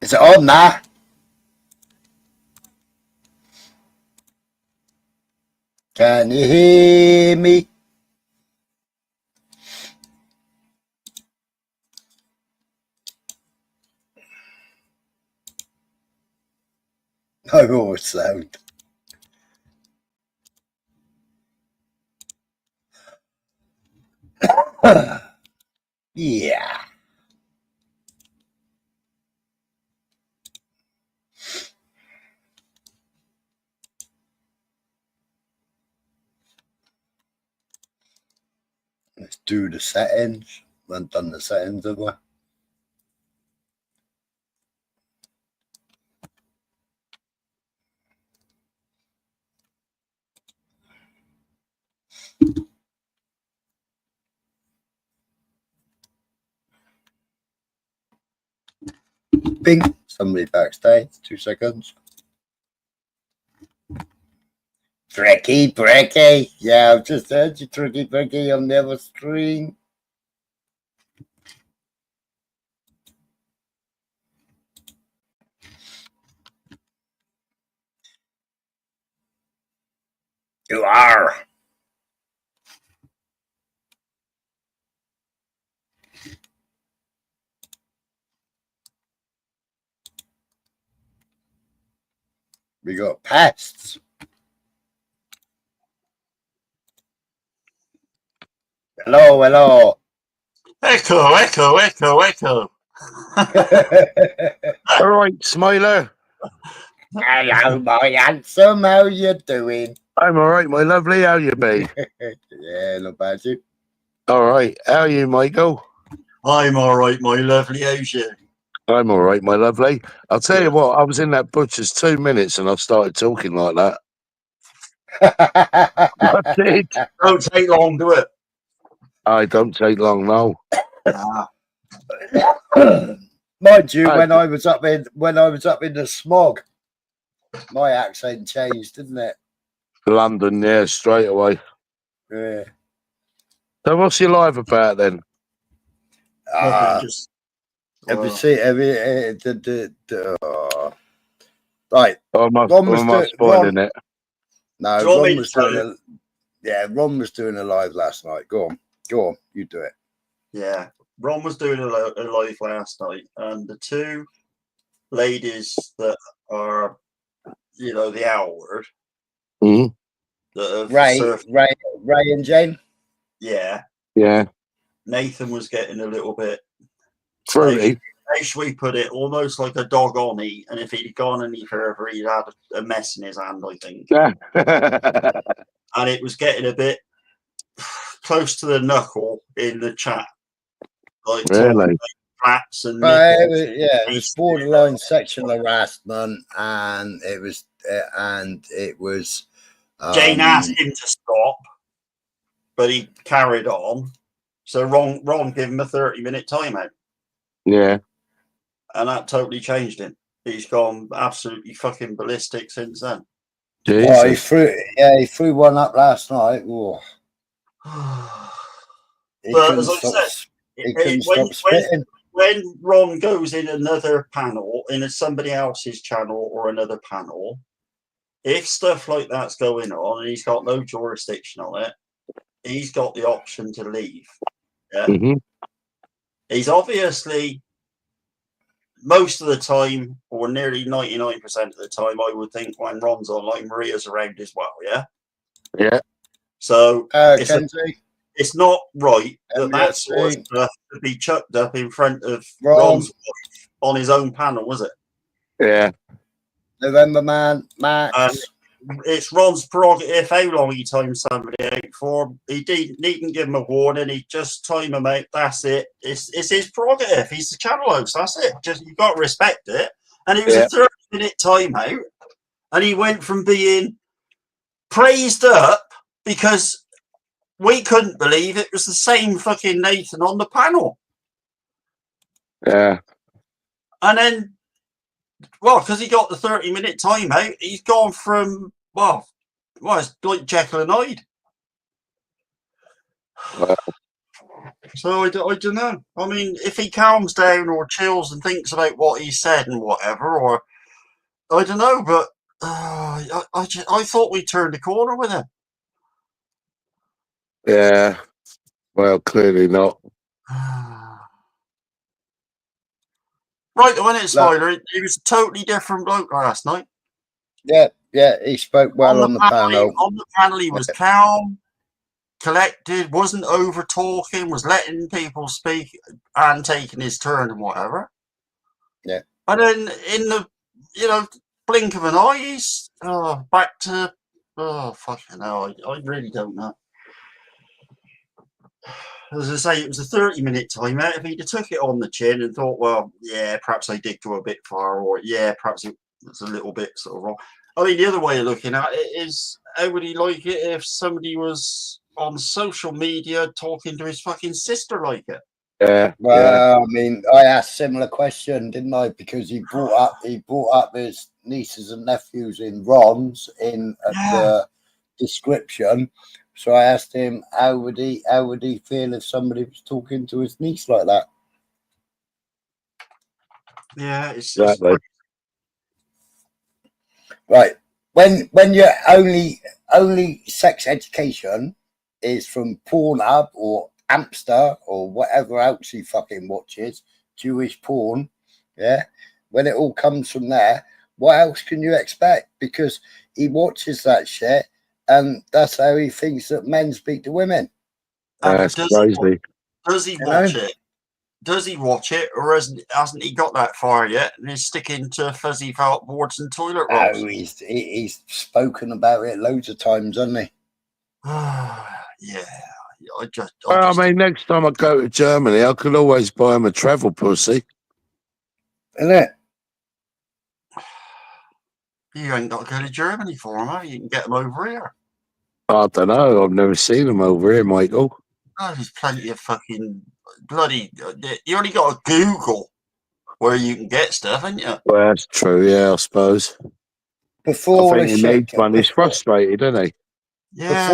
Is it on now? Can you hear me? No sound. Yeah. Let's do the settings. We haven't done the settings, have we? Bing. Somebody backstage. 2 seconds. Tricky Bricky. Yeah, I've just heard you, Tricky Bricky, on the other stream. You are. We got pests. Hello, hello. Echo, echo, echo, echo. All right, Smiler. Hello, my handsome. How you doing? I'm all right, my lovely. How you be? Yeah, not bad, you. All right. How are you, Michael? I'm all right, my lovely. How's you? I'm all right, my lovely. I'll tell you what, I was in that butcher's 2 minutes and I started talking like that. I did. Don't take long, do it. I don't take long, no. Mind you, when I was up in the smog, my accent changed, didn't it? London, yeah, straight away. Yeah. So what's your live about then? Have you seen? Right. Am I spoiling it? No, Ron was doing Ron was doing a live last night. Go on, you do it. Yeah, Ron was doing a live last night, and the two ladies that are, you know, the L word, that have Ray and Jane. Yeah. Nathan was getting a little bit fruity. How should we put it? Almost like a dog on eat, and if he'd gone any further, he'd had a mess in his hand, I think. Yeah. And it was getting a bit close to the knuckle in the chat. Like really? Flaps and it was borderline sexual harassment, and it was Jane asked him to stop, but he carried on. So Ron gave him a 30-minute timeout. Yeah. And that totally changed him. He's gone absolutely fucking ballistic since then. Oh, he threw one up last night. Oh. But as I said, when Ron goes in another panel, in somebody else's channel or another panel, if stuff like that's going on and he's got no jurisdiction on it, he's got the option to leave. Yeah. Mm-hmm. He's obviously, most of the time, or nearly 99% of the time, I would think when Ron's online, Maria's around as well. Yeah. Yeah. So it's not right that sort of stuff to be chucked up in front of Ron's wife on his own panel, was it? Yeah. November man, Max. It's Ron's prerogative how long he times somebody out for. He needn't give him a warning. He just time him out. That's it. It's his prerogative. He's the channel host. That's it. Just you've got to respect it. And it was a 30-minute timeout, and he went from being praised up because we couldn't believe it was the same fucking Nathan on the panel. Yeah. And then, well, because he got the 30-minute timeout, he's gone from, it's like Jekyll and Hyde. Well, So I don't know. I mean, if he calms down or chills and thinks about what he said and whatever, or I don't know, but I thought we turned the corner with him. Yeah. Well, clearly not. Right, the minute spoiler, he was a totally different bloke last night. Yeah, he spoke well on the panel. On the panel, he was calm, collected, wasn't over talking, was letting people speak and taking his turn and whatever. Yeah. And then in the blink of an eye, he's back to fucking hell. I really don't know. As I say, it was a 30-minute timeout. If he'd have took it on the chin and thought, well, yeah, perhaps I did go a bit far, or yeah, perhaps it was a little bit sort of wrong. I mean, the other way of looking at it is, how would he like it if somebody was on social media talking to his fucking sister like it? Yeah. Well, I mean, I asked a similar question, didn't I? Because he brought up his nieces and nephews in Ron's in the description. So I asked him, how would he feel if somebody was talking to his niece like that? Yeah, it's just Exactly. Right. When your only sex education is from Pornhub or Amster or whatever else he fucking watches, Jewish porn, yeah. When it all comes from there, what else can you expect? Because he watches that shit, and that's how he thinks that men speak to women. That's crazy. Does he watch it? Does he watch it, or hasn't he got that far yet and is sticking to fuzzy felt boards and toilet rolls? Oh, he's spoken about it loads of times, hasn't he? Yeah. I mean, next time I go to Germany, I could always buy him a travel pussy. Isn't it? You ain't got to go to Germany for him, have you? You can get them over here. I don't know. I've never seen them over here, Michael. Oh, there's plenty of fucking bloody. You only got to Google where you can get stuff, haven't you? Well, that's true. Yeah, I suppose. Before I think he needs one. He's frustrated, isn't he? Yeah.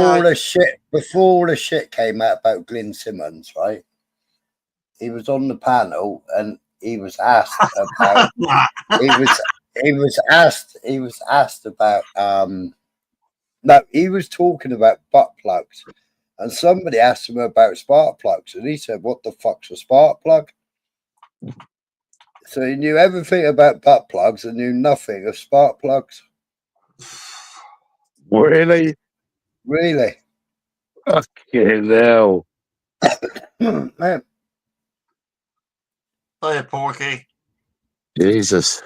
Before all the shit came out about Glyn Simmons, right? He was on the panel and he was asked about. he was asked about. No, he was talking about butt plugs, and somebody asked him about spark plugs, and he said, "What the fuck's a spark plug?" So he knew everything about butt plugs and knew nothing of spark plugs. Really? Really? Fucking hell. Man. Hiya, Porky. Jesus.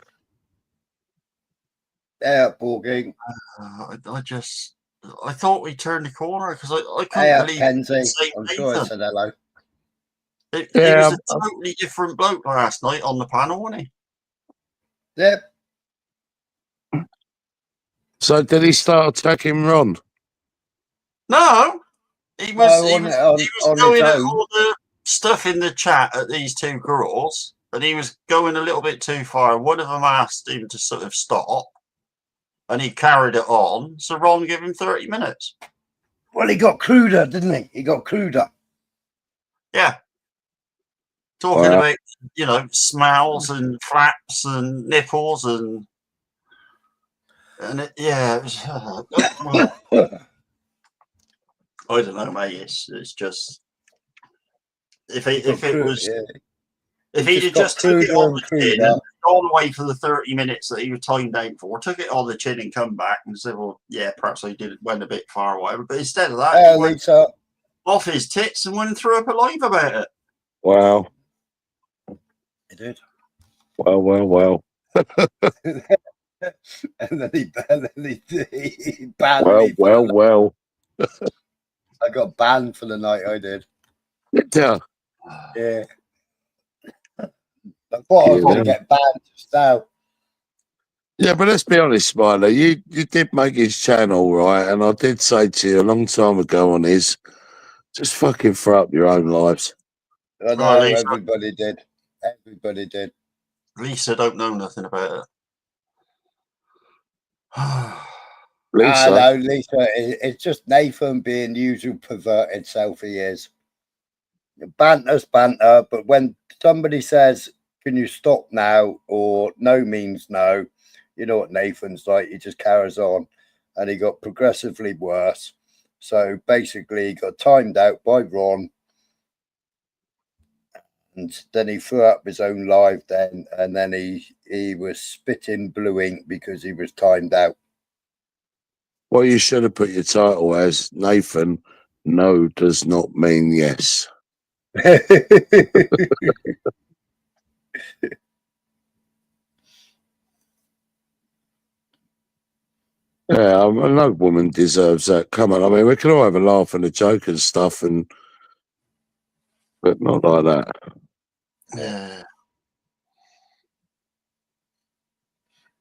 Yeah, Porky. I thought we turned the corner because I couldn't believe Kenzie. I'm sure I said hello. He was a totally different bloke last night on the panel, wasn't he? Yep. So did he start attacking Ron? No. He was going at all own. the stuff in the chat at these two girls, and he was going a little bit too far. One of them asked him to sort of stop, and he carried it on. So Ron gave him 30 minutes. Well, he got cruder, didn't he? He got cruder. Yeah. Talking about, smells and flaps and nipples and it, yeah, it was, I don't know, mate. It's just if he'd have just took it on the chin and gone away for the 30 minutes that he was timed out for, took it on the chin and come back and said, well, yeah, perhaps I went a bit far or whatever. But instead of that, he went off his tits and went and threw up a live about it. Wow. He did. Well. And then he banned me. Well. I got banned for the night. I did. Yeah. Yeah. I thought I was going to get banned just now. Yeah, but let's be honest, Smiley. You did make his channel, right? And I did say to you a long time ago on his, just fucking throw up your own lives. I know, everybody did. Everybody did. Lisa don't know nothing about it. Lisa. No, Lisa, it's just Nathan being the usual perverted self he is. Banter's banter, but when somebody says, "Can you stop now?" or "No" means no, you know what Nathan's like. He just carries on, and he got progressively worse. So basically, he got timed out by Ron, and then he threw up his own live. And then he was spitting blue ink because he was timed out. Well, you should have put your title as Nathan. No does not mean yes. Yeah, no woman deserves that. Come on, I mean, we can all have a laugh and a joke and stuff, but not like that. Yeah.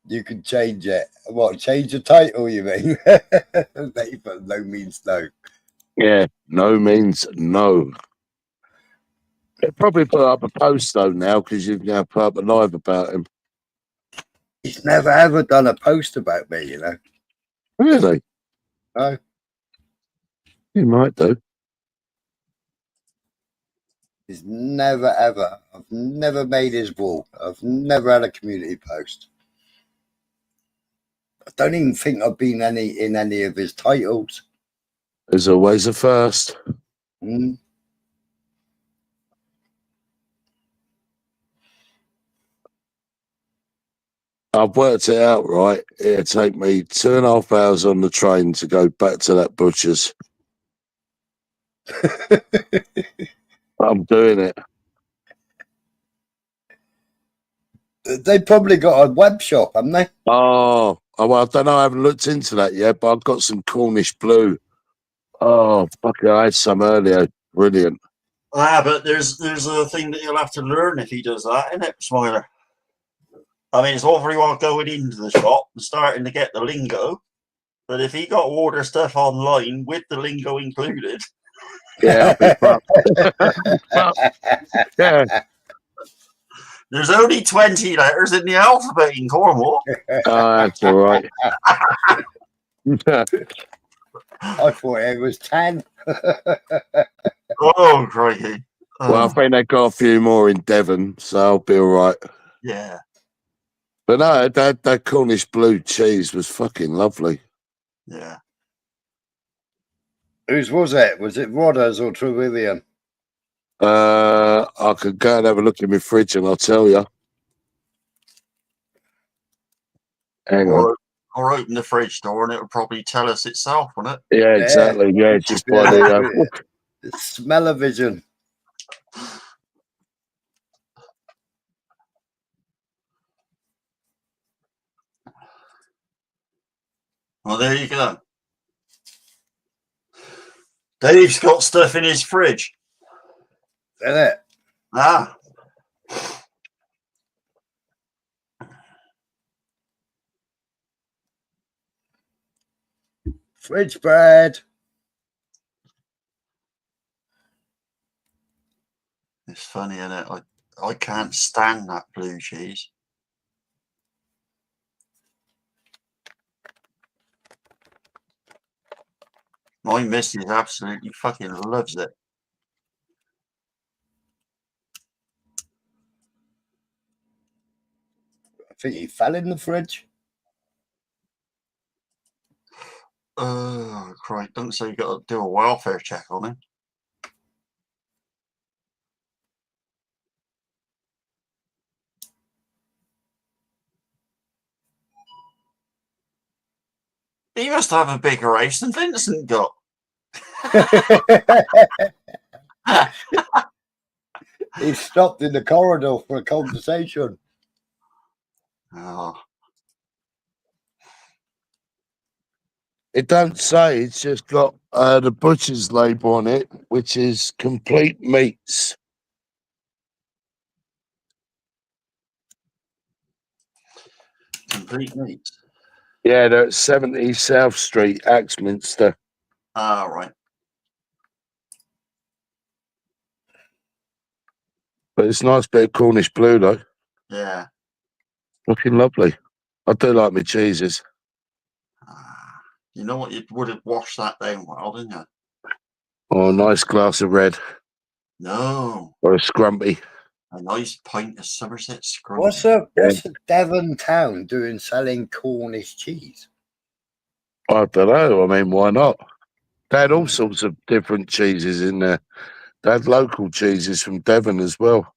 You can change it. What? Change the title? You mean? Nathan, no means no. Yeah, no means no. They'll probably put up a post though now because you've now put up a live about him. He's never ever done a post about me, you know. Really? No. He might do. He's never ever. I've never made his wall. I've never had a community post. I don't even think I've been in any of his titles. There's always a first. Mm. I've worked it out right. It'll take me 2.5 hours on the train to go back to that butcher's. I'm doing it. They probably got a web shop, haven't they? Oh, well, I don't know. I haven't looked into that yet, but I've got some Cornish blue. Oh, fuck it. I had some earlier. Brilliant. But there's a thing that he'll have to learn if he does that, isn't it, Smiler? I mean, it's all very well going into the shop and starting to get the lingo, but if he got to order stuff online with the lingo included, yeah, I'll be fucked. Yeah. There's only 20 letters in the alphabet in Cornwall. Oh, that's all right. I thought it was 10. Oh, crikey. Well, I think they got a few more in Devon, so I'll be all right. Yeah. But no, that Cornish blue cheese was fucking lovely. Yeah. Whose was it? Was it Rodders or Trevilian? I could go and have a look in my fridge and I'll tell you. Hang on. Or open the fridge door and it would probably tell us itself, wouldn't it? Yeah, exactly. Yeah, just by the smell-o-vision. Well, there you go. Dave's got stuff in his fridge. Isn't it? Ah. Fridge bread. It's funny, isn't it? I can't stand that blue cheese. My missus absolutely fucking loves it. I think he fell in the fridge. Oh, Christ. Don't say you got to do a welfare check on him. He must have a bigger house than Vincent got. He stopped in the corridor for a conversation. Oh. It don't say, it's just got the butcher's label on it, which is complete meats. Complete meat. Yeah, they're at 70 South Street, Axminster. Ah, right. But it's a nice bit of Cornish blue, though. Yeah. Looking lovely. I do like my cheeses. You know what? You would have washed that down well, didn't you? Oh, nice glass of red. No. or a scrumpy. A nice pint of Somerset scrum. What's a Devon town doing selling Cornish cheese? I don't know. I mean, why not? They had all sorts of different cheeses in there. They had local cheeses from Devon as well.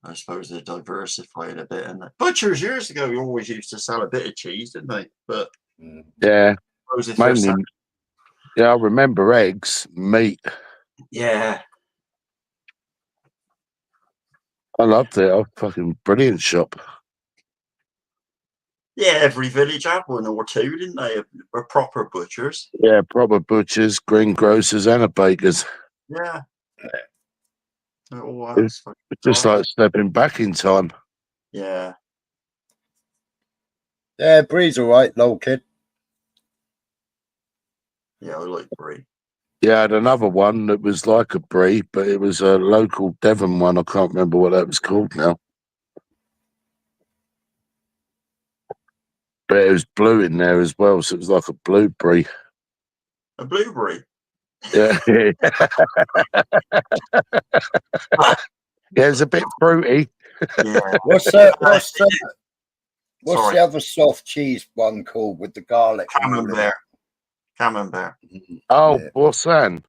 I suppose they're diversifying a bit. And butchers years ago, you always used to sell a bit of cheese, didn't they? But yeah, I suppose if they're mainly. Yeah, I remember eggs, meat. yeah. I loved it. A fucking brilliant shop. Yeah, every village had one or two, didn't they? Were proper butchers. Yeah, proper butchers, greengrocers, and a bakers. Yeah. Oh, It's just like stepping back in time. yeah. Yeah, Bree's all right, little kid. Yeah, I like brie. Yeah, I had another one that was like a brie, but it was a local Devon one. I can't remember what that was called now. But it was blue in there as well, so it was like a blue brie. A blueberry. Yeah. Yeah, it's a bit fruity. Yeah. What's the other soft cheese one called with the garlic? Camembert. Camembert. Oh, Yeah. Boursin.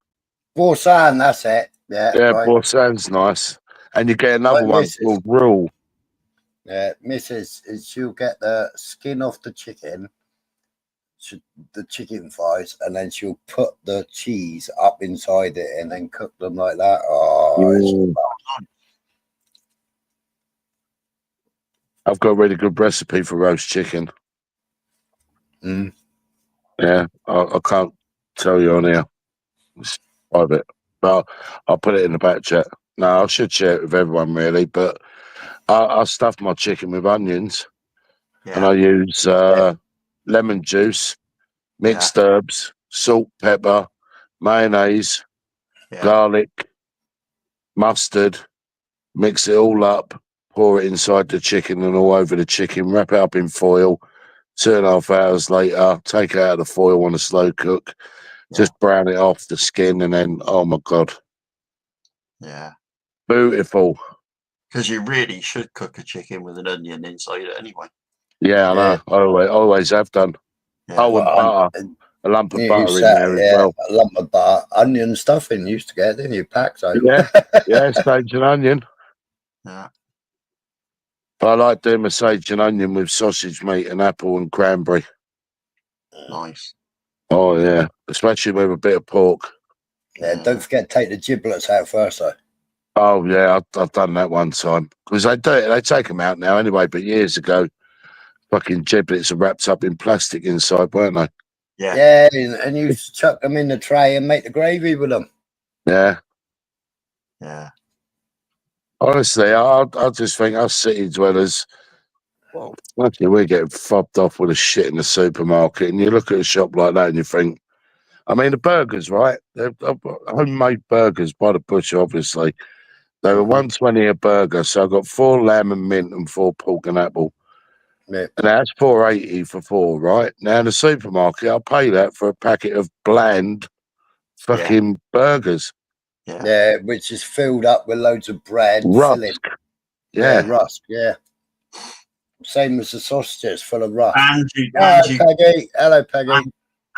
Boursin, that's it. Yeah, Yeah, right. Boursin's nice. And you get another one called Rule. Yeah, Mrs. She'll get the skin off the chicken, the chicken thighs, and then she'll put the cheese up inside it and then cook them like that. Oh, I've got a really good recipe for roast chicken. Yeah, I can't tell you on here. It's private, but I'll put it in the back chat. No, I should share it with everyone really, but I stuff my chicken with onions, and I use lemon juice, mixed herbs, salt, pepper, mayonnaise, garlic, mustard, mix it all up, pour it inside the chicken and all over the chicken, wrap it up in foil. 2.5 hours later, take it out of the foil on a slow cook, just brown it off the skin, and then, oh my God. Yeah. Beautiful. Because you really should cook a chicken with an onion inside it anyway. Yeah, I know. I always have done. Yeah. Oh, and butter. A lump of butter in there as well. A lump of butter, onion stuffing used to get, didn't you? Packs out. Yeah, sage and onion. Yeah. But I like doing my sage and onion with sausage meat and apple and cranberry. Nice. Oh, yeah. Especially with a bit of pork. Yeah, don't forget to take the giblets out first, though. Oh, yeah, I've done that one time. Because they do it, they take them out now anyway, but years ago, fucking giblets are wrapped up in plastic inside, weren't they? Yeah. Yeah, and you chuck them in the tray and make the gravy with them. Yeah. Yeah. Honestly, I just think us city dwellers, well, luckily we're getting fobbed off with a shit in the supermarket, and you look at a shop like that and you think, I mean, the burgers, right? They're homemade burgers by the butcher, obviously. They were $1.20 a burger, so I got 4 lamb and mint and 4 pork and apple. Yeah. And that's $4.80 for 4, right? Now in the supermarket, I'll pay that for a packet of bland fucking burgers. Yeah, which is filled up with loads of bread, filling. Yeah, rusk. Yeah, same as the sausages, full of rusk. Peggy. Hello, Peggy.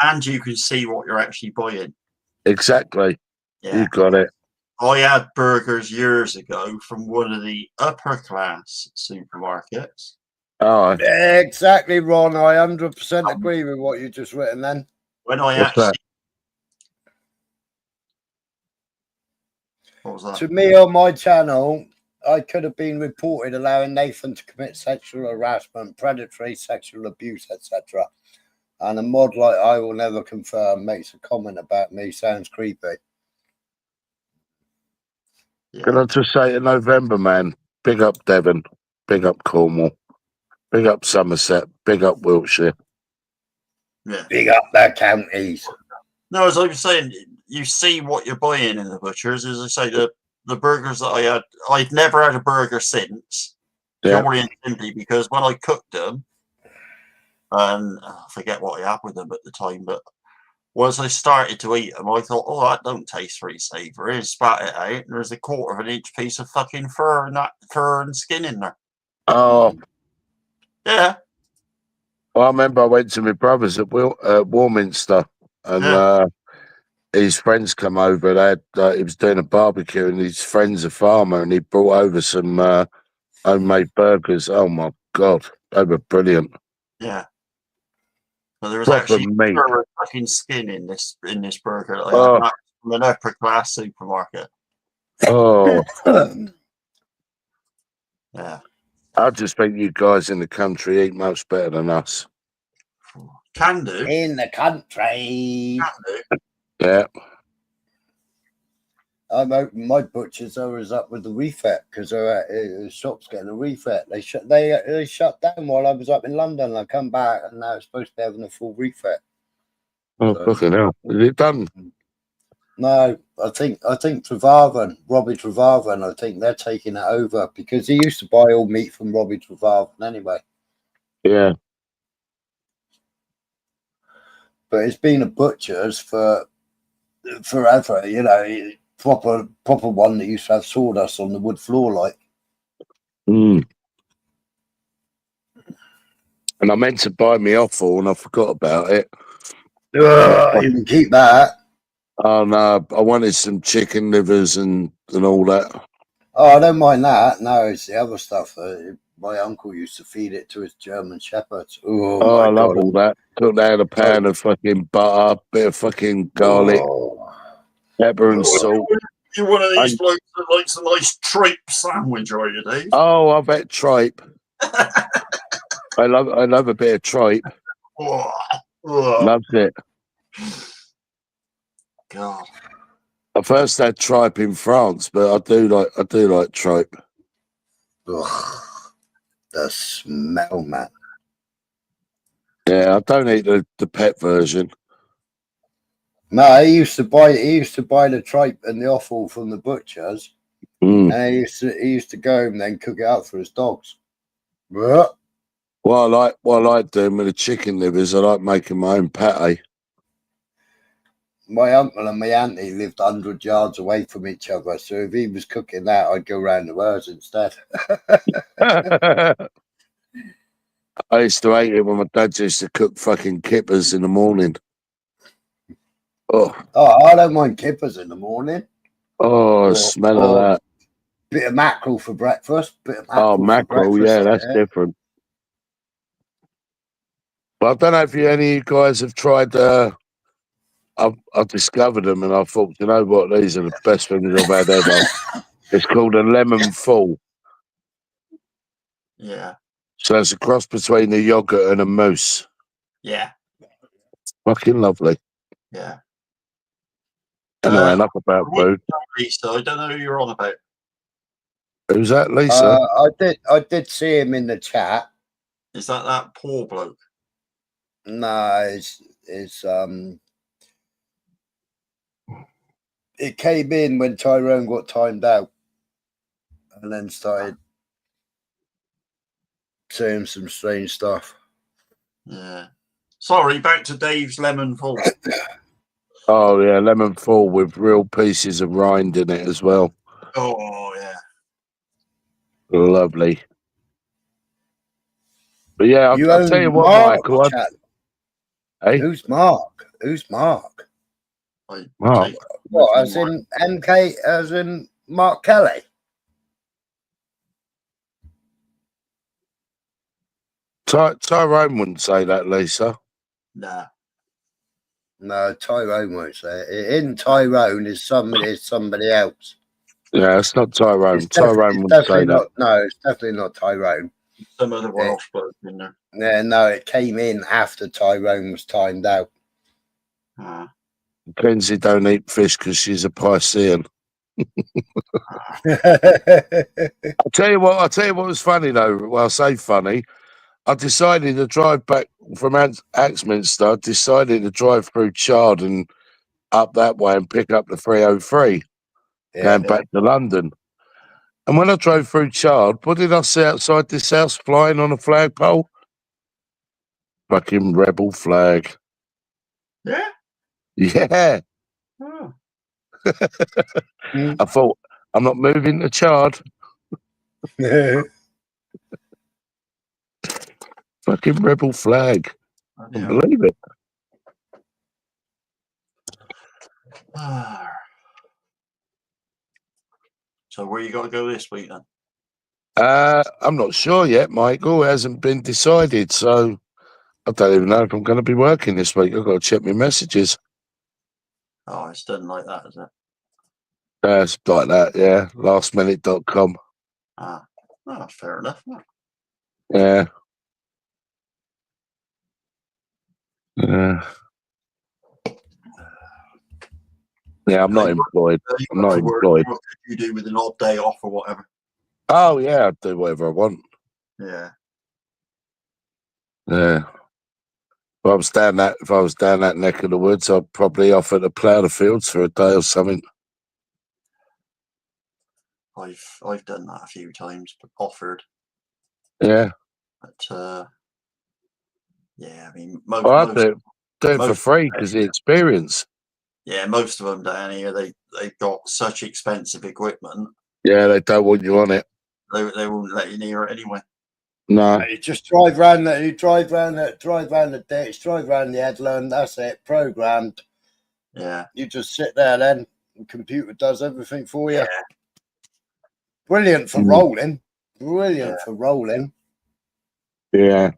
And you can see what you're actually buying. Exactly. Yeah. You got it. I had burgers years ago from one of the upper class supermarkets. Oh, yeah, exactly, Ron. I 100% agree with what you just written then. When I actually... What was that? To me on my channel, I could have been reported allowing Nathan to commit sexual harassment, predatory sexual abuse, etc. And a mod like I will never confirm makes a comment about me. Sounds creepy. Can I just say to November, man, big up Devon, big up Cornwall, big up Somerset, big up Wiltshire. Yeah. Big up their counties. No, as I was saying, you see what you're buying in the butchers. As I say, the burgers that I had, I've never had a burger since. Purely and simply because when I cooked them, and I forget what I had with them at the time, but once I started to eat them, I thought, oh, that don't taste very savoury. I spat it out, and there's a 1/4 inch piece of fucking fur and skin in there. Oh, Yeah, I remember I went to my brother's at Warminster, and yeah. his friends come over. They had, he was doing a barbecue, and his friend's a farmer, and he brought over some homemade burgers. Oh my god, they were brilliant. Yeah. But there was Proper actually meat. fur and fucking skin in this burger that I Oh. had, and that from an upper class supermarket. Oh, Yeah. I just think you guys in the country eat much better than us. Can do. In the country. Can do. Yeah. I'm open my butchers. I was up with the refit because the shop's getting a refit. They shut down while I was up in London. I come back and now it's supposed to be having a full refit. Oh, So- fucking hell. Is it done? No, I think Trevarvan, Robbie Trevarvan, I think they're taking it over because he used to buy all meat from Robbie Trevarvan anyway. Yeah. But it's been a butcher's for forever, you know, proper one that used to have sawdust on the wood floor like. Mm. And I meant to buy me Offal and I forgot about it. You can keep that. Oh no, I wanted some chicken livers and all that. Oh, I don't mind that. No, it's the other stuff. My uncle used to feed it to his German shepherds. Oh, Oh, my I love God. all that. Took out a pan of fucking butter, bit of fucking garlic, pepper and salt. You're one of these blokes that likes a nice tripe sandwich, are you, Dave? Oh, I bet tripe. I love a bit of tripe. Loves it. God. I first had tripe in France, but I do like tripe. Ugh, the smell, man. Yeah, I don't eat the pet version. No, he used to buy the tripe and the offal from the butchers, Mm. and he used to go and then cook it up for his dogs. Ugh. What I like doing with the chicken livers, I like making my own pate. My uncle and my auntie lived 100 yards away from each other, so if he was cooking that, I'd go round the hers instead. I used to hate it when my dad used to cook fucking kippers in the morning. Oh, I don't mind kippers in the morning. oh, smell of that. Bit of mackerel for breakfast. Mackerel, yeah, that's different. But I don't know if any of you guys have tried. I've discovered them, and I thought, you know what, these are the best things I've had ever. It's called a lemon fall. Yeah. So it's a cross between a yogurt and a mousse. Yeah. Fucking lovely. Yeah. Anyway, enough about food. Lisa, I don't know who you're on about. Who's that, Lisa? I did see him in the chat. Is that poor bloke? No, it came in when Tyrone got timed out and then started saying some strange stuff. Yeah. Sorry, back to Dave's lemon fall. Oh yeah, lemon fall with real pieces of rind in it as well. Oh yeah. Lovely. But yeah, I'll tell you what, Michael. Hey? Who's Mark? Mark. What, as in MK, as in Mark Kelly? Tyrone wouldn't say that, Lisa. Nah. No, Tyrone won't say it. In Tyrone is somebody else. Yeah, it's not Tyrone. Tyrone wouldn't say that. No, it's definitely not Tyrone. Some other Welsh bloke in there. Yeah, no, it came in after Tyrone was timed out. Kenzie don't eat fish because she's a Piscean. I'll tell you what was funny though. Well, I say funny. I decided to drive back from Axminster. I decided to drive through Chard and up that way and pick up the 303 going back to London. And when I drove through Chard, what did I see outside this house flying on a flagpole? Fucking rebel flag. Yeah. Yeah. Oh. Mm. I thought, I'm not moving the chard. Fucking rebel flag. I Yeah. can't believe it. So where you got to go this week then? I'm not sure yet, Michael. It hasn't been decided, so I don't even know if I'm going to be working this week. I've got to check my messages. Oh, it's done like that, is it? It's like that, yeah. Lastminute.com. Ah, oh, that's fair enough. Yeah. Yeah. Yeah, I'm not employed. I'm not employed. What could you do with an odd day off or whatever? Oh, yeah, I'd do whatever I want. Yeah. Yeah. If I was down that neck of the woods, I'd probably offer to plough the fields for a day or something. I've done that a few times, but offered. Yeah. But yeah, I mean, I'd do it for free because the experience. Yeah, most of them down here, they've got such expensive equipment. Yeah, they don't want you on it. They won't let you near it anyway. No. You just drive round the ditch, drive round the headland. That's it, programmed. Yeah. You just sit there then. The computer does everything for you. Yeah. Brilliant for rolling. Brilliant for rolling. Yeah.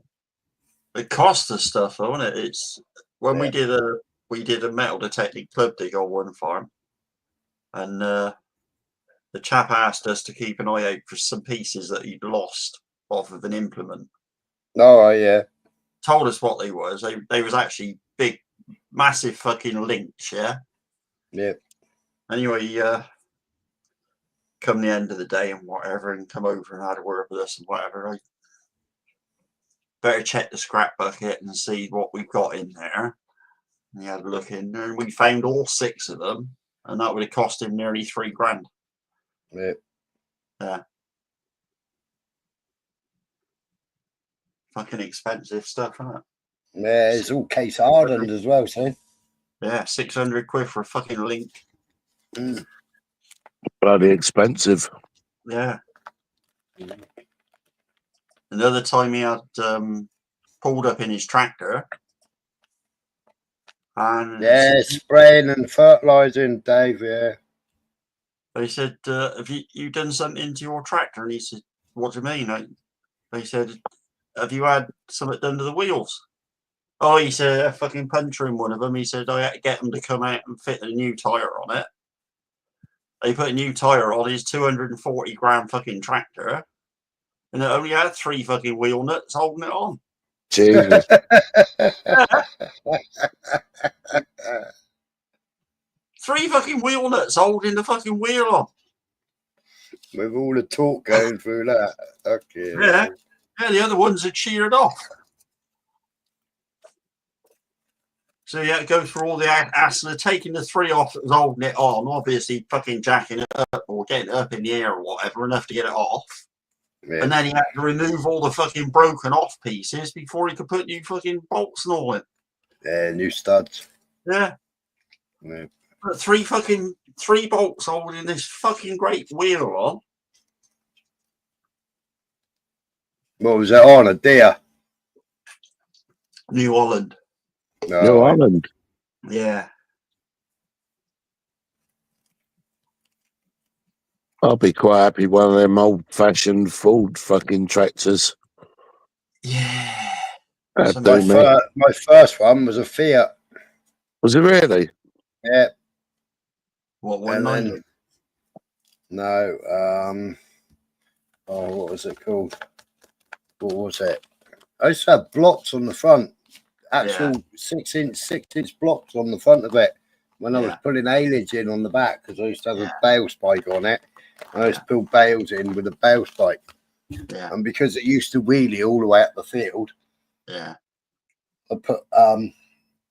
It costs us stuff, though, isn't it? It's when we did a metal detecting club dig on one farm, and the chap asked us to keep an eye out for some pieces that he'd lost off of an implement. Oh yeah. Told us what they was. They was actually big, massive fucking links, yeah. Yeah. Anyway, come the end of the day and whatever, and come over and had a word with us and whatever. I better check the scrap bucket and see what we've got in there. And he had a look in there, and we found all 6 of them, and that would have cost him nearly $3,000. Yeah. Yeah. Fucking expensive stuff, isn't it? Yeah, it's all case hardened as well, see? Yeah, 600 quid for a fucking link. Bloody expensive. Yeah. Another time he had pulled up in his tractor. And yeah, spraying and fertilising, Dave, yeah. They said, have you done something to your tractor? And he said, what do you mean? They said, have you had something done to the wheels? Oh, he said, a fucking puncture in one of them. He said, I had to get them to come out and fit a new tyre on it. They put a new tyre on his 240 grand fucking tractor, and it only had 3 fucking wheel nuts holding it on. Jesus. 3 fucking wheel nuts holding the fucking wheel on. With all the torque going through that. Okay. Yeah. Yeah, the other ones had sheared off. So you had to go through all the hassle of taking the 3 off that was holding it on, obviously fucking jacking it up or getting it up in the air or whatever, enough to get it off. Yeah. And then he had to remove all the fucking broken off pieces before he could put new fucking bolts and all in. Yeah, new studs. Yeah. But 3 bolts holding this fucking great wheel on. What was it on? A deer? New Holland. No. New Holland. Yeah. I'll be quite happy one of them old-fashioned Ford fucking tractors. Yeah. So my first one was a Fiat. Was it really? Yeah. What, 190? No. Oh, what was it called? What was it? I used to have blocks on the front. Actual 6-inch blocks on the front of it when I was putting haylage in on the back, because I used to have a bale spike on it. I used to pull bales in with a bale spike. Yeah. And because it used to wheelie all the way up the field, I put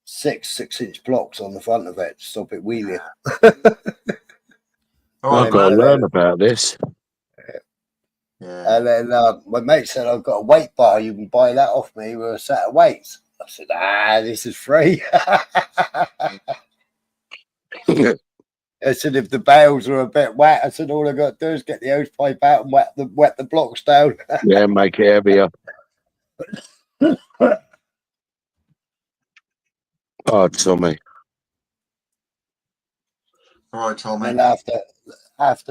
6-inch blocks on the front of it to stop it wheeling. I've got to learn about this. Yeah. And then my mate said, I've got a weight bar, you can buy that off me with a set of weights. I said, this is free. I said, if the bales are a bit wet, I said, all I got to do is get the hose pipe out and wet the blocks down. Yeah, make it heavier. Oh, Tommy. All right, Tommy. And after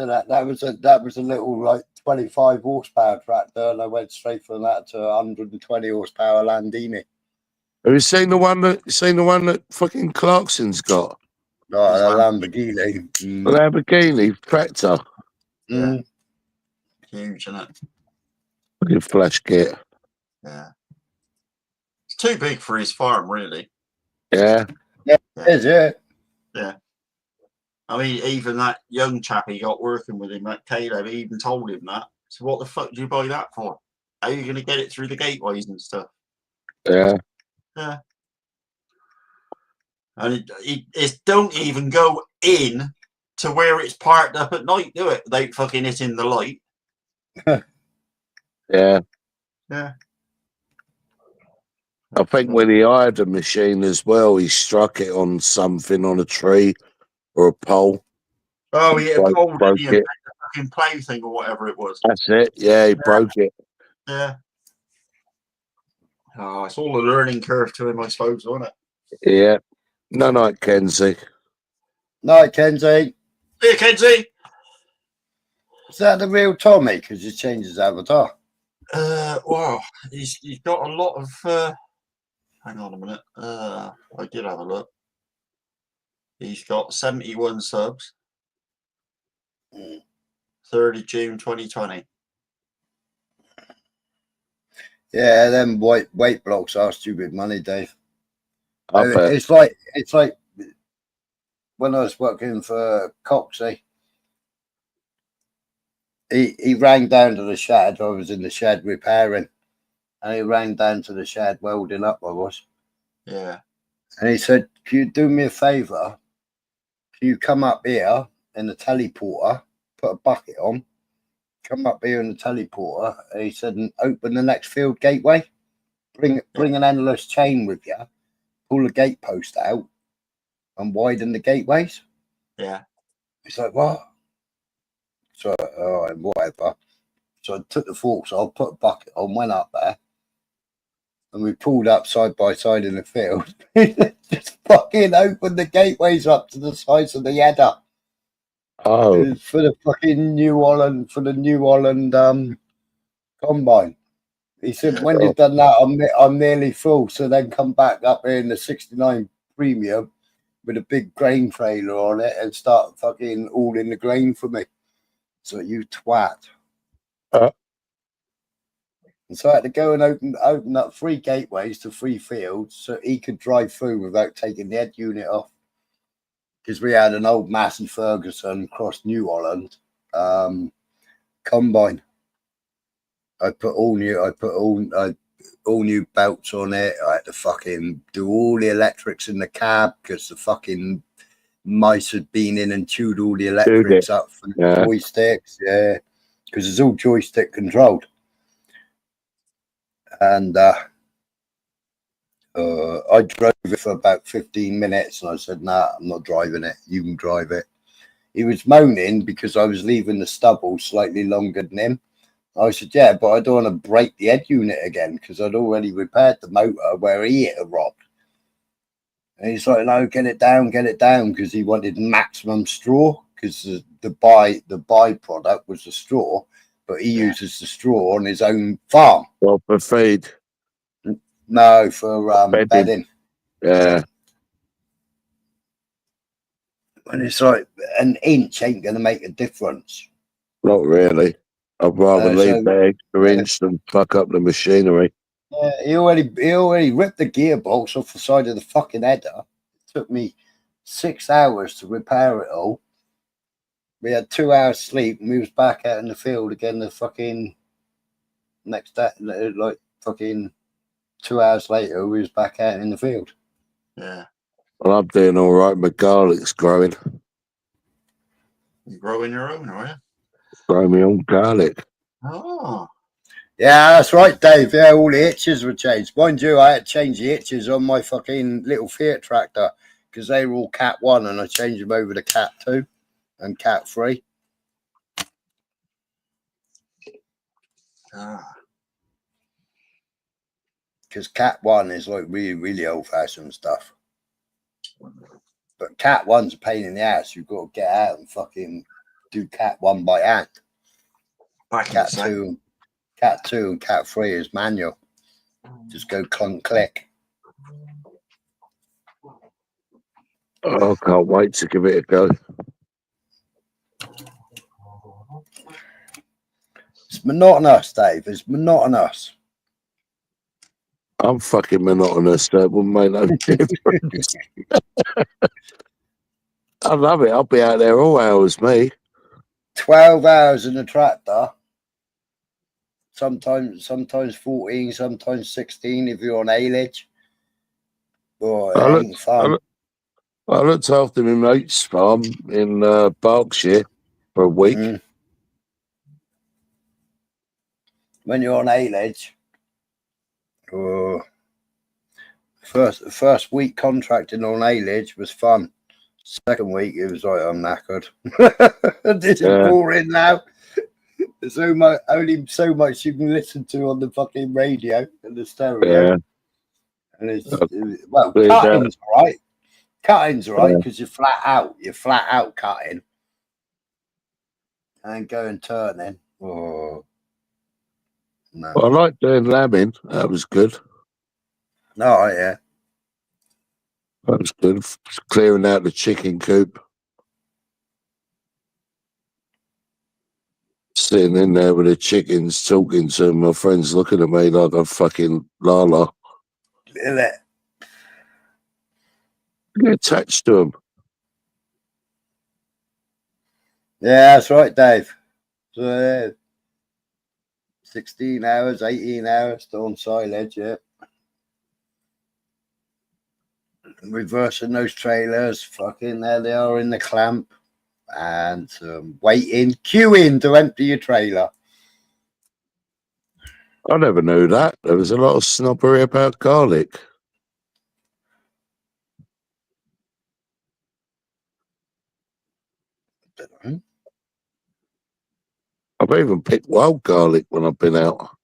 that, that was a little like 25 horsepower tractor, and I went straight from that to 120 horsepower Landini. Have you seen the one that fucking Clarkson's got? Oh, a Lamborghini. A Lamborghini tractor. Yeah. Huge, isn't it? Fucking flash kit. Yeah. It's too big for his farm, really. Yeah. Yeah, it is, yeah. Yeah. I mean, even that young chap he got working with him, that Caleb, he even told him that. So what the fuck do you buy that for? How are you going to get it through the gateways and stuff? Yeah. Yeah. And it don't even go in to where it's parked up at night, do it? Without fucking hitting the light. Yeah. Yeah. I think when he hired the machine as well, he struck it on something, on a tree or a pole. Oh, he broke pulled it. the fucking plow thing or whatever it was. That's it. Yeah, he broke it. Yeah. Oh, it's all a learning curve to him, I suppose, isn't it? Yeah. No night, Kenzie. Night, Kenzie. Hey, Kenzie. Is that the real Tommy? Because he changed his avatar. Wow, he's got a lot of. Hang on a minute. I did have a look. He's got 71 subs. 30 June 2020. Yeah, them weight blocks are stupid money, Dave. I bet. It's like when I was working for Coxey. He rang down to the shed. I was in the shed repairing, and he rang down to the shed welding up. I was. Yeah. And he said, "Can you do me a favour? Can you come up here in the teleporter, put a bucket on, come up here in the teleporter?" And he said, "And open the next field gateway. Bring an endless chain with you. Pull the gate post out, and widen the gateways." Yeah. He's like, "What?" So, all right, whatever. So I took the forks off, put a bucket on, went up there, and we pulled up side by side in the field. Just fucking opened the gateways up to the size of the header. Oh. For the fucking New Holland, combine. He said, "When you've done that, I'm nearly full. So then come back up here in the 69 premium with a big grain trailer on it and start fucking hauling the grain for me." So you twat. And so I had to go and open up 3 gateways to 3 fields so he could drive through without taking the head unit off. Because we had an old Massey Ferguson cross New Holland combine. I put all new belts on it. I had to fucking do all the electrics in the cab because the fucking mice had been in and chewed all the electrics up for the joysticks. Yeah, because it's all joystick controlled. And I drove it for about 15 minutes and I said, "Nah, I'm not driving it. You can drive it." He was moaning because I was leaving the stubble slightly longer than him. I said, "Yeah, but I don't want to break the head unit again because I'd already repaired the motor where he hit a rock." And he's like, "No, get it down," because he wanted maximum straw because the byproduct was the straw, but he uses the straw on his own farm. Well, for feed. No, for bedding. Yeah. And it's like an inch ain't going to make a difference. Not really. I'd rather leave the extra inch than fuck up the machinery. He already ripped the gearbox off the side of the fucking header. It took me 6 hours to repair it all. We had 2 hours sleep and we was back out in the field again the fucking next day, like fucking 2 hours later we was back out in the field. Yeah. Well, I'm doing all right. My garlic's growing. You growing your own, are you? Grow my own garlic. Oh. Yeah, that's right, Dave. Yeah, all the hitches were changed. Mind you, I had to change the hitches on my fucking little Fiat tractor because they were all Cat 1 and I changed them over to Cat 2 and Cat 3. Because Cat 1 is like really, really old-fashioned stuff. But Cat 1's a pain in the ass. You've got to get out and fucking do Cat 1 by hand. Cat 2 and Cat 3 is manual. Just go clunk click. Oh, I can't wait to give it a go. It's monotonous, Dave. It's monotonous. I'm fucking monotonous. That wouldn't make no difference. I love it. I'll be out there all hours, me. 12 hours in a tractor. Sometimes 14, sometimes 16 if you're on A-ledge. Oh, it ain't fun. I looked after my mate's farm in Berkshire for a week. When you're on A-ledge, first week contracting on A-ledge was fun. Second week, it was like, I'm knackered. This is boring now. There's only so much you can listen to on the fucking radio and the stereo. Yeah. And cutting's all right. Cutting's all right because you're flat out. You're flat out cutting. And going turning. Oh. No. Well, I like doing lambing. That was good. No, yeah. That was good. Clearing out the chicken coop. Sitting in there with the chickens, talking to them. My friends looking at me like I'm fucking Lala. Isn't it? Get attached to them. Yeah, that's right, Dave. So, 16 hours, 18 hours still on silage, yeah. Reversing those trailers, fucking there they are in the clamp. And waiting, queuing to empty your trailer. I never knew that. There was a lot of snobbery about garlic. I've even picked wild garlic when I've been out.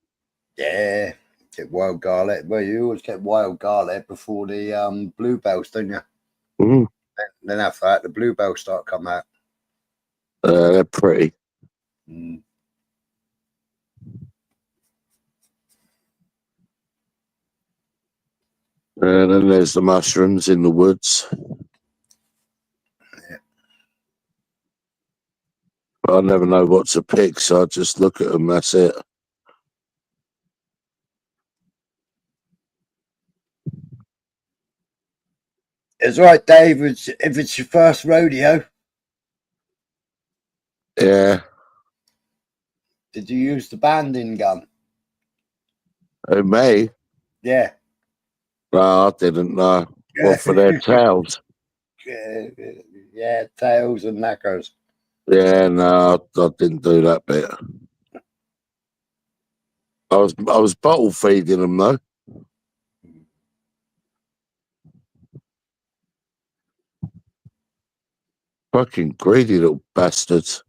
Yeah, get wild garlic. Well, you always get wild garlic before the bluebells, don't you? Mm. Then after that, the bluebells start coming out. They're pretty. Mm. And then there's the mushrooms in the woods. Yeah. But I never know what to pick, so I just look at them, that's it. It's right, Dave. If it's your first rodeo. Yeah. Did you use the banding gun? Oh, me? Yeah. No, I didn't know. Well, for their tails. Yeah, tails and knackers. Yeah, no, I didn't do that bit. I was bottle feeding them though. Fucking greedy little bastards.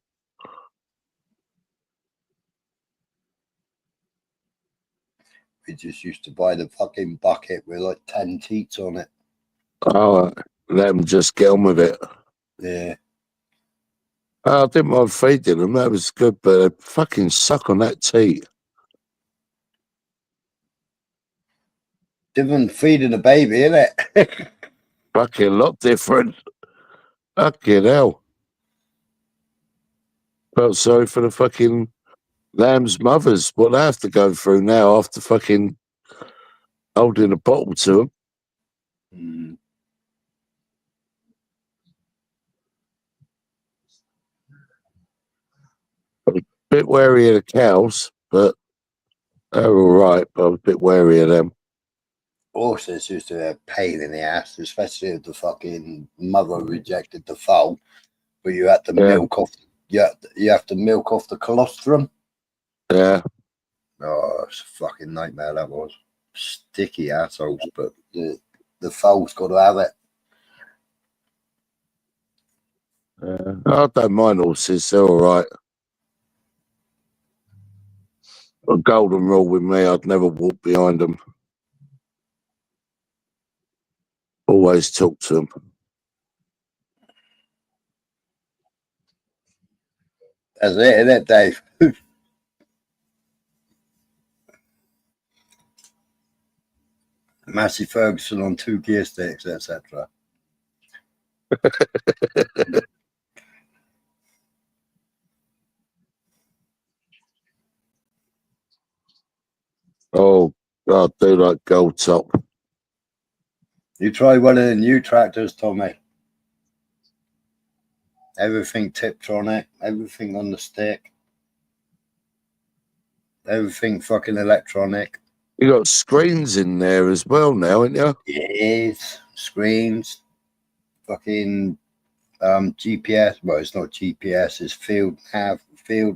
We just used to buy the fucking bucket with like 10 teats on it. Oh, let them just get on with it. Yeah. I didn't mind feeding them, that was good, but they fucking suck on that teat. Different feeding a baby, isn't it? Fucking a lot different. Fucking hell. Felt sorry for the fucking lamb's mothers, what they have to go through now after fucking holding a bottle to them. Mm. I was a bit wary of the cows, but they're all right, but I was a bit wary of them. Horses used to be a pain in the ass, especially if the fucking mother rejected the foal, but you had to milk off. You have to milk off the colostrum. Yeah. Oh, it's a fucking nightmare that was. Sticky assholes, but the foal's got to have it. I don't mind horses, they're all right. A golden rule with me, I'd never walk behind them. Always talk to them. That's it, isn't it, Dave? Massey Ferguson on 2 gear sticks, etc. Oh, I do like gold top. You try one of the new tractors, Tommy. Everything Tiptronic, everything on the stick, everything fucking electronic. You got screens in there as well now, ain't you? It is screens, fucking GPS. Well, it's not GPS. It's field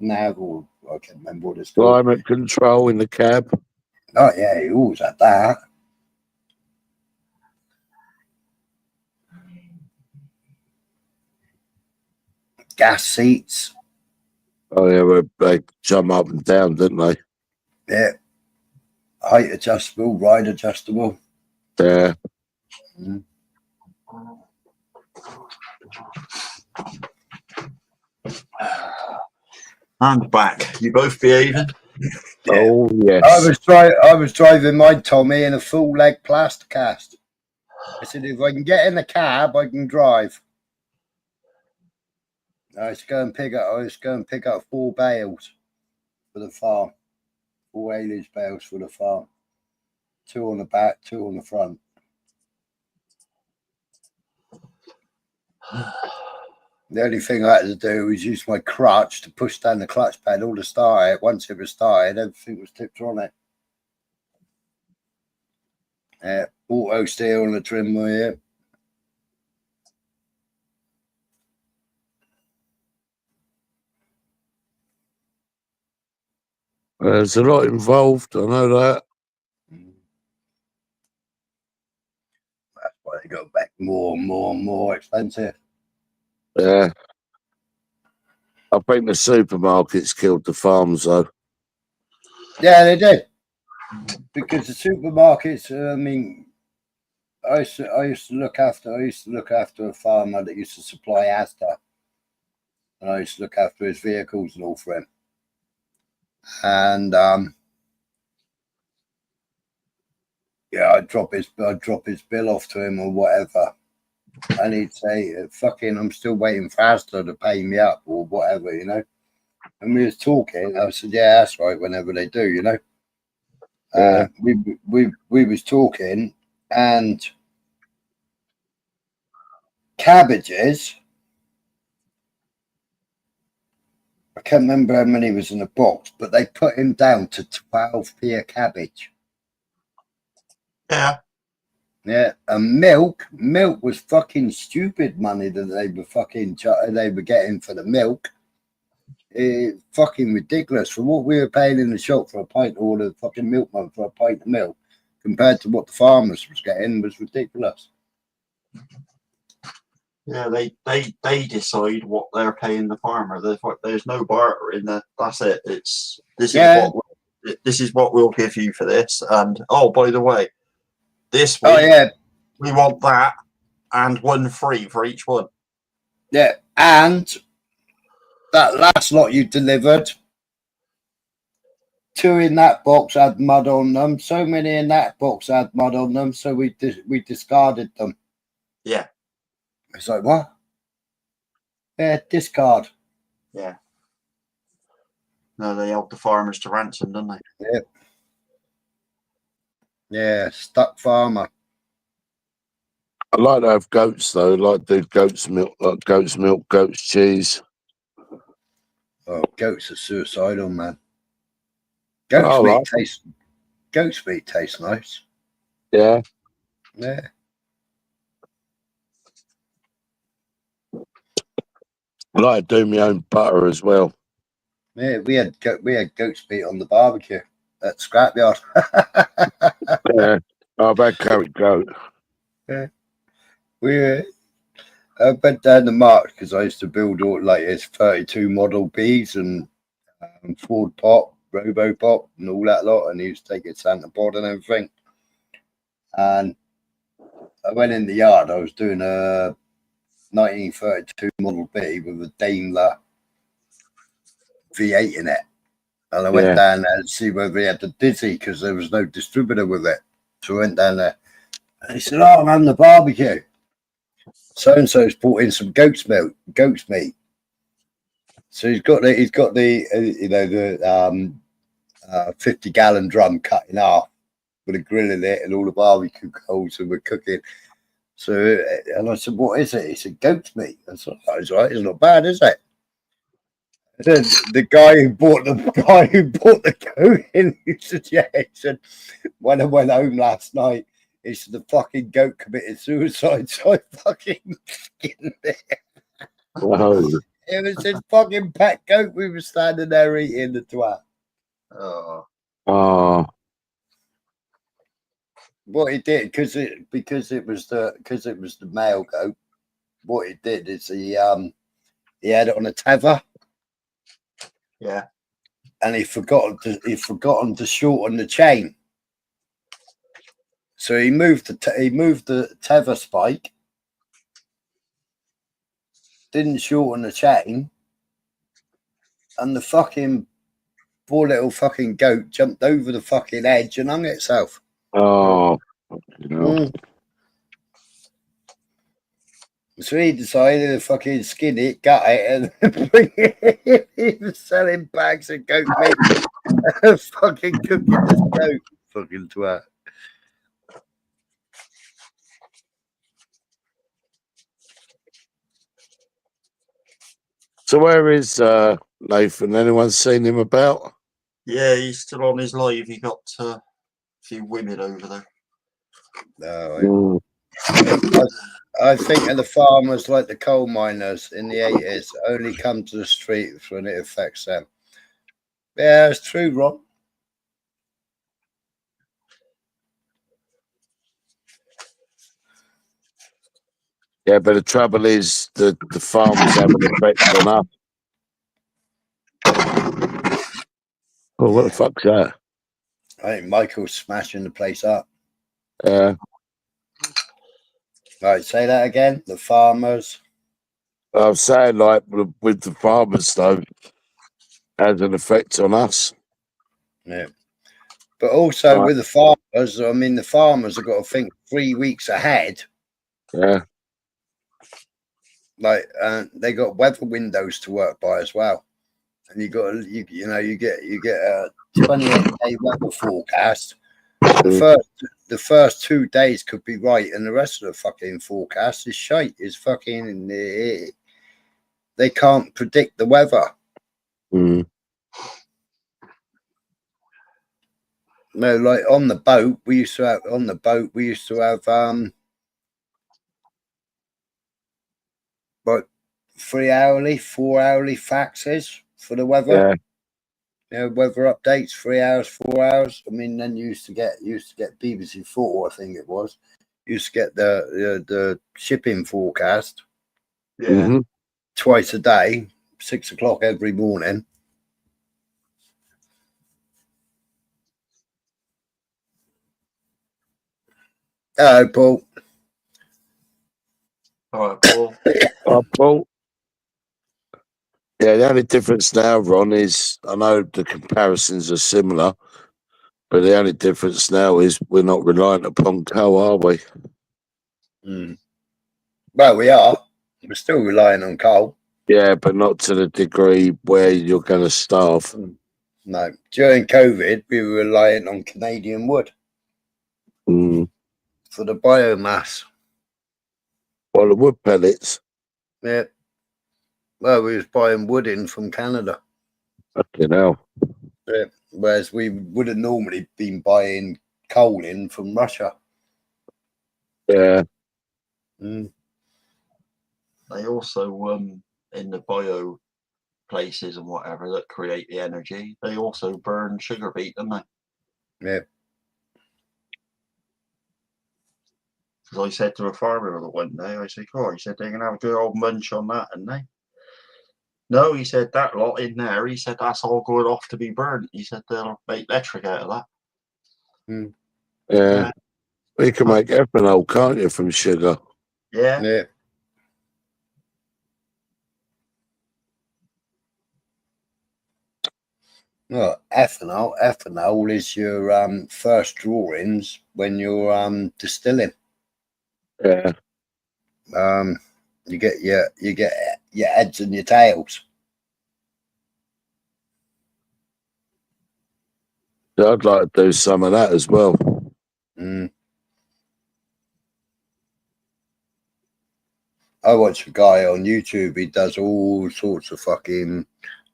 nav, or I can't remember what it's called. Climate control in the cab. Oh yeah, you always had that. Gas seats. Oh yeah, well, they jump up and down, didn't they? Yeah. Height adjustable, ride adjustable. Yeah. Mm. And back. You both behaving? Yeah. Oh yes. I was driving my Tommy in a full leg Plasticast. I said, if I can get in the cab, I can drive. I was going to pick up 4 bales for the farm. 4 haylage bales for the farm. 2 on the back, 2 on the front. The only thing I had to do was use my crutch to push down the clutch pedal to start it. Once it was started, everything was Tiptronic. Auto steer on the trim wheel. There's a lot involved, I know that. That's why they go back more and more and more expensive. Yeah. I think the supermarkets killed the farms though. Yeah, they did. Because the supermarkets, I mean, I used to look after a farmer that used to supply Asda, and I used to look after his vehicles and all for him. And yeah, I'd drop his bill off to him or whatever, and he'd say, "Fucking, I'm still waiting for Asda to pay me up or whatever," you know. And we was talking. I said, "Yeah, that's right. Whenever they do, you know." Yeah. We was talking, and cabbages. I can't remember how many was in the box, but they put him down to 12p a cabbage. Yeah. Yeah, and milk was fucking stupid money that they were getting for the milk. It's fucking ridiculous for what we were paying in the shop for a pint, or the fucking milkman for a pint of milk, compared to what the farmers was getting, was ridiculous. Yeah, they decide what they're paying the farmer. There's no barter in there. That's it. This is what we'll give you for this. And oh, by the way, this week we want that and 1 free for each one. Yeah, and that last lot you delivered, 2 in that box had mud on them. So many in that box had mud on them, so we discarded them. Yeah. It's like, what? Yeah, discard. Yeah. No, they held the farmers to ransom, didn't they? Yeah. Yeah, stuck farmer. I like to have goats though. I like to do goat's milk, goat's cheese. Oh, goats are suicidal, man. Goat's meat tastes nice. Yeah. Yeah. I like to do my own butter as well. Yeah, we had goat's meat on the barbecue at Scrapyard. Yeah. I've had curry goat. Yeah. I went down the mark because I used to build all like it's 32 Model Bs and Ford Pop, Robopop, and all that lot, and he used to take it Santa Pod and everything. And I went in the yard. I was doing a 1932 Model B with a Daimler V8 in it, and I went down there to see whether he had the Dizzy because there was no distributor with it. So I went down there, and he said, "Oh, I'm having the barbecue. So and so's brought in some goat's meat." So he's got the 50-gallon drum cut in half with a grill in it and all the barbecue coals and we're cooking. So and I said, "What is it?" He said, "Goat's meat." I said, "Oh, it's all right. It's not bad, is it?" And then the guy who bought the goat in, he said, "Yeah." He said, "When I went home last night, he said the fucking goat committed suicide, so I fucking skinned it." Oh, It was his fucking pet goat we were standing there eating, the twat. Oh, oh, What he did, because it was the male goat, what he did is he had it on a tether yeah. and he forgotten to shorten the chain. So he moved the tether spike, didn't shorten the chain, and the fucking poor little fucking goat jumped over the fucking edge and hung itself. oh, you know. So he decided to fucking skin it, gut it, and bring it. He was selling bags of goat meat and fucking cooking this goat. Fucking twat. So where is Nathan? Anyone seen him about? Yeah, he's still on his live. He got a few women over there. No, I think of the farmers like the coal miners in the 80s only come to the streets when it affects them. Yeah, it's true, Rob. Yeah, but the trouble is the farmers have an effect on us. Oh, what the fuck's that? I think Michael's smashing the place up. Right, say that again. The farmers. I'm saying, like, with the farmers, though, has an effect on us. Yeah. But also with the farmers, I mean, the farmers have got to think 3 weeks ahead. Yeah. Like, they got weather windows to work by as well. And you get a 28-day weather forecast. The first 2 days could be right, and the rest of the fucking forecast is shite. Is fucking they can't predict the weather. Mm. No, like on the boat, we used to have like 3-hourly, 4-hourly faxes for the weather. Yeah. You know, weather updates, 3 hours, 4 hours. I mean, then you used to get BBC Four, I think it was. You used to get the shipping forecast. Yeah. Mm-hmm. Twice a day, 6 o'clock every morning. Hello, Paul. All right, Paul. Paul. Yeah, the only difference now, Ron, is I know the comparisons are similar, but the only difference now is we're not reliant upon coal, are we? Mm. Well, we are. We're still relying on coal. Yeah, but not to the degree where you're going to starve. No. During COVID, we were relying on Canadian wood for the biomass. Well, the wood pellets. Yeah. Well, we was buying wood in from Canada. Fucking hell. Yeah. Whereas we would have normally been buying coal in from Russia. Yeah. Mm. They also, in the bio places and whatever that create the energy, they also burn sugar beet, don't they? Yeah. Because I said to a farmer one day, I said, "Oh," he said, "they're gonna have a good old munch on that, and they." No, he said, "That lot in there," he said, "that's all going off to be burnt." He said, "They'll make electric out of that." Yeah. You can make ethanol, can't you, from sugar? Yeah. Yeah. Well, ethanol is your first drawings when you're distilling. Yeah. You get your heads and your tails. Yeah, I'd like to do some of that as well. I watch a guy on YouTube. He does all sorts of fucking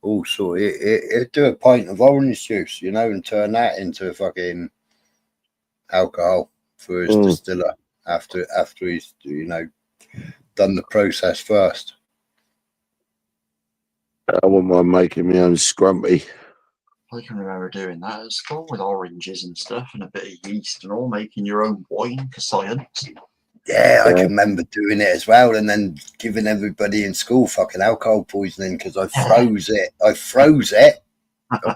He'd do a pint of orange juice, and turn that into fucking alcohol for his distiller after he's done the process first. I wouldn't mind making my own scrumpy. I can remember doing that at school with oranges and stuff and a bit of yeast and all, making your own wine for science. Yeah, I can remember doing it as well, and then giving everybody in school fucking alcohol poisoning because I froze it. I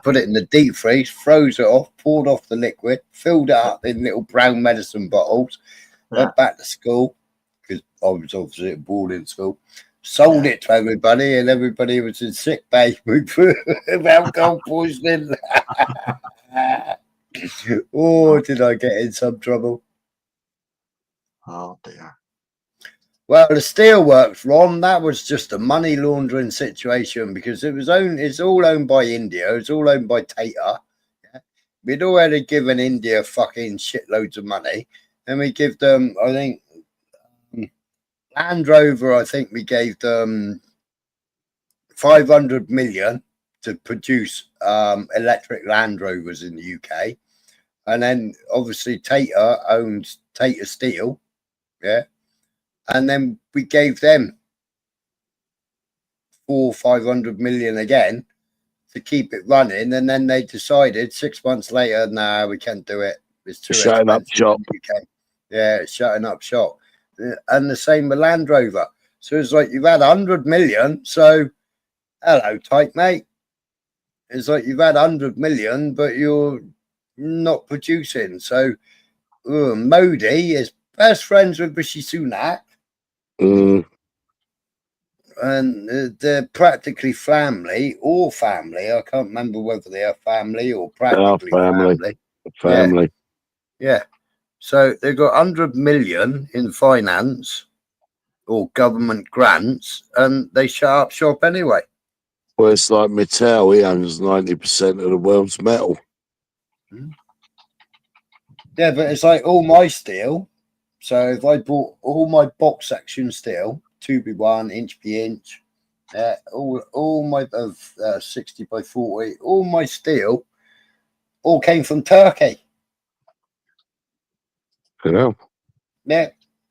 put it in the deep freeze, froze it off, poured off the liquid, filled it up in little brown medicine bottles, went back to school because I was obviously at boarding school. Sold it to everybody, and everybody was in sick bay with alcohol poisoning. Oh, did I get in some trouble? Oh dear. Well, the steelworks, Ron, that was just a money laundering situation because it's all owned by India. It's all owned by Tata. Yeah? We'd already given India fucking shitloads of money, and we give them, I think, Land Rover. I think we gave them 500 million to produce electric Land Rovers in the UK, and then obviously Tata owns Tata Steel, yeah. And then we gave them 500 million again to keep it running. And then they decided 6 months later, nah, we can't do it. It's too shutting up shop. Yeah, it's shutting up shop. And the same with Land Rover. So it's like you've had 100 million. So hello, tight mate. It's like you've had 100 million, but you're not producing. So Modi is best friends with Rishi Sunak. And they're practically family. I can't remember whether they are family or practically family. Yeah. So they've got 100 million in finance or government grants, and they shut up shop anyway. Well, it's like Mattel. He owns 90% of the world's metal. Yeah, but it's like all my steel. So if I bought all my box section steel, 2x1, inch by inch, all my 60 by 40, all my steel all came from Turkey. Yeah.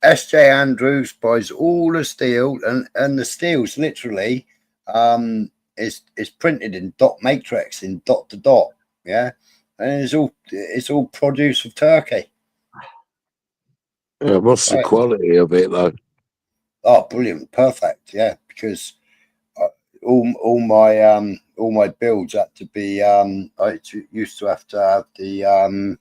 SJ Andrews buys all the steel, and the steel's literally is printed in dot matrix, in dot to dot. Yeah. And it's all produce of Turkey. Yeah, what's the quality of it though? Oh, brilliant, perfect. Yeah, because all my builds had to be I used to have the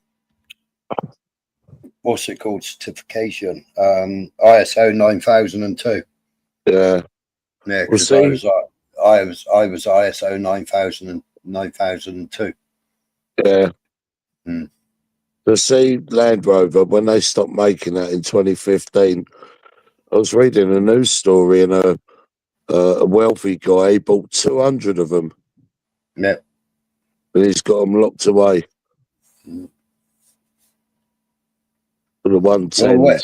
what's it called, certification, ISO 9002. Yeah, because I was ISO 9002. Yeah. To see Land Rover, when they stopped making that in 2015, I was reading a news story, and a wealthy guy bought 200 of them. Yeah. And he's got them locked away. For the 110s.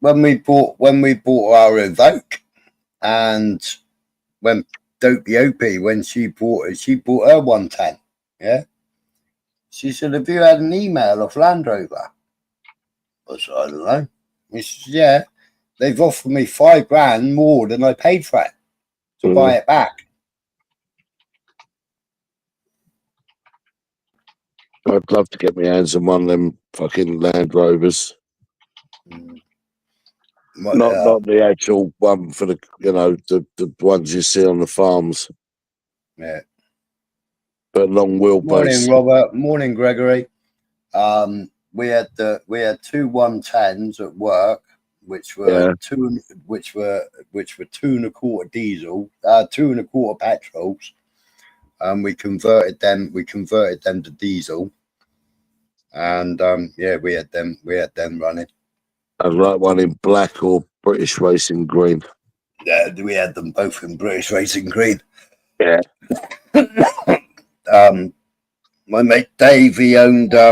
Well, when we bought our Evoque, and when Dopey Opie, when she bought her 110. Yeah. She said, "Have you had an email off Land Rover?" I said, "I don't know." She said, "Yeah, they've offered me $5,000 more than I paid for it to buy it back." I'd love to get my hands on one of them fucking Land Rovers. Not the actual one for the the ones you see on the farms, yeah. but long Morning, wheelbase. Robert. Morning, Gregory. We had 2 110s at work, which were 2.25 diesel, 2.25 petrols, and we converted them to diesel, and we had them running. I'd like one in black or British Racing Green. Yeah, we had them both in British Racing Green. Yeah. My mate Dave, he owned a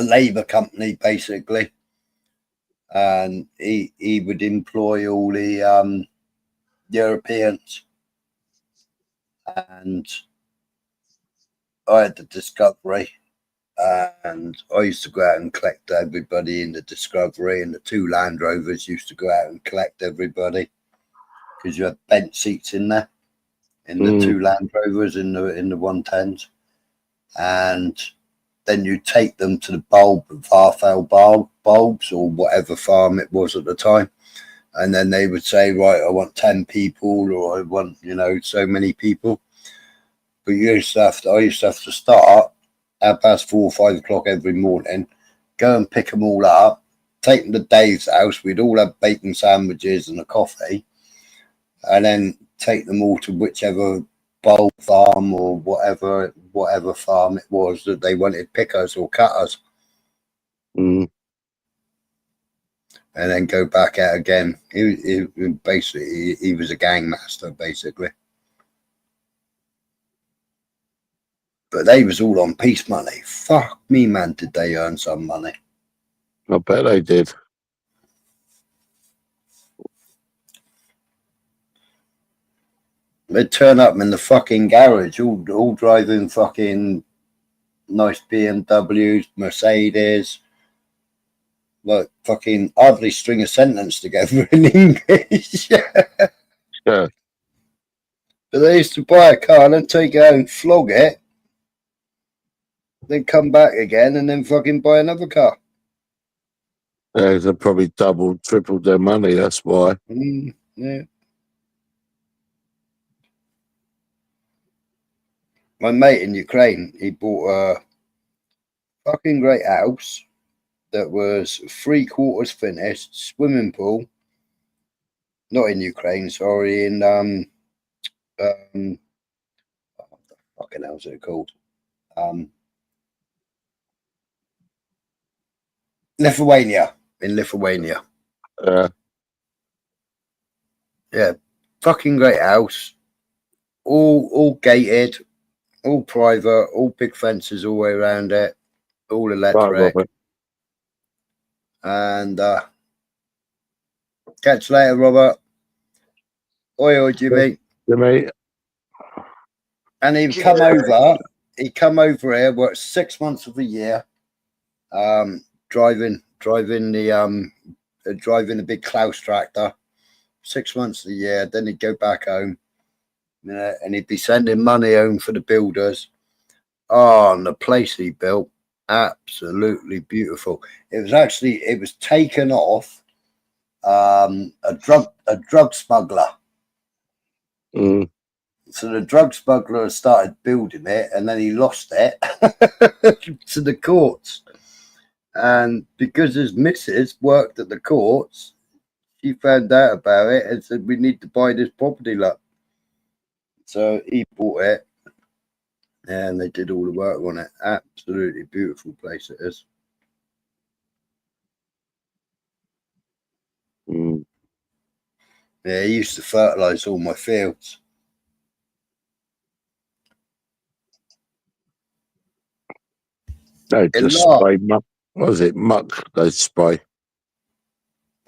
labour company basically, and he would employ all the Europeans, and I had the Discovery, and I used to go out and collect everybody in the Discovery, and the 2 Land Rovers used to go out and collect everybody because you had bent seats in there in the 2 Land Rovers in the 110s, and then you take them to the Offal bulbs or whatever farm it was at the time, and then they would say, right, I want 10 people, or I want so many people. But I used to have to start at past 4 or 5 o'clock every morning, go and pick them all up, take them to Dave's house. We'd all have bacon sandwiches and a coffee, and then take them all to whichever bulb farm or whatever farm it was that they wanted pickers or cutters, and then go back out again. He basically he was a gangmaster basically. But they was all on piece money. Fuck me, man, did they earn some money. I bet they did. They'd turn up in the fucking garage, all driving fucking nice BMWs, Mercedes, like fucking hardly string a sentence together in English. Yeah. But they used to buy a car and then take it out and flog it, then come back again and then fucking buy another car. Yeah, they probably doubled, tripled their money. That's why. Yeah. My mate in Ukraine, he bought a fucking great house that was 3/4 finished, swimming pool. Not in Ukraine, sorry, in what the fucking hell's it called? Lithuania. In Lithuania. Yeah, fucking great house. All gated, all private, all big fences all the way around it, all electric. Right, And catch you later, Robert. Oi, Jimmy. Jimmy. And he'd come over. He'd come over here, worked 6 months of the year, driving a big Klaus tractor. 6 months of the year. Then he'd go back home, and he'd be sending money home for the builders. Oh, and the place he built, absolutely beautiful. It was taken off a drug smuggler. So the drug smuggler started building it, and then he lost it to the courts. And because his missus worked at the courts, she found out about it and said, we need to buy this property, look. So he bought it, and they did all the work on it. Absolutely beautiful place it is. Yeah, he used to fertilise all my fields. They just spray muck. What was it? Muck they spray.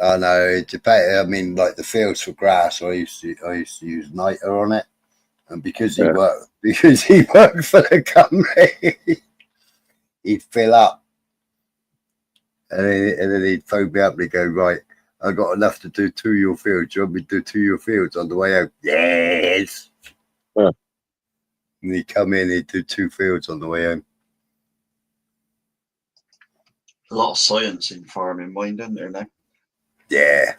I know, it depends. I mean, like the fields for grass, I used to use niter on it, and because he worked for the company, he'd fill up, and then he'd phone me up and he'd go, right, I got enough to do 2 of your fields. You want me to do 2 of your fields on the way out? Yes. And he'd come in, he'd do 2 fields on the way home. A lot of science in farming, mind, isn't there now? Yeah.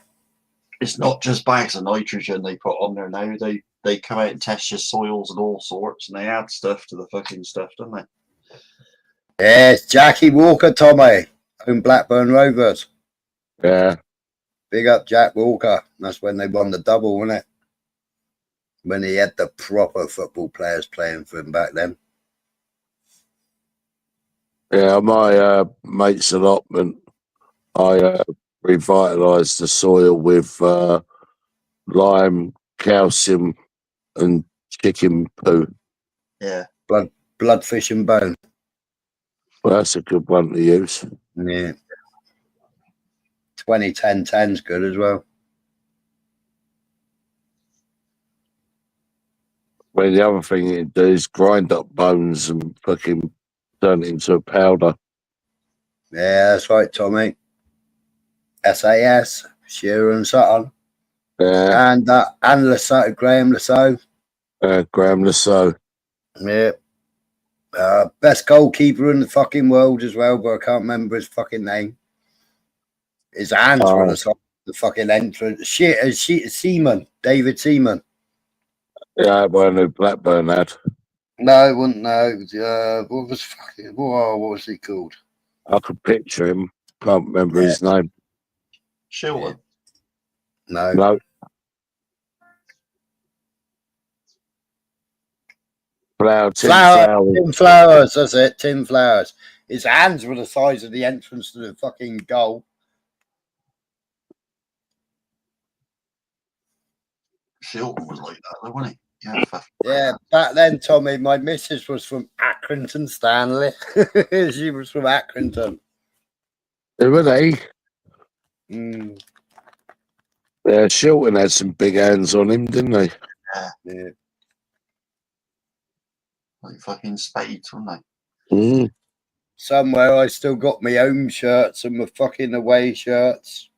It's not just bags of nitrogen they put on there now. They come out and test your soils and all sorts, and they add stuff to the fucking stuff, don't they? Yeah, it's Jackie Walker, Tommy, home Blackburn Rovers. Yeah. Big up Jack Walker. That's when they won the double, wasn't it? When he had the proper football players playing for him back then. Yeah, my mate's allotment, I revitalised the soil with lime, calcium, and chicken poo. Yeah. Blood, fish, and bone. Well, that's a good one to use. Yeah. 20-10-10's good as well. Well, the other thing you do is grind up bones and fucking turn it into a powder. Yeah, that's right, Tommy. SAS, Shearer and Sutton. Yeah, And Lasso, Graham Lasso. Graham Lasso. Yeah. Best goalkeeper in the fucking world as well, but I can't remember his fucking name. His hands were the fucking entrance. Seaman, David Seaman. Yeah, one who Blackburn had. No, it wouldn't know. What was he called? I could picture him. Can't remember his name. Shilton. No. No. Tim Flowers, that's it, Tim Flowers. His hands were the size of the entrance to the fucking goal. Shilton was like that, though, wasn't he? Yeah, back then, Tommy, my missus was from Accrington, Stanley. She was from Accrington. Who were they? Mm. Yeah, Shilton had some big hands on him, didn't they? Yeah. Like fucking spades, weren't they? Mm. Somewhere I still got my home shirts and my fucking away shirts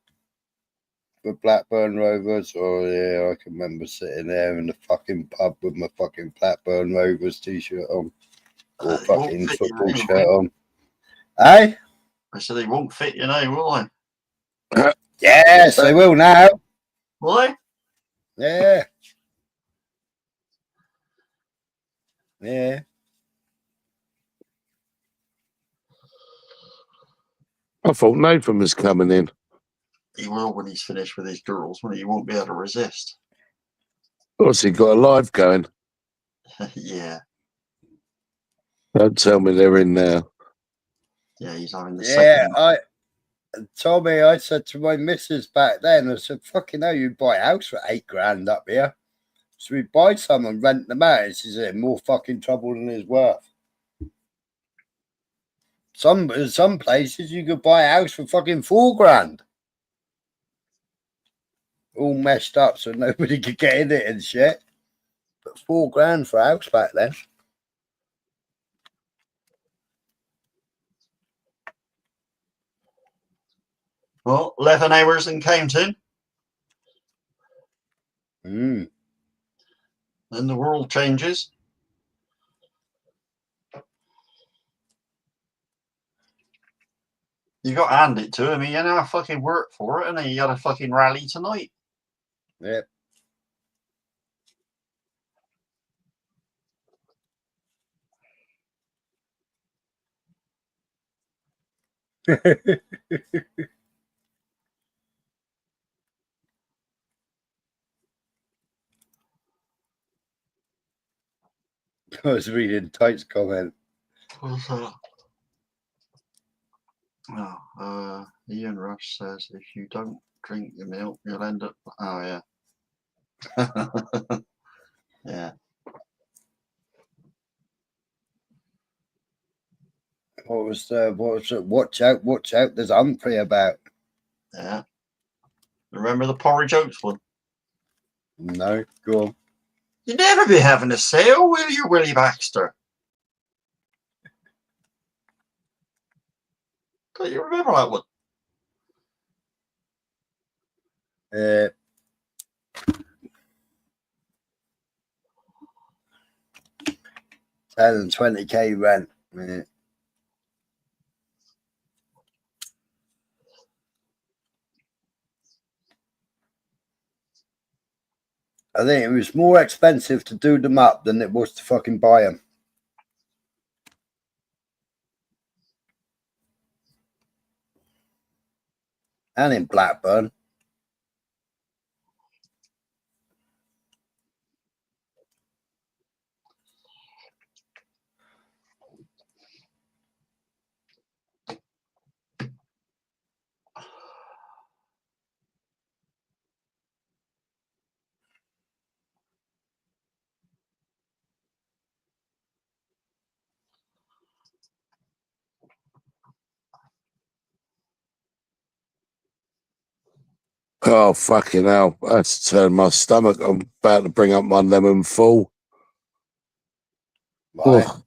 for Blackburn Rovers. Oh yeah, I can remember sitting there in the fucking pub with my fucking Blackburn Rovers t-shirt on or fucking football shirt on. Hey? I said they won't fit you now, will they? Yes, they will now. Will they? Yeah. Yeah. I thought Nathan was coming in. He will when he's finished with his girls, when he won't be able to resist. Of course, he got a live going. Yeah. Don't tell me they're in now. Yeah, he's having the second. Tommy, I said to my missus back then, I said, fucking hell, you buy a house for $8,000 up here. So we buy some and rent them out. She's in more fucking trouble than it's worth. Some places you could buy a house for fucking $4,000. All messed up so nobody could get in it and shit. But $4,000 for a house back then. Well, 11 hours and counting. Mm. Then the world changes. You got to hand it to him. He had to fucking work for it, and he had a fucking rally tonight. Yep. I was reading Tight's comment. What's that? Oh, Ian Rush says if you don't drink your milk, you'll end up. Oh yeah. Yeah. What was it? Watch out, there's Humphrey about. Yeah. Remember the porridge oats one? No, go on. You'd never be having a sale, will you, Willie Baxter? Don't you remember that one? 10 and 20k rent. Yeah. I think it was more expensive to do them up than it was to fucking buy them. And in Blackburn. Oh, fucking hell. That's turned my stomach. I'm about to bring up my lemon full. Right. Oh,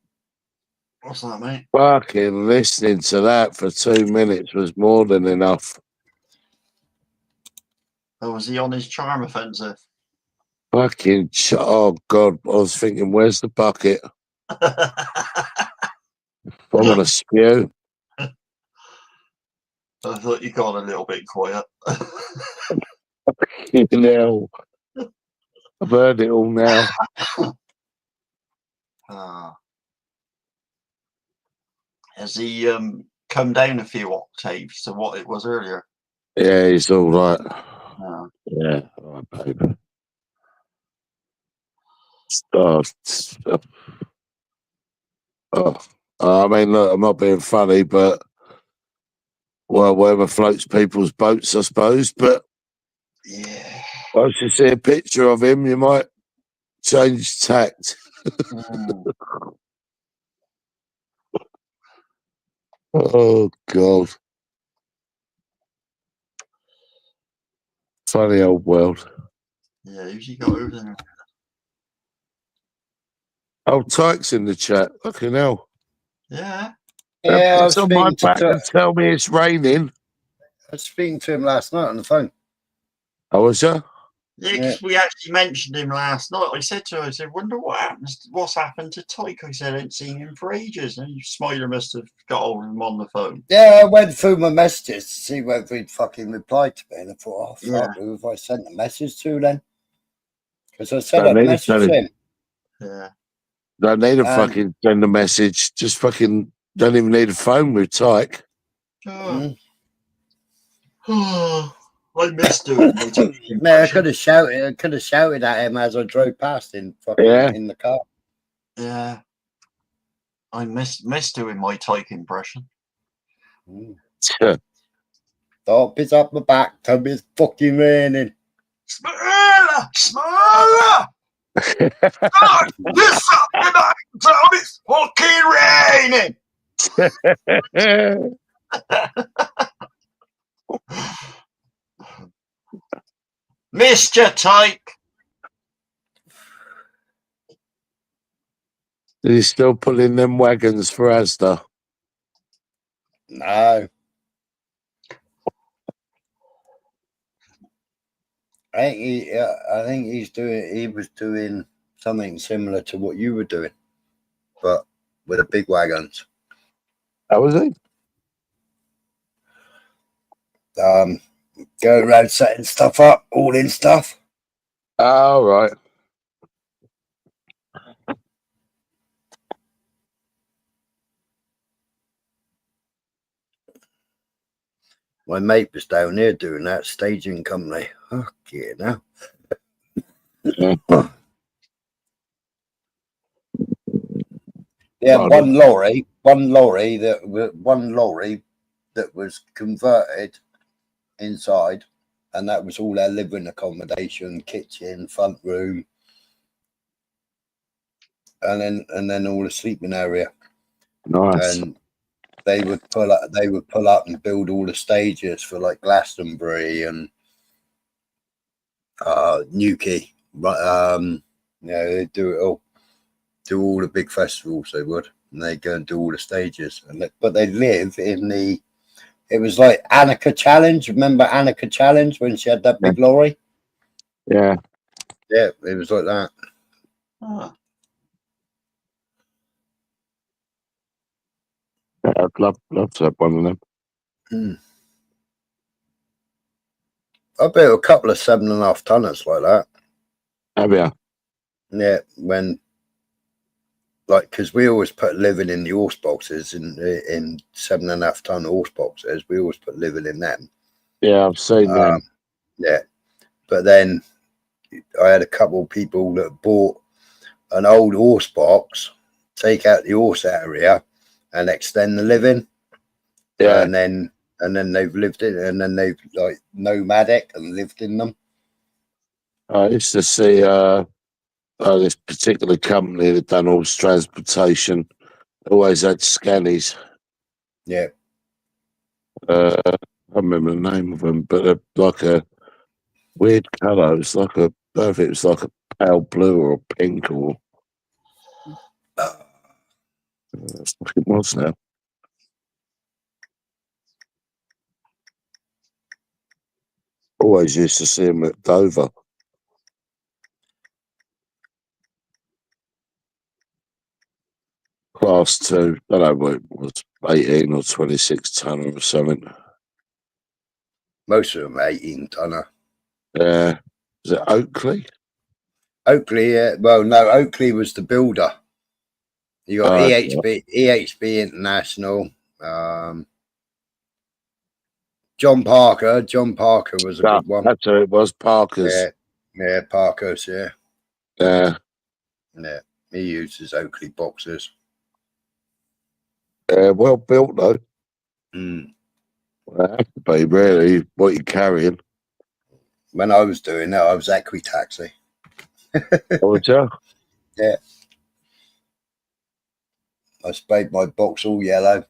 What's that, mate? fucking listening to that for 2 minutes was more than enough. Oh, was he on his charm offensive? Fucking, oh, God. I was thinking, where's the bucket? I'm going to spew. I thought you got a little bit quiet. You know, I've heard it all now. Has he come down a few octaves to what it was earlier? Yeah, he's all right. No. Yeah, all right, baby. Oh, I mean, look, I'm not being funny, but well, whatever floats people's boats, I suppose. But Yeah. once you see a picture of him, you might change tact. Oh, God. Funny old world. Yeah, who's he got over there? Oh, Tyke's in the chat. Fucking hell. Yeah. Yeah, I was It's on my speaking back and tell me it's raining. I was speaking to him last night on the phone. Oh, was you? Yeah, because we actually mentioned him last night. I said to her, I said, wonder what's happened to Tyke? I said, I hadn't seen him for ages. And Smiler must have got hold of him on the phone. Yeah, I went through my messages to see whether he'd fucking replied to me. And I thought, oh, fuck, Yeah. who have I sent a message to then? Because I said Don't I'd need to message tell him. him. Yeah. Don't need to fucking send a message. Just fucking don't even need a phone with Tyke. I missed doing it. Man, I could have shouted at him as I drove past in fucking in the car. Yeah. I missed doing my Tyke impression. Stop, it's up my back. Tell me it's fucking raining. Smaller! God, this Saturday night, tell me it's fucking raining! Missed your Tyke. Is he still pulling them wagons for Asda? No. I think he was doing something similar to what you were doing, but with the big wagons. How was he? Going around setting stuff up, all in stuff. Oh, right. My mate was down there doing that, staging company. Fuck yeah, now. Yeah, one lorry that was converted inside, and that was all their living accommodation, kitchen, front room, and then all the sleeping area. Nice. And they would pull up and build all the stages for like Glastonbury and Newquay. They do all the big festivals. They would, and they go and do all the stages. But they live in it was like Annika Challenge. Remember Annika Challenge when she had that big lorry? Yeah. Yeah, it was like that. Yeah, I'd love to have one of them. I built a couple of 7.5 tonners like that. Have you? Yeah, when like because we always put living in the horse boxes in 7.5 ton horse boxes. We always put living in them. Yeah, I've seen them. Yeah, but then I had a couple of people that bought an old horse box, take out the horse area, and extend the living. Yeah, And then they've lived in, and then they've like nomadic and lived in them. I used to see this particular company that done horse transportation. Always had scannies. Yeah, I remember the name of them, but they're like a weird colour. It's like I don't know if it was like a pale blue or a pink or that's what it was now. Always used to see them at Dover. Class 2, I don't know what it was, 18 or 26 tonne or something. most of them are 18 tonner. Is it Oakley? Oakley, well, no, Oakley was the builder. You got EHB International. John Parker. John Parker was a big one. That's who it was, Parker's. Yeah, Parker's. Yeah, Yeah. He uses Oakley boxes. Well built though. Mm. Well, it has to be really what you're carrying. When I was doing that, I was Equitaxi. Was you? Yeah. I sprayed my box all yellow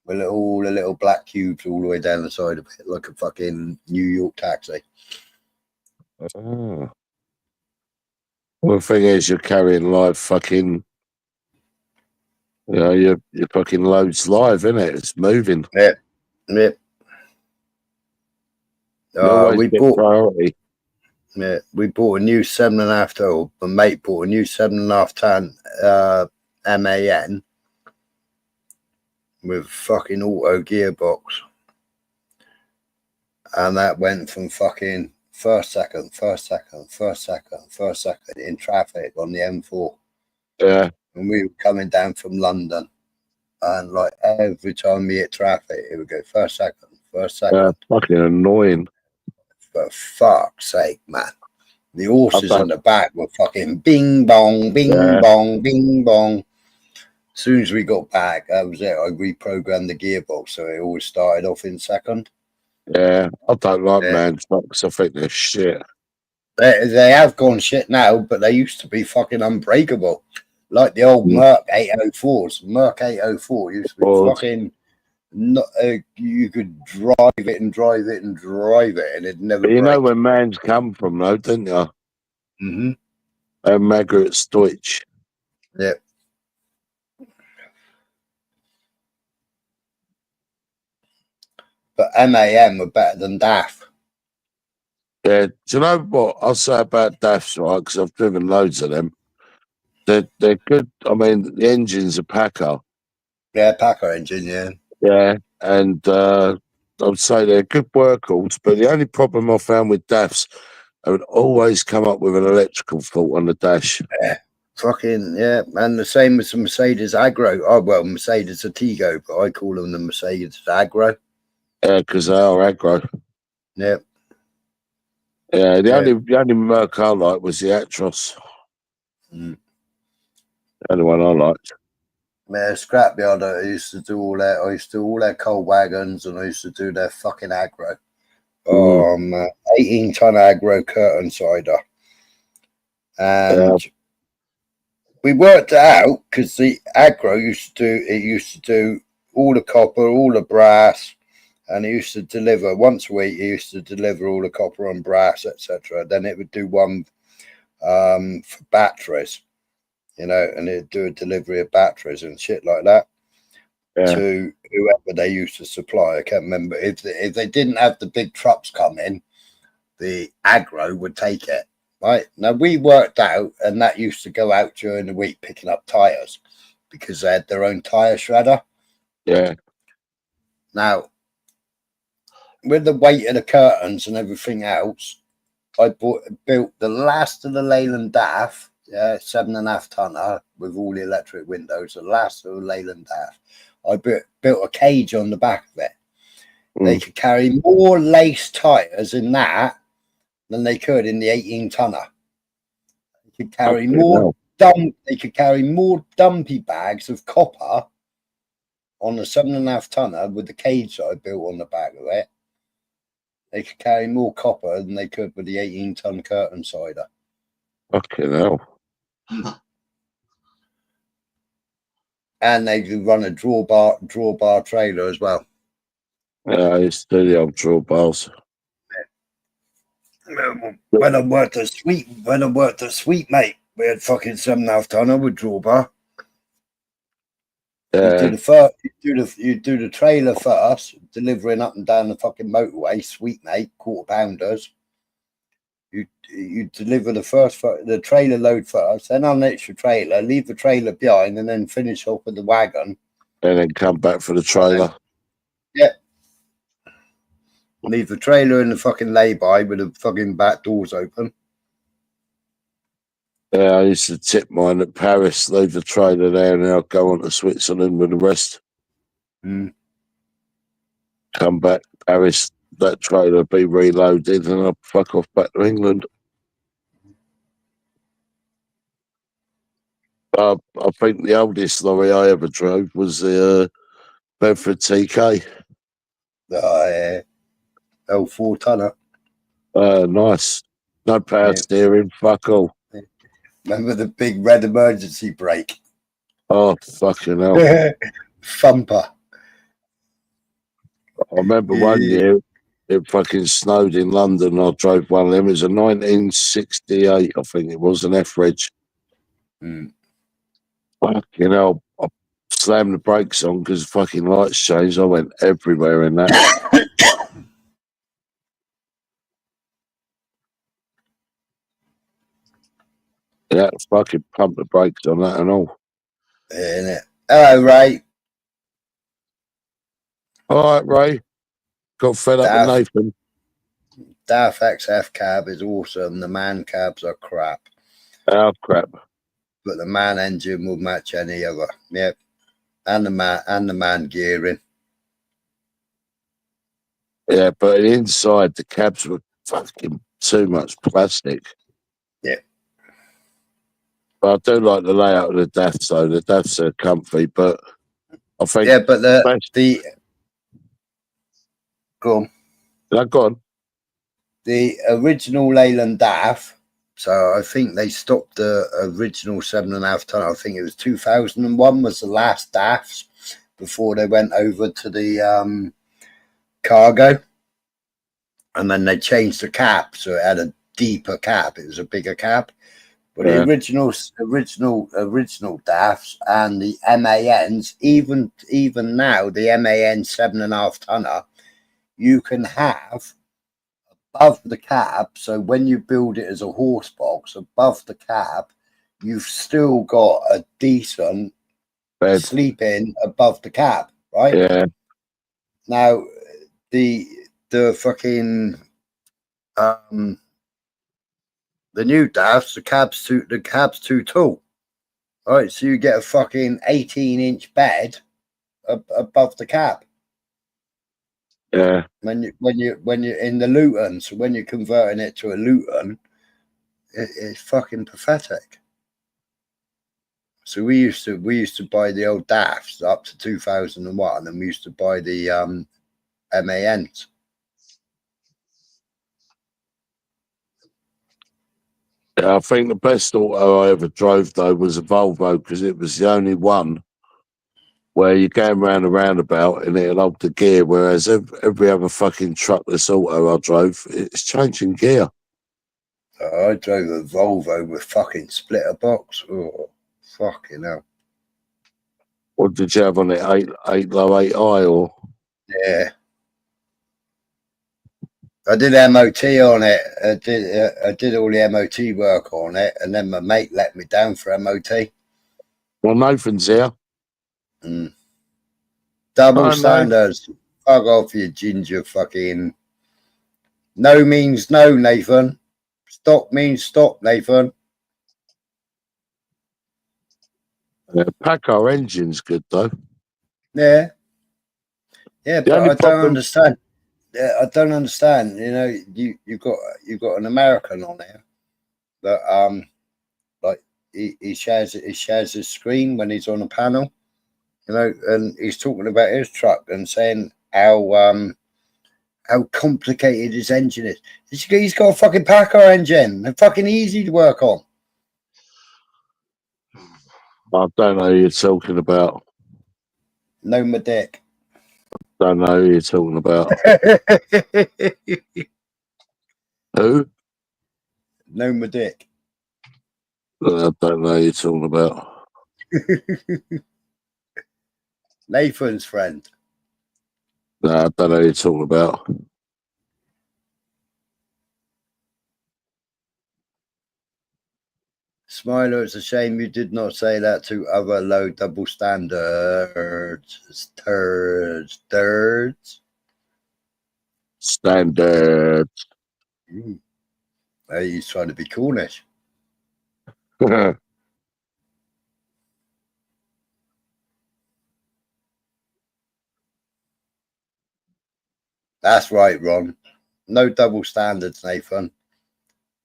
with all the little black cubes all the way down the side of it, like a fucking New York taxi. Oh. Well, the thing is, you're carrying live fucking, your fucking load's live, isn't it? It's moving. Yeah. You always We get bought. priority. Yeah, we bought a new 7.5 ton. My mate bought a new 7.5 ton MAN with fucking auto gearbox, and that went from fucking first second in traffic on the M4. Yeah. And we were coming down from London, and like every time we hit traffic, it would go first second. Fucking annoying. For fuck's sake, man. The horses in the back were fucking bing bong, bing bong, bing bong. As soon as we got back, that was it. I reprogrammed the gearbox so it always started off in second. Yeah, I don't like man trucks. I think they're shit. They have gone shit now, but they used to be fucking unbreakable. Like the old Merc 804s. Merc 804 used to be fucking... you could drive it and drive it and drive it, and it never. But you know where man's come from, though, don't you? Mm-hmm. Margaret Stoich. Yeah. But MAM were better than DAF. Yeah. Do you know what I'll say about DAFs, right? Because I've driven loads of them. They're good. I mean, the engine's a Packer. Yeah, Packer engine, yeah. Yeah, and I would say they're good workhorse, but the only problem I found with DAFs, I would always come up with an electrical fault on the dash. Yeah, fucking, yeah. And the same with the Mercedes Agro. Oh, well, Mercedes Atigo, but I call them the Mercedes Agro. Yeah, because they are aggro. Yeah. Yeah, the only Merc I liked was the Atros. Mm. The only one I liked. Yeah, scrapyard. I used to do all that. I used to do all their coal wagons, and I used to do their fucking aggro. 18-ton aggro curtain cider, and we worked it out because the aggro used to do all the copper, all the brass, and it used to deliver once a week. It used to deliver all the copper and brass, etc. Then it would do one for batteries, and it'd do a delivery of batteries and shit like that to whoever they used to supply. I can't remember if they didn't have the big trucks come in, the aggro would take it. Right now, we worked out, and that used to go out during the week picking up tires because they had their own tire shredder. Yeah. Now, with the weight of the curtains and everything else, built the last of the Leyland DAF, 7.5 tonner with all the electric windows. The last of the Leyland DAF. I built a cage on the back of it. They could carry more lace tires in that than they could in the 18 tonner. They could carry They could carry more dumpy bags of copper on the 7.5 tonner with the cage that I built on the back of it. They could carry more copper than they could with the 18-ton curtain cider. Fucking hell. And they could run a drawbar trailer as well. Yeah, I used to do the old drawbars. When I worked at Sweet Mate, we had fucking 7.5 tonner with drawbar. Yeah. You do the trailer first, delivering up and down the fucking motorway. Sweet Mate, quarter pounders. You deliver the trailer load first, then unhitch the trailer, leave the trailer behind, and then finish off with the wagon. And then come back for the trailer. Yeah. Leave the trailer in the fucking lay-by with the fucking back doors open. Yeah, I used to tip mine at Paris, leave the trailer there, and then I'll go on to Switzerland with the rest. Come back, Paris, that trailer be reloaded, and I'll fuck off back to England. I think the oldest lorry I ever drove was the Bedford TK. Oh, yeah. 4-tonner. Nice. No power steering, fuck all. Remember the big red emergency brake? Oh, fucking hell. Thumper. I remember one year it fucking snowed in London. I drove one of them. It was a 1968, I think it was, an F-Reg. Fucking hell. I slammed the brakes on because fucking lights changed. I went everywhere in that. Yeah, fucking pumped the brakes on that and all. Yeah, hello, Ray. All right, Ray. Got fed up with Nathan. DAF XF cab is awesome. The man cabs are crap. Oh, crap. But the man engine will match any other. Yep. And the man gearing. Yeah, but inside the cabs were fucking too much plastic. Yeah. But I do like the layout of the DAFs, though. The DAFs are comfy, but I think... Yeah, but Go on. No, go on. The original Leyland DAF, so I think they stopped the original 7.5 ton. I think it was 2001 was the last DAFs before they went over to the cargo. And then they changed the cap, so it had a deeper cap. It was a bigger cap. But the original DAFs and the MANs, even now, the MAN 7.5 tonner, you can have above the cab. So when you build it as a horse box above the cab, you've still got a decent bed sleeping above the cab, right? Yeah. Now the fucking the new DAFs, the cab's too tall. All right, so you get a fucking 18-inch bed above the cab. Yeah. When you're in the Luton, so when you're converting it to a Luton, it's fucking pathetic. So we used to buy the old DAFs up to 2001, and we used to buy the MANs. Yeah, I think the best auto I ever drove, though, was a Volvo, because it was the only one where you're going round a roundabout and it'll hold the gear, whereas every other fucking truckless auto I drove, it's changing gear. I drove a Volvo with fucking splitter box. Oh, fucking hell. What did you have on it? 8 low, 8 high, or? Yeah. I did MOT on it. I did all the MOT work on it, and then my mate let me down for MOT. Well, Nathan's here. Double standards. Fuck off, you ginger fucking. No means no, Nathan. Stop means stop, Nathan. Pack our engine's good though. Yeah. Yeah, The but only I don't problem, understand. Yeah, I don't understand. You know, you've got an American on there that like he shares his screen when he's on a panel, you know, and he's talking about his truck and saying how complicated his engine is. He's got a fucking Packard engine. They're fucking easy to work on. I don't know who you're talking about. No, my dick. Don't know who you're talking about. Who? No, my dick. I don't know who you're talking about. Nathan's friend. No, I don't know who you're talking about. Smiler, it's a shame you did not say that to other low double standards. Turds. Standard. Hey, he's trying to be Cornish. That's right, Ron. No double standards, Nathan.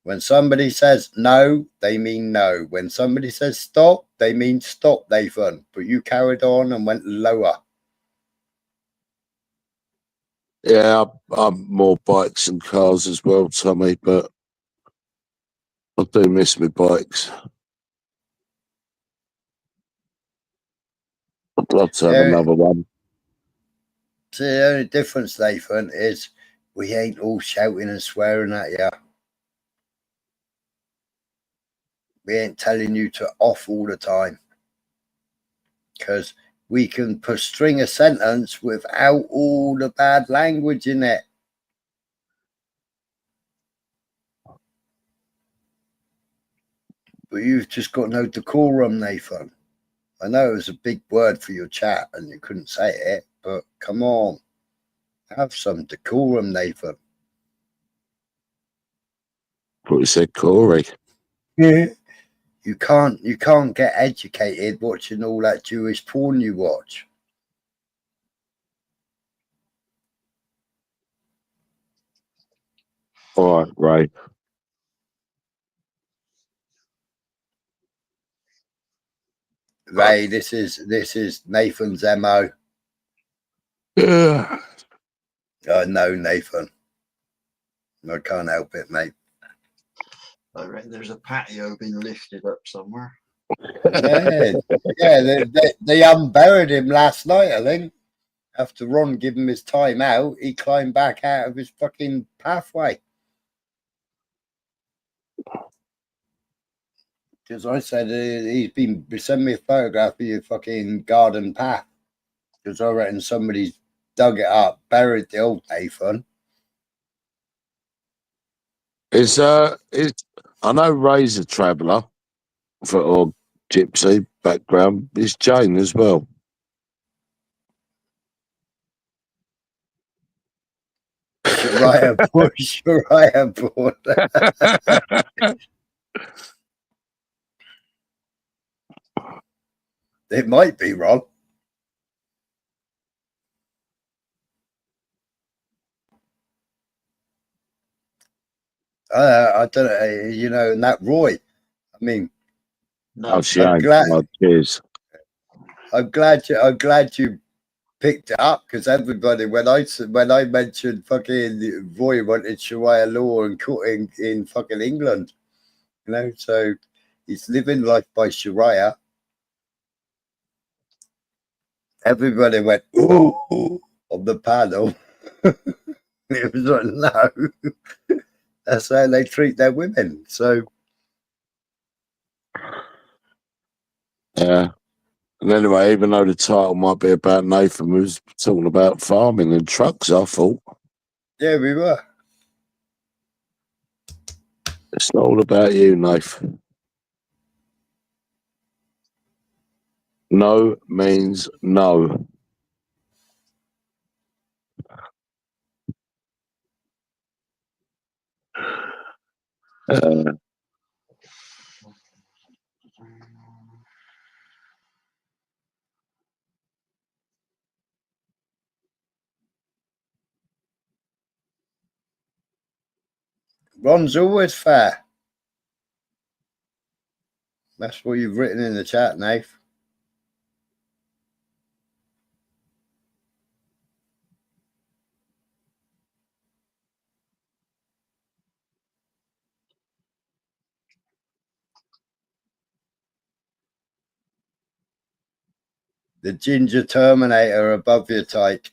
When somebody says no, they mean no. When somebody says stop, they mean stop, Nathan. But you carried on and went lower. Yeah, I'm more bikes and cars as well, Tommy, but I do miss my bikes. I'd love to have another one. See, the only difference, Nathan, is we ain't all shouting and swearing at you. We ain't telling you to off all the time. Because we can string a sentence without all the bad language in it. But you've just got no decorum, Nathan. I know it was a big word for your chat and you couldn't say it, but come on. Have some decorum, Nathan. What you said, Corey. Yeah. You can't get educated watching all that Jewish porn you watch. All right, Ray. Ray, this is Nathan's MO. Yeah. No, Nathan. I can't help it, mate. I reckon there's a patio being lifted up somewhere. Yeah, they unburied him last night, I think. After Ron gave him his time out, he climbed back out of his fucking pathway. Because I said he's been sending me a photograph of your fucking garden path. Because I reckon somebody's dug it up, buried the old Nathan. I know Ray's a traveller or gypsy background. It's Jane as well. Shariah born. It might be, Ron. I don't know, you know, and that Roy. I mean, No, she ain't. Cheers. I'm glad you picked it up because everybody, when I mentioned fucking Roy wanted Sharia law and caught in fucking England, you know, so he's living life by Sharia. Everybody went ooh on the panel. It was like no, that's how they treat their women. So Yeah. And anyway, even though the title might be about Nathan, we was talking about farming and trucks, I thought. yeah, we were. It's not all about you, Nathan. No means no. Ron's always fair. That's what you've written in the chat, Nath. The Ginger Terminator above your type.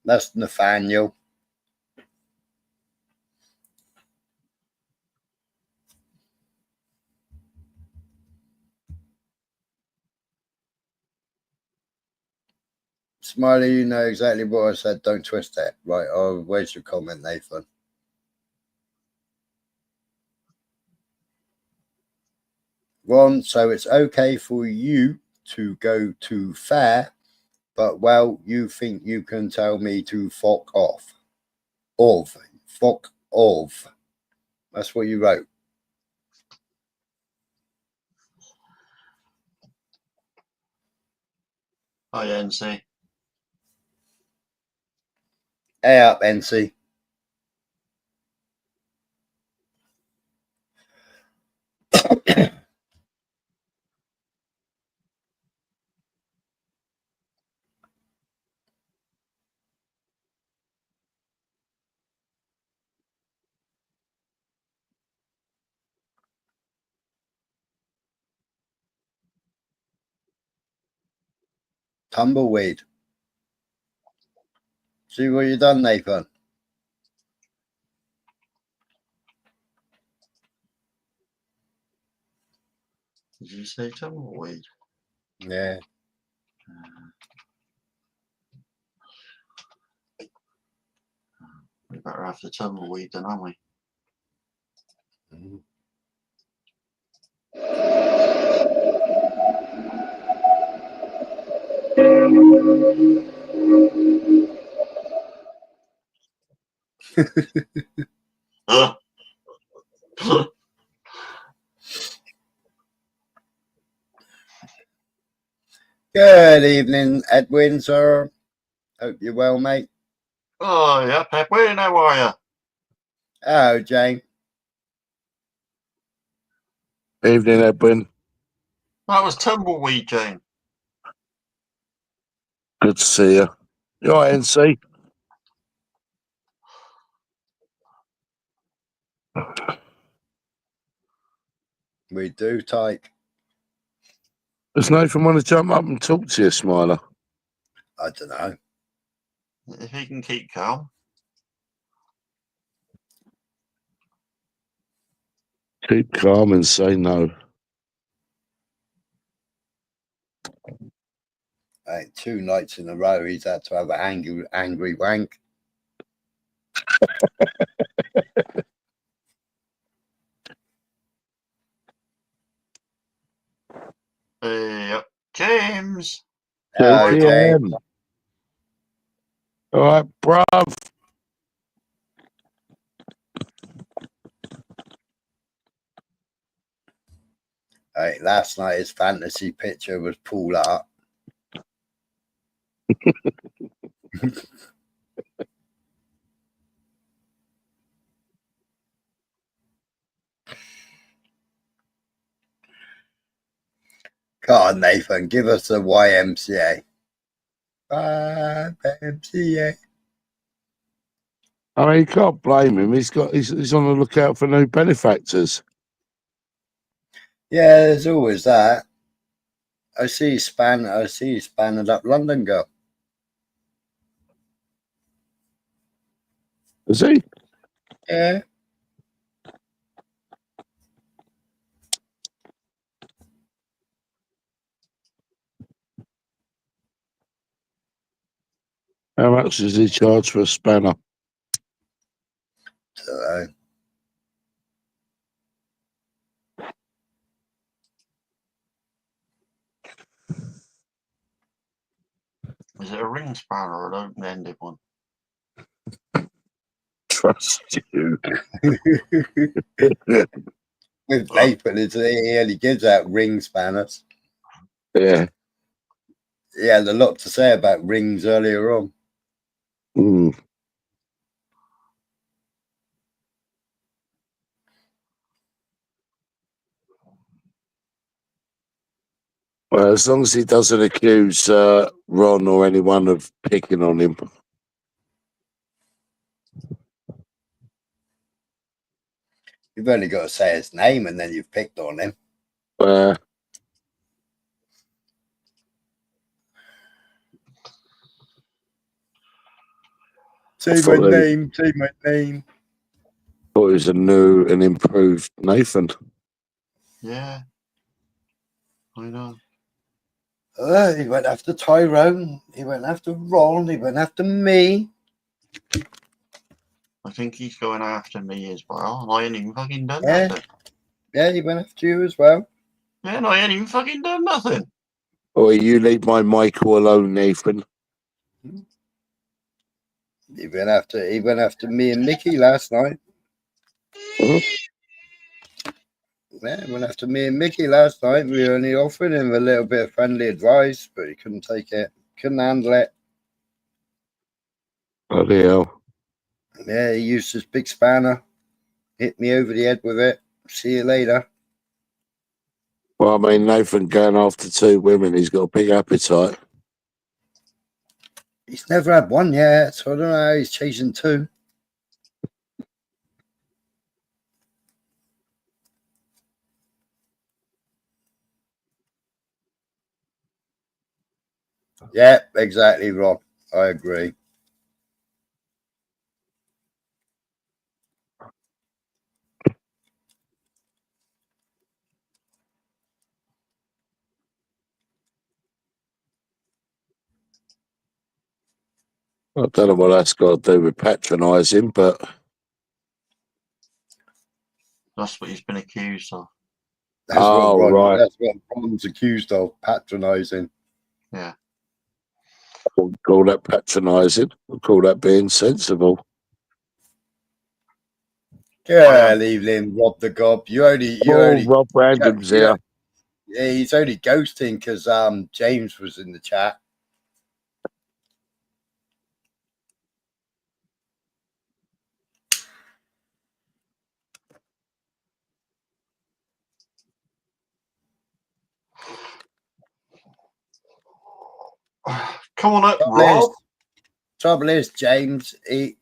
That's Nathaniel. Smiley, you know exactly what I said. Don't twist it. Right. Oh, where's your comment, Nathan? Ron, so it's okay for you to go to fair, but well, you think you can tell me to fuck off. Fuck off. That's what you wrote. Hi, NC. Hey up, NC. Tumbleweed. See what you done, Nathan? Did you say tumbleweed? Yeah. We better have the tumbleweed then, aren't we? Good evening, Edwin, sir. Hope you're well, mate. Oh, yeah, Pepwin, how are you? Oh, Jane. Evening, Edwin. That was tumbleweed, Jane. Good to see you. You all right, NC? We do, Tyke. Does Nathan want to jump up and talk to you, Smiler? I don't know. If he can keep calm. Keep calm and say no. Like 2 nights in a row, he's had to have an angry wank. Yep. James. Oh, Jane. All right, bruv. Right, last night his fantasy picture was pulled up. God, Nathan, give us a YMCA. YMCA. I mean, you can't blame him. He's on the lookout for new benefactors. Yeah, there's always that. I see you spanning up London girl. Is he? Yeah. How much does he charge for a spanner? So, Is it a ring spanner or an open-ended one? trust you. With Nathan, he only gives out ring spanners. Yeah. He had a lot to say about rings earlier on. Mm. Well, as long as he doesn't accuse Ron or anyone of picking on him. You've only got to say his name and then you've picked on him. Say my name, say my name. Thought he was a new and improved Nathan. Yeah. I know. He went after Tyrone. He went after Ron. He went after me. I think he's going after me as well, and I ain't even fucking done Yeah. nothing. Yeah, he went after you as well. Yeah, and I ain't even fucking done nothing. Oh, you leave my Michael alone, Nathan. He went after me and Mickey last night. Yeah, he went after me and Mickey last night. We only offered him a little bit of friendly advice, but he couldn't take it. Couldn't handle it. Bloody hell. Yeah, he used his big spanner. Hit me over the head with it. See you later. Well, I mean, Nathan going after two women, he's got a big appetite. He's never had one yet, so I don't know how he's chasing two. Yeah, exactly, Rob. I agree. I don't know what that's got to do with patronising, but That's what he's been accused of. That's right. That's what Ron's accused of, patronising. Yeah. I wouldn't call that patronising. I call that being sensible. Yeah, leave him, Rob the Gob. You only Rob Random's here. Yeah, he's only ghosting because James was in the chat. Come on up, Rob. Trouble is, James, he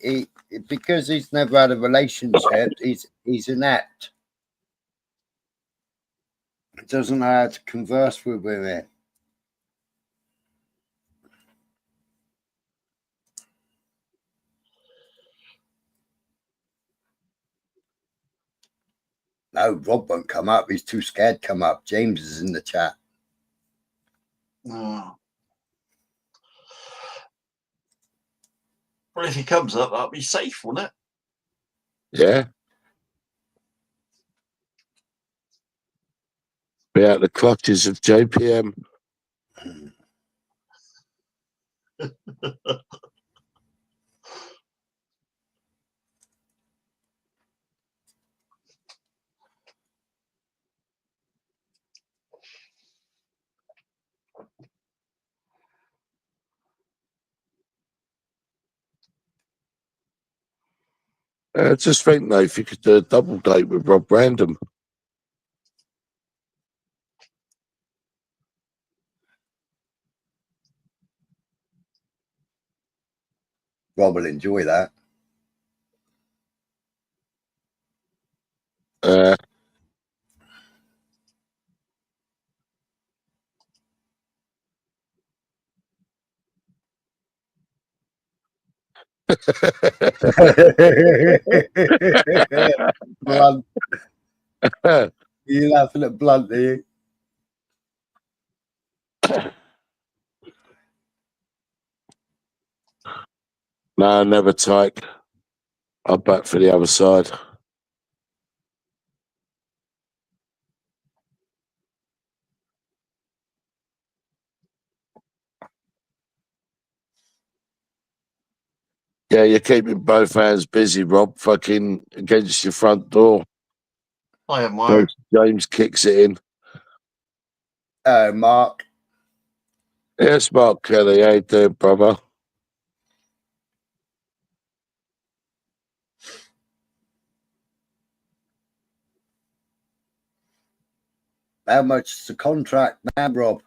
because he's never had a relationship, he's inept. He doesn't know how to converse with women. No, Rob won't come up. He's too scared to come up. James is in the chat. Oh. Well, if he comes up, that'll be safe, won't it? Yeah. Be out the clutches of JPM. Just think, though, if you could do a double date with Rob Random. Rob will enjoy that. Blunt. You laughing at Blunt, are you? No, never take. I'll back for the other side. Yeah, you're keeping both hands busy, Rob. Fucking against your front door. I have my own. James kicks it in. Oh, Mark. Yes, Mark Kelly. How you doing, brother? How much is the contract now, Rob?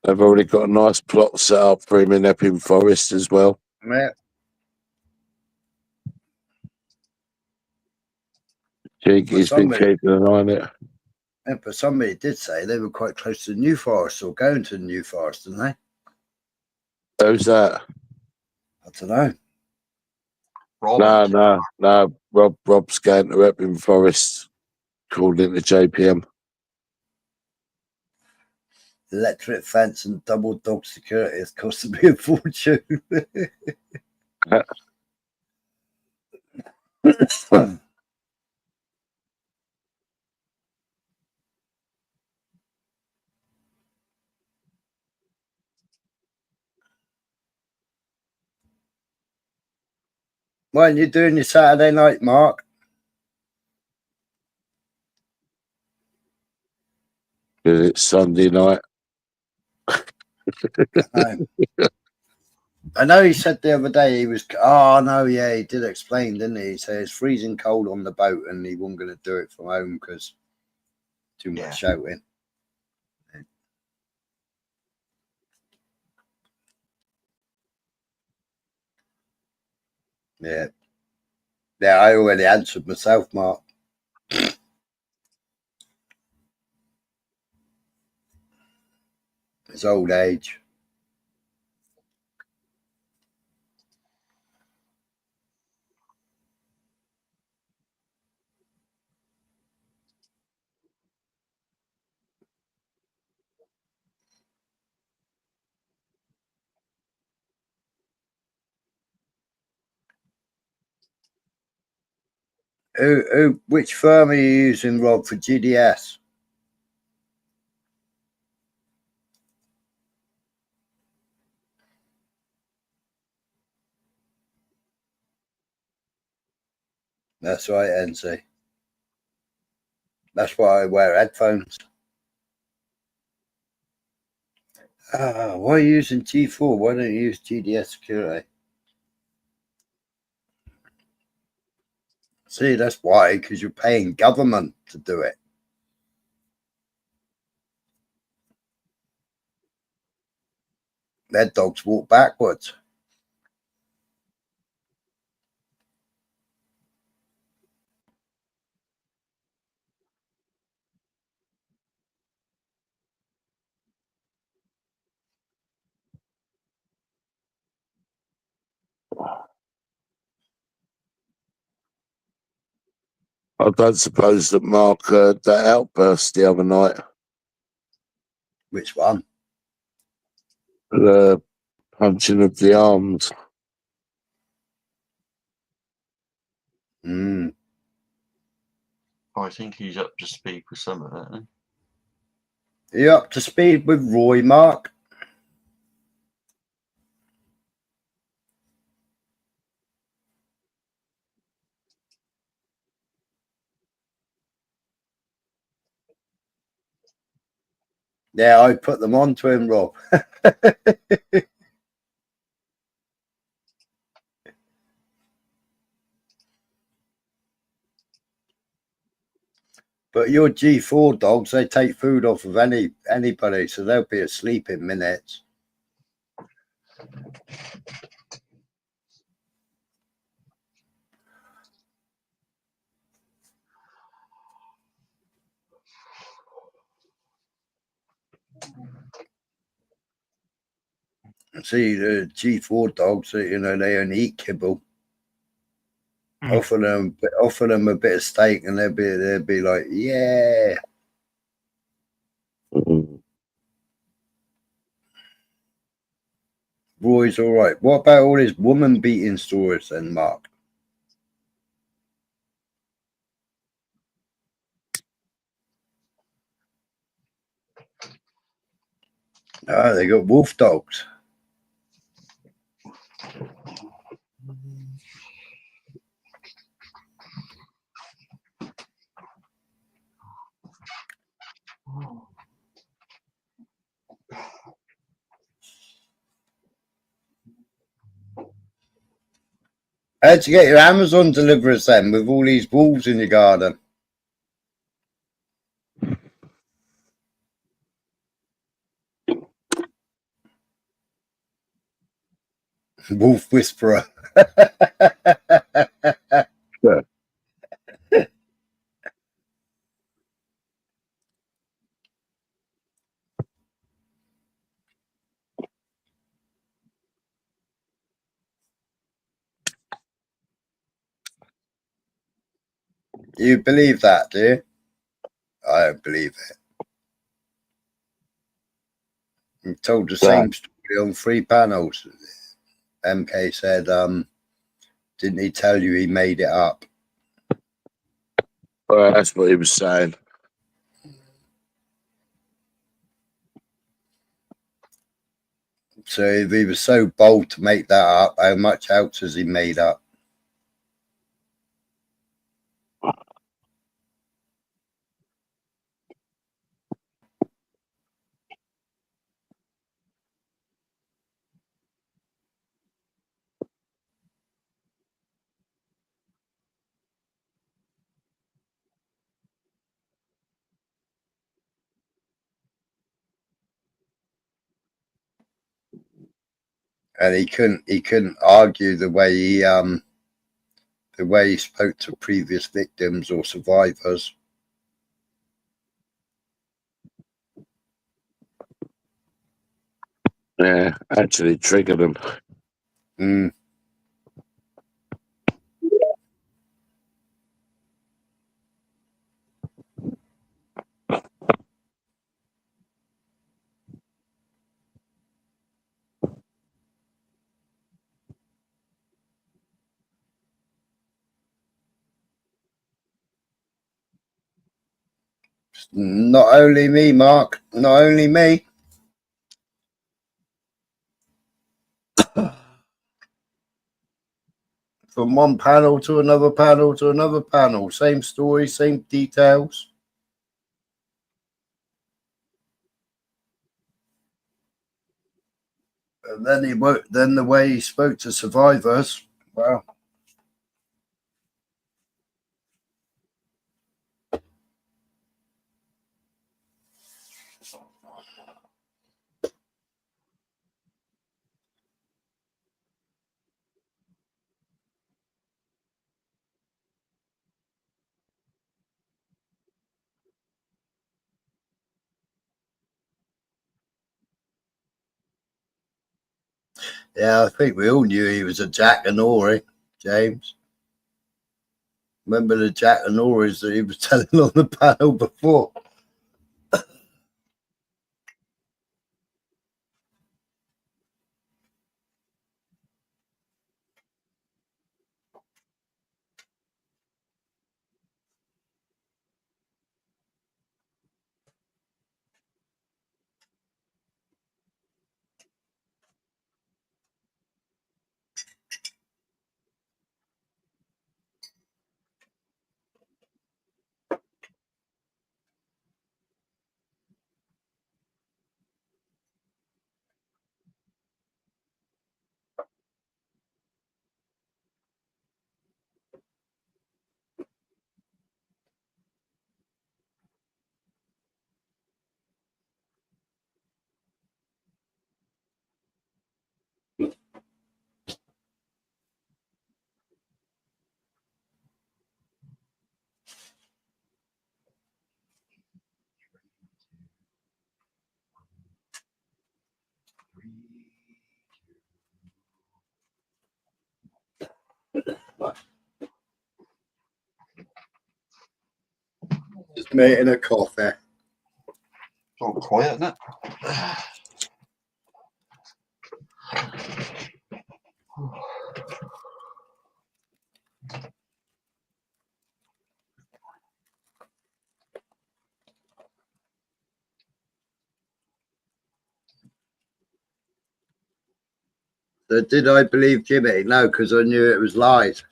They've already got a nice plot set up for him in Epping Forest as well. Yeah. He's been keeping an eye on it. Yeah, but somebody did say they were quite close to New Forest or going to New Forest, didn't they? Who's that? I don't know. No. Rob's going to Epping Forest, called into JPM. Electric fence and double dog security has cost me a fortune. What are you doing your Saturday night, Mark? Because it's Sunday night. I know he said the other day he was. Oh no, yeah, he did explain, didn't he? He said it's freezing cold on the boat, and he wasn't going to do it from home because too much shouting. Yeah, I already answered myself, Mark. It's old age. Which firm are you using, Rob, for GDS? That's right, NC. That's why I wear headphones. Why are you using G4? Why don't you use GDS security? See, that's why, because you're paying government to do it. Their dogs walk backwards. I don't suppose that Mark heard that outburst the other night. Which one? The punching of the arms. I think he's up to speed with some of that. Are you up to speed with Roy, Mark? Yeah, I put them on to him, Rob. But your G4 dogs, they take food off of anybody, so they'll be asleep in minutes. See, the G4 dogs, you know, they only eat kibble. Offer them a bit of steak, and they'll be like, yeah. Roy's all right. What about all his woman beating stories then, Mark? Oh, they got wolf dogs. How'd you get your Amazon deliverers then with all these wolves in your garden? Wolf whisperer. Yeah. You believe that, do you? I don't believe it. I'm told the same story on 3 panels. MK said, didn't he tell you he made it up? Well, that's what he was saying. So if he was so bold to make that up, how much else has he made up? And he couldn't argue the way he spoke to previous victims or survivors. Yeah, actually triggered him. Mm. Not only me, Mark. Not only me. From one panel to another panel to another panel. Same story, same details. And then the way he spoke to survivors, well, yeah, I think we all knew he was a Jack and Ori, James. Remember the Jack and Oris that he was telling on the panel before? Just making a coffee. It's all quiet, isn't it? So did I believe Jimmy? No, because I knew it was lies.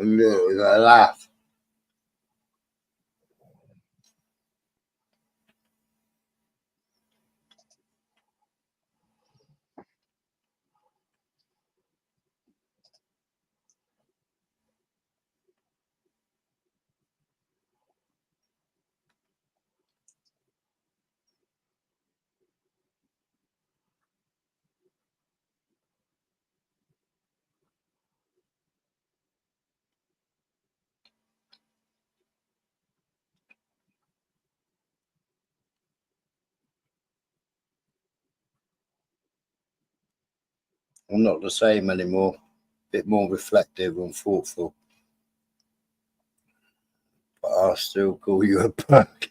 I knew it was a laugh. I'm not the same anymore. A bit more reflective and thoughtful. But I'll still call you a punk.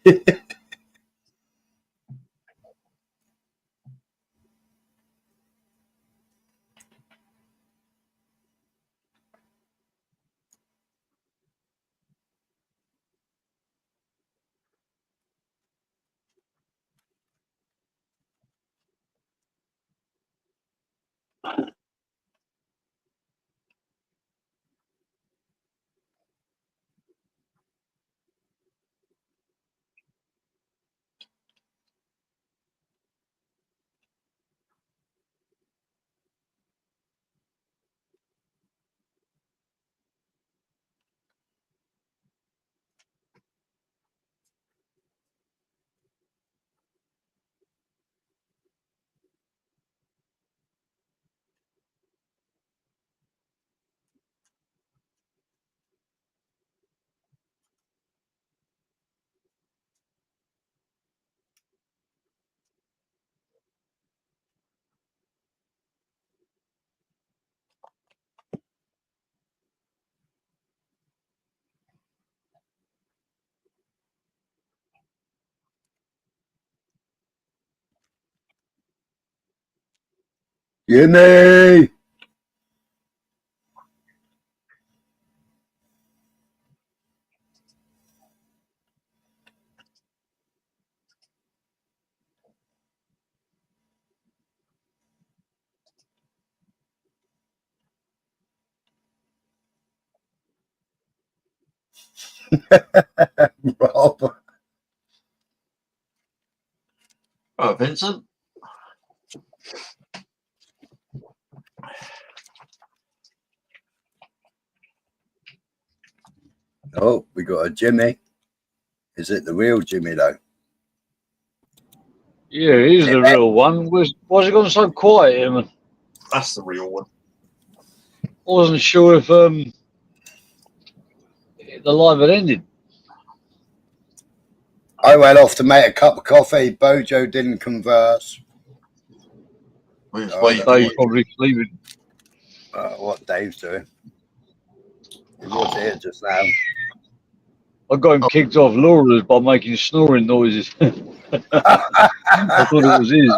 Jimmy! Rob. Oh, Vincent. Oh, we got a Jimmy. Is it the real Jimmy though? Yeah, he's the real one. Why's it gone so quiet here, man? That's the real one. I wasn't sure if the live had ended. I went off to make a cup of coffee. Bojo didn't converse. We was Oh, waiting. Dave's probably sleeping. What Dave's doing. He was here just now. I got him kicked off Laura's by making snoring noises. I thought it was him.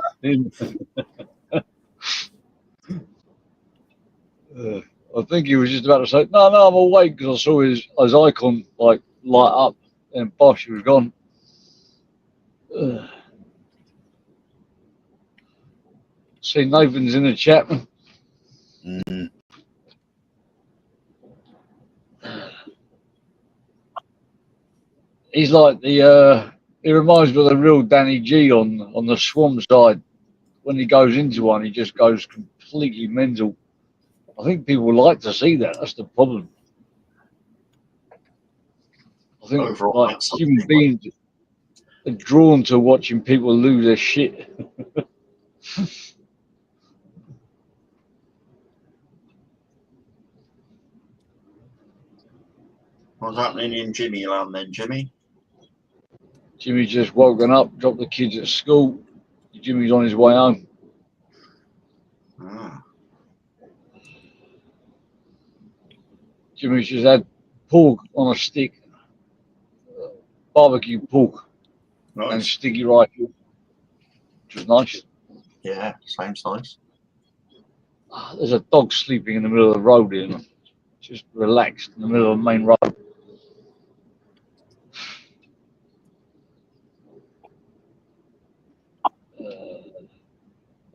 I think he was just about to say, no, I'm awake, because I saw his icon like light up, and bosh, he was gone. See, Nathan's in the chat. Mm. He's like he reminds me of the real Danny G on the Swamp side. When he goes into one, he just goes completely mental. I think people like to see that. That's the problem. I think Overall, like human beings are drawn to watching people lose their shit. What's happening in Jimmy Land then, Jimmy? Jimmy's just woken up, dropped the kids at school. Jimmy's on his way home. Ah, Jimmy's just had pork on a stick, barbecue pork, and nice. sticky rifle, which was nice. Yeah, sounds nice. There's a dog sleeping in the middle of the road here, just relaxed in the middle of the main road.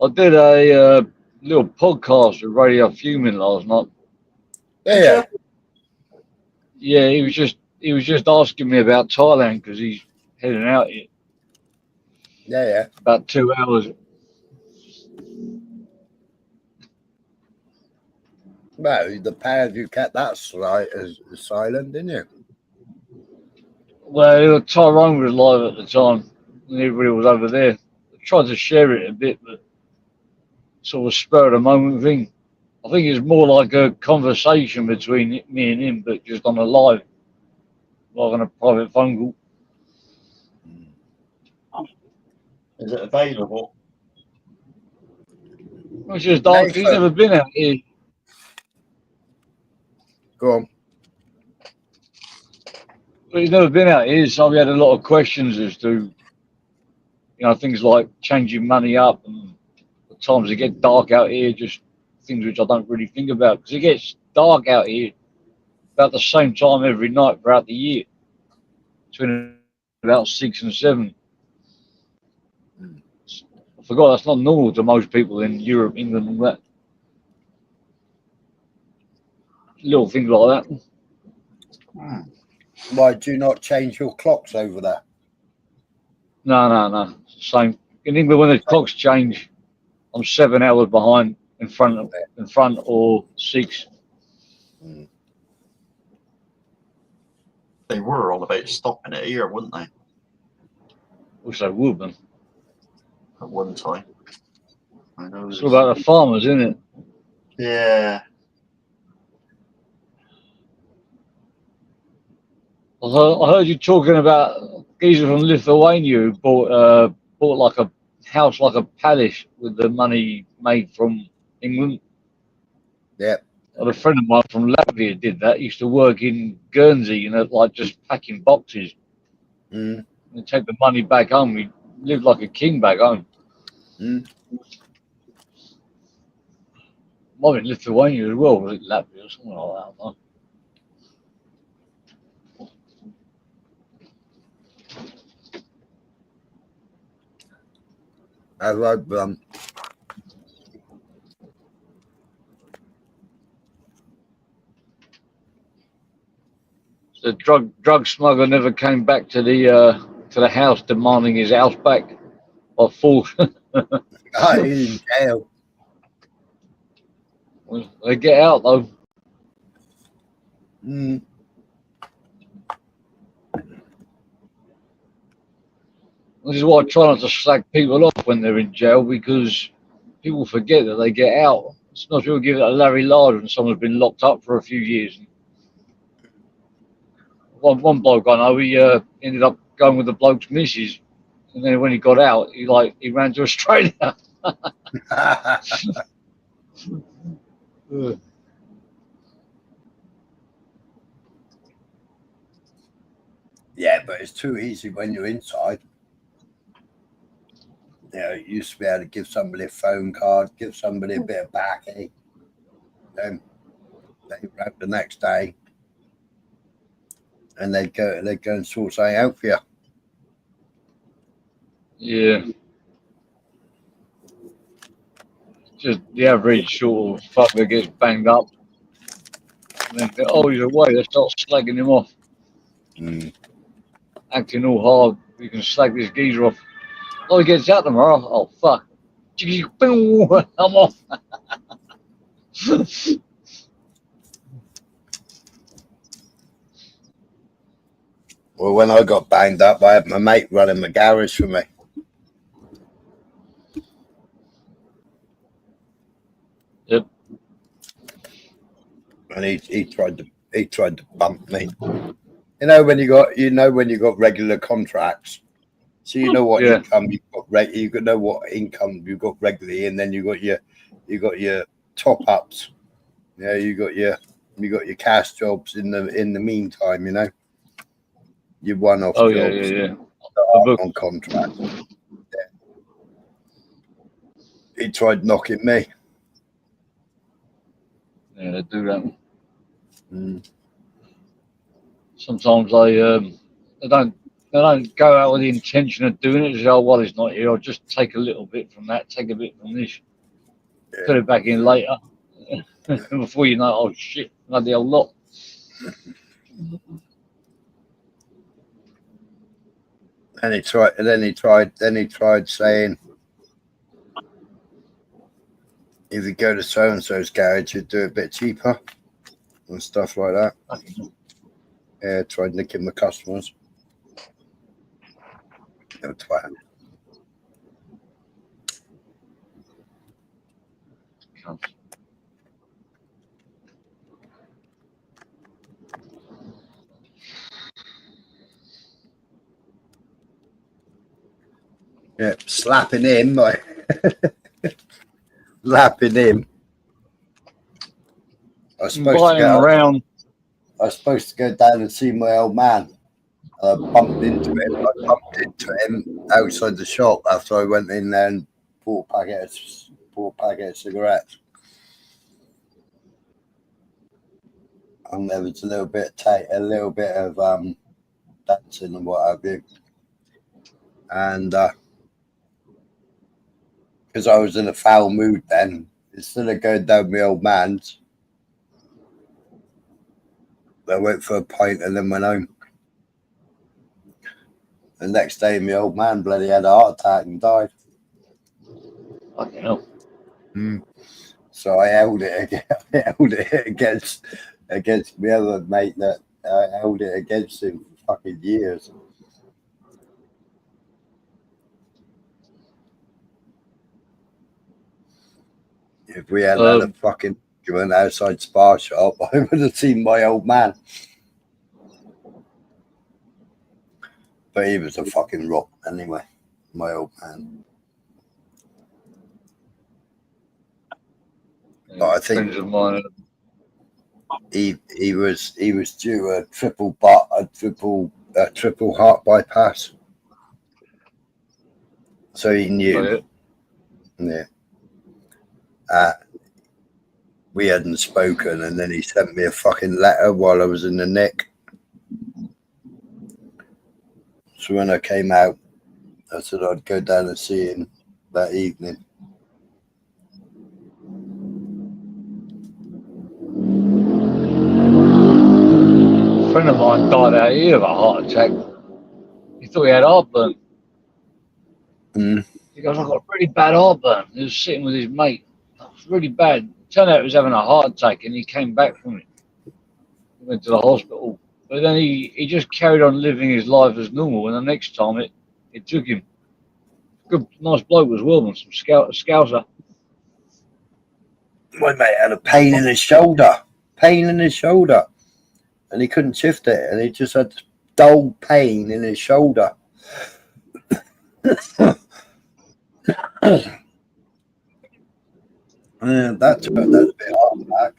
I did a little podcast with Radio Fuming last night. Yeah. Yeah, he was just asking me about Thailand because he's heading out in Yeah. about 2 hours. Well, the pair of you kept that silent, didn't you? Well, Tyrone was live at the time, and everybody was over there. I tried to share it a bit, but sort of spur of the moment thing. I think it's more like a conversation between me and him, but just on a live, like on a private phone call. Is it available? It's just dark. He's never been out here. Go on. But he's never been out here, so we had a lot of questions as to, things like changing money up and the times it get dark out here, just things which I don't really think about. Because it gets dark out here about the same time every night throughout the year, between about 6 and 7. I forgot that's not normal to most people in Europe, England, and all that. Little things like that. Why do you not change your clocks over there? No. Same. In England, when the clocks change, I'm 7 hours behind in front or 6. They were all about stopping it here, wouldn't they? Wish they would, man. At one time. I know. It's all about the farmers, isn't it? Yeah. I heard you talking about a geezer from Lithuania who bought like a house, like a palace, with the money made from England. Yeah. And a friend of mine from Latvia did that. He used to work in Guernsey, like just packing boxes. And take the money back home. He lived like a king back home. Might be in Lithuania as well, was it Latvia or something like that? I don't know. The drug smuggler never came back to the house demanding his house back by force. He's in jail. Well, they get out though. This is why I try not to slag people off when they're in jail, because people forget that they get out. Sometimes people give it a Larry Large when someone's been locked up for a few years. One bloke I know, he ended up going with the bloke's missus, and then when he got out, he ran to Australia. Yeah, but it's too easy when you're inside. You used to be able to give somebody a phone card, give somebody a bit of backing, then they rang the next day, and they'd go and sort something out for you. Yeah. Just the average sort of fucker gets banged up. And then, he's away, let's start slagging him off. Acting all hard, we can slag this geezer off. He gets out tomorrow. Oh, fuck. I'm off. Well, when I got banged up, I had my mate running the garage for me. Yep. And he tried to bump me. When you got regular contracts, so you know what income you've got. You know what income you've got regularly, and then you got your top ups. You got your cash jobs in the meantime. Your one-off jobs. Yeah. On contract. He tried knocking me. Yeah, they do that. Sometimes they don't go out with the intention of doing it. They say, well, he's not here. I'll just take a little bit from that, take a bit from this. Put it back in later. Before you know, oh shit, bloody old lot. And he tried saying, if you go to so and so's garage, you'd do it a bit cheaper and stuff like that. Yeah, tried nicking the customers. No twat. Yeah, slapping him, like slapping him. I was supposed to go down and see my old man. I bumped into him outside the shop after I went in there and bought a packet of cigarettes. And there was a little bit of dancing and what have you. And because I was in a foul mood then, instead of going down my old man's, I went for a pint and then went home. The next day, my old man bloody had a heart attack and died. Fucking hell. So I held it against my other mate that I held it against him for fucking years. If we had had a fucking argument outside Spar shop, I would have seen my old man. But he was a fucking rock anyway, my old man. But I think he was due a triple heart bypass. So he knew. Yeah. We hadn't spoken, and then he sent me a fucking letter while I was in the nick. So when I came out, I said I'd go down and see him that evening. A friend of mine died out here of a heart attack. He thought he had heartburn. He goes, I've got really bad heartburn. He was sitting with his mate. That was really bad. Turned out he was having a heart attack and he came back from it. He went to the hospital. But then he just carried on living his life as normal, and the next time it took him. Good, nice bloke as well, and some scouser. My mate had a pain in his shoulder, and he couldn't shift it, and he just had dull pain in his shoulder. That's a bit hard back.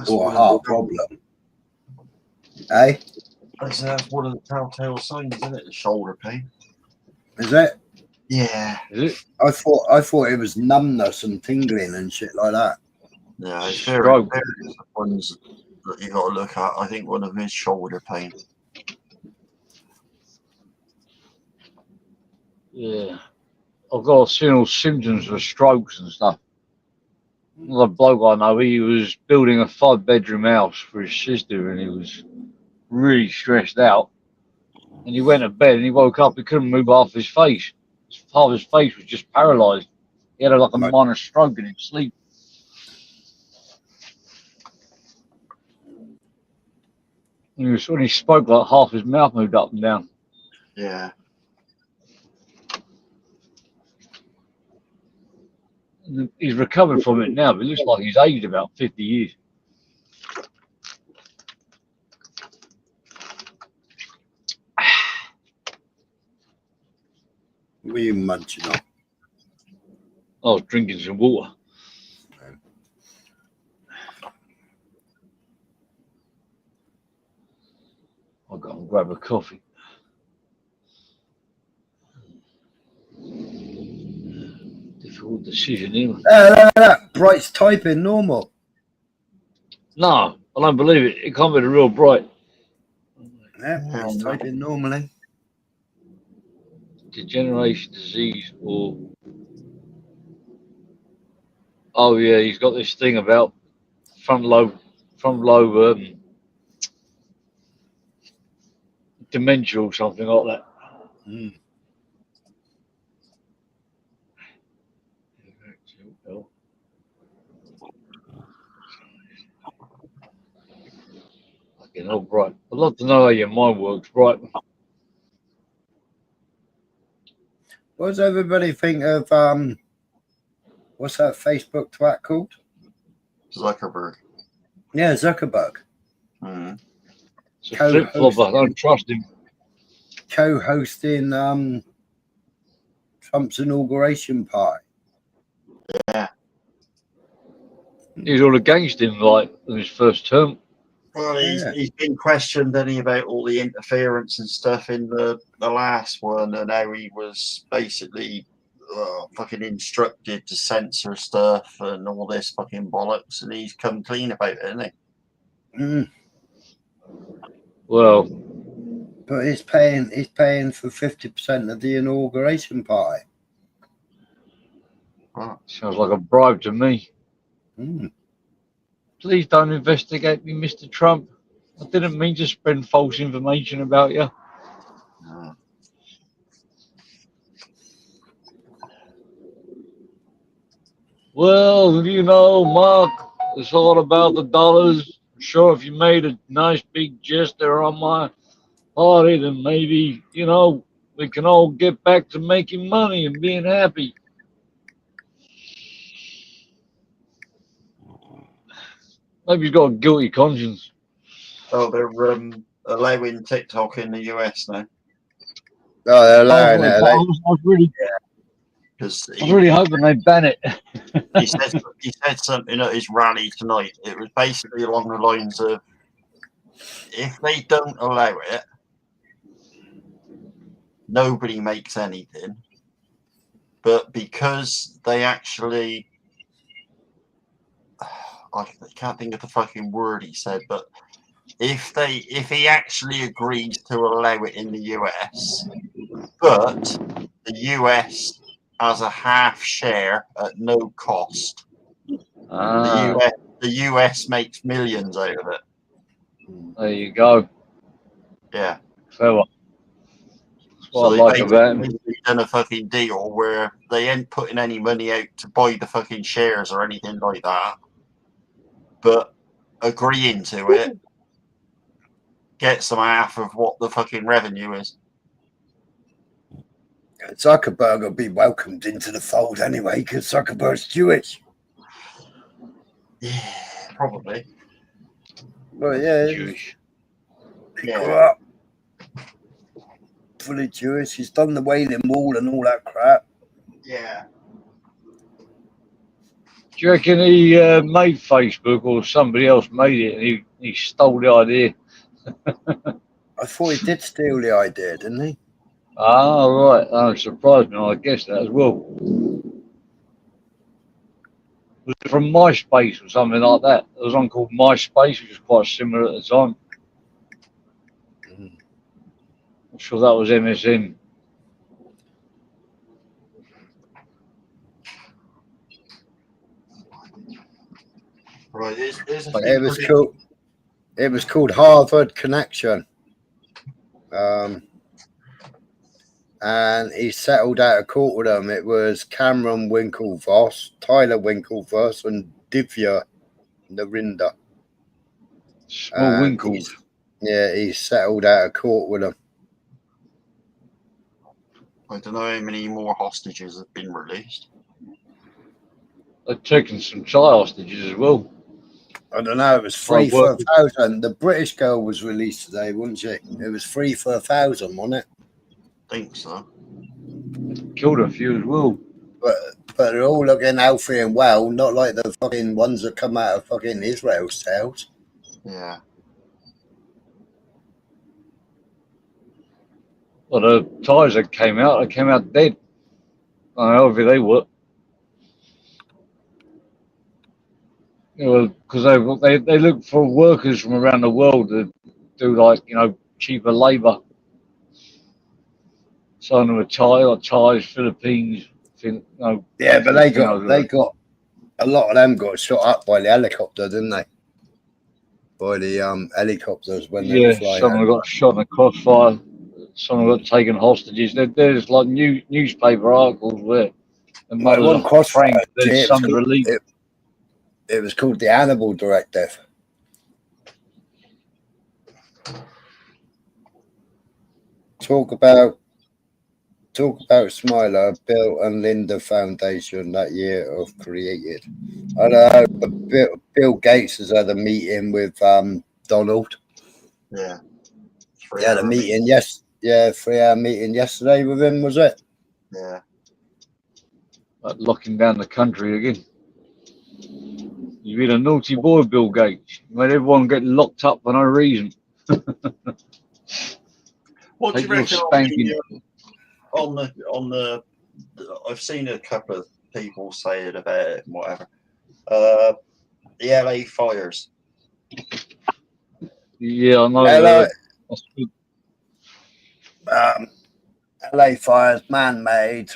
Or a heart problem. Eh? That's one of the telltale signs, isn't it? The shoulder pain. Is it? Yeah. Is it? I thought it was numbness and tingling and shit like that. Yeah, it's very ones that you got to look at. I think one of them is shoulder pain. Yeah. I've got seen all symptoms of strokes and stuff. The bloke I know, he was building a 5-bedroom house for his sister, and he was really stressed out. And he went to bed and he woke up, he couldn't move half his face. Half of his face was just paralysed. He had like a minor stroke in his sleep. And when he spoke, like half his mouth moved up and down. Yeah. And he's recovered from it now, but it looks like he's aged about 50 years. What are you munching on? I was drinking some water. I'll go and grab a coffee. Difficult decision, isn't it? Bright's typing normal. No, I don't believe it. It can't be the real Bright. Yeah, he's typing normally. degeneration disease or oh yeah, he's got this thing about front lobe dementia or something like that. Mm. Fucking hell, right. I'd love to know how your mind works, right? What does everybody think of what's that Facebook twat called? Zuckerberg. Yeah, Zuckerberg. Mm. It's a flip flop. I don't trust him. Co-hosting Trump's inauguration party. Yeah. He's all against him, like in his first term. Well, Yeah. he's been questioned, any about all the interference and stuff in the last one, and how he was basically fucking instructed to censor stuff and all this fucking bollocks, and he's come clean about it, hasn't he? Mm. Well, But he's paying for 50% of the inauguration party. Right. sounds like a bribe to me. Mm. Please don't investigate me, Mr. Trump. I didn't mean to spread false information about you. Yeah. Well, you know, Mark, it's all about the dollars. Sure, if you made a nice big gesture on my party, then maybe, you know, we can all get back to making money and being happy. Maybe he's got a guilty conscience. Oh, they're allowing TikTok in the US now. Oh, they're I allowing it. was really Because I was really hoping they'd ban it. he said something at his rally tonight. It was basically along the lines of, if they don't allow it, nobody makes anything. But because they actually, I can't think of the fucking word he said, but if he actually agrees to allow it in the US, but the US has a half share at no cost, the US makes millions out of it. There you go. Yeah. Clever. That's what So I they like about him. basically done a fucking deal where they ain't putting any money out to buy the fucking shares or anything like that, but agreeing to it gets them half of what the fucking revenue is. Zuckerberg will be welcomed into the fold anyway, because Zuckerberg's Jewish. Yeah, probably. Well, yeah, Jewish. he grew up fully Jewish. He's done the Wailing Wall and all that crap. Yeah. Do you reckon he made Facebook or somebody else made it and he stole the idea? I thought he did steal the idea, didn't he? Ah, right. Oh, surprised me. I guess that as well. Was it from MySpace or something like that? There was one called MySpace, which was quite similar at the time. I'm sure that was MSN. Right. There's a But few it was cool. It was called Harvard Connection. And he settled out of court with them. It was Cameron Winklevoss, Tyler Winklevoss, and Divya Narinder. Small Winkles. He settled out of court with them. I don't know how many more hostages have been released. They've taken some child hostages as well. I don't know. It was 3 for 1,000. The British girl was released today, wasn't she? It was 3 for 1,000, wasn't it? I think so. Killed a few as well. But they're all looking healthy and well, not like the fucking ones that come out of fucking Israel's tails. Yeah. Well, the Thais that came out, they came out dead. I don't know how healthy they were. Because they look for workers from around the world to do, like, you know, cheaper labour. some of them are Thai, like Thais, Philippines, no, Yeah, but Filipinos, they got a lot of them got shot up by the helicopter, didn't they? By the helicopters when they were yeah, flying some of them got shot in a crossfire, some of them got taken hostages. There's like newspaper articles where the Well, it mothers wasn't are crossfire. praying for their son's release. It was called the Hannibal Directive. Talk about Smiler, Bill and Linda Foundation that year of created. I don't know, but Bill Gates has had a meeting with Donald. Yeah. He had a meeting, 3-hour meeting yesterday with him, was it? Yeah. Like locking down the country again. You've been a naughty boy, Bill Gates. You made everyone get locked up for no reason. What do you Take your reckon spanking. on the I've seen a couple of people say it about it and whatever. The LA fires. Yeah, I know. LA fires, man-made.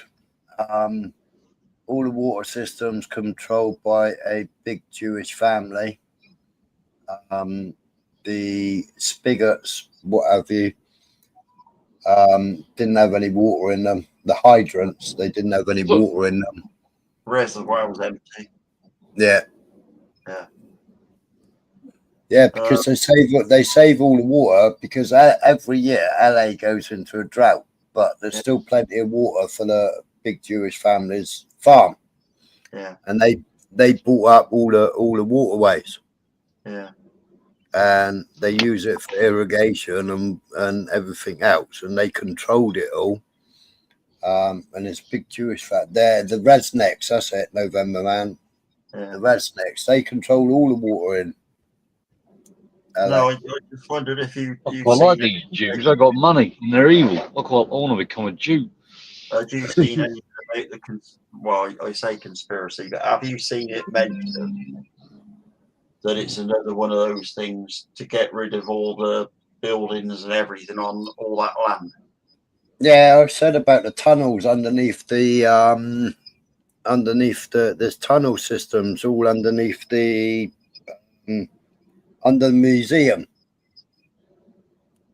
All the water systems controlled by a big Jewish family. The spigots, what have you, didn't have any water in them. The hydrants, they didn't have any water in them. Reservoir was empty. Yeah. Yeah. Yeah, because they save all the water because every year LA goes into a drought, but there's still plenty of water for the big Jewish family's farm. Yeah. And they bought up all the waterways. Yeah. And they use it for irrigation and everything else, and they controlled it all. And it's big Jewish fact there. The Resnicks, that's it, November Man. Yeah. The Resnicks, they control all the water in LA. No, I just wondered if you like these Jews. They got money and they're evil. I want to become a Jew. Have you seen anything about I say conspiracy, but have you seen it mentioned that it's another one of those things to get rid of all the buildings and everything on all that land? Yeah, I've said about the tunnels underneath the there's tunnel systems all underneath the under the museum.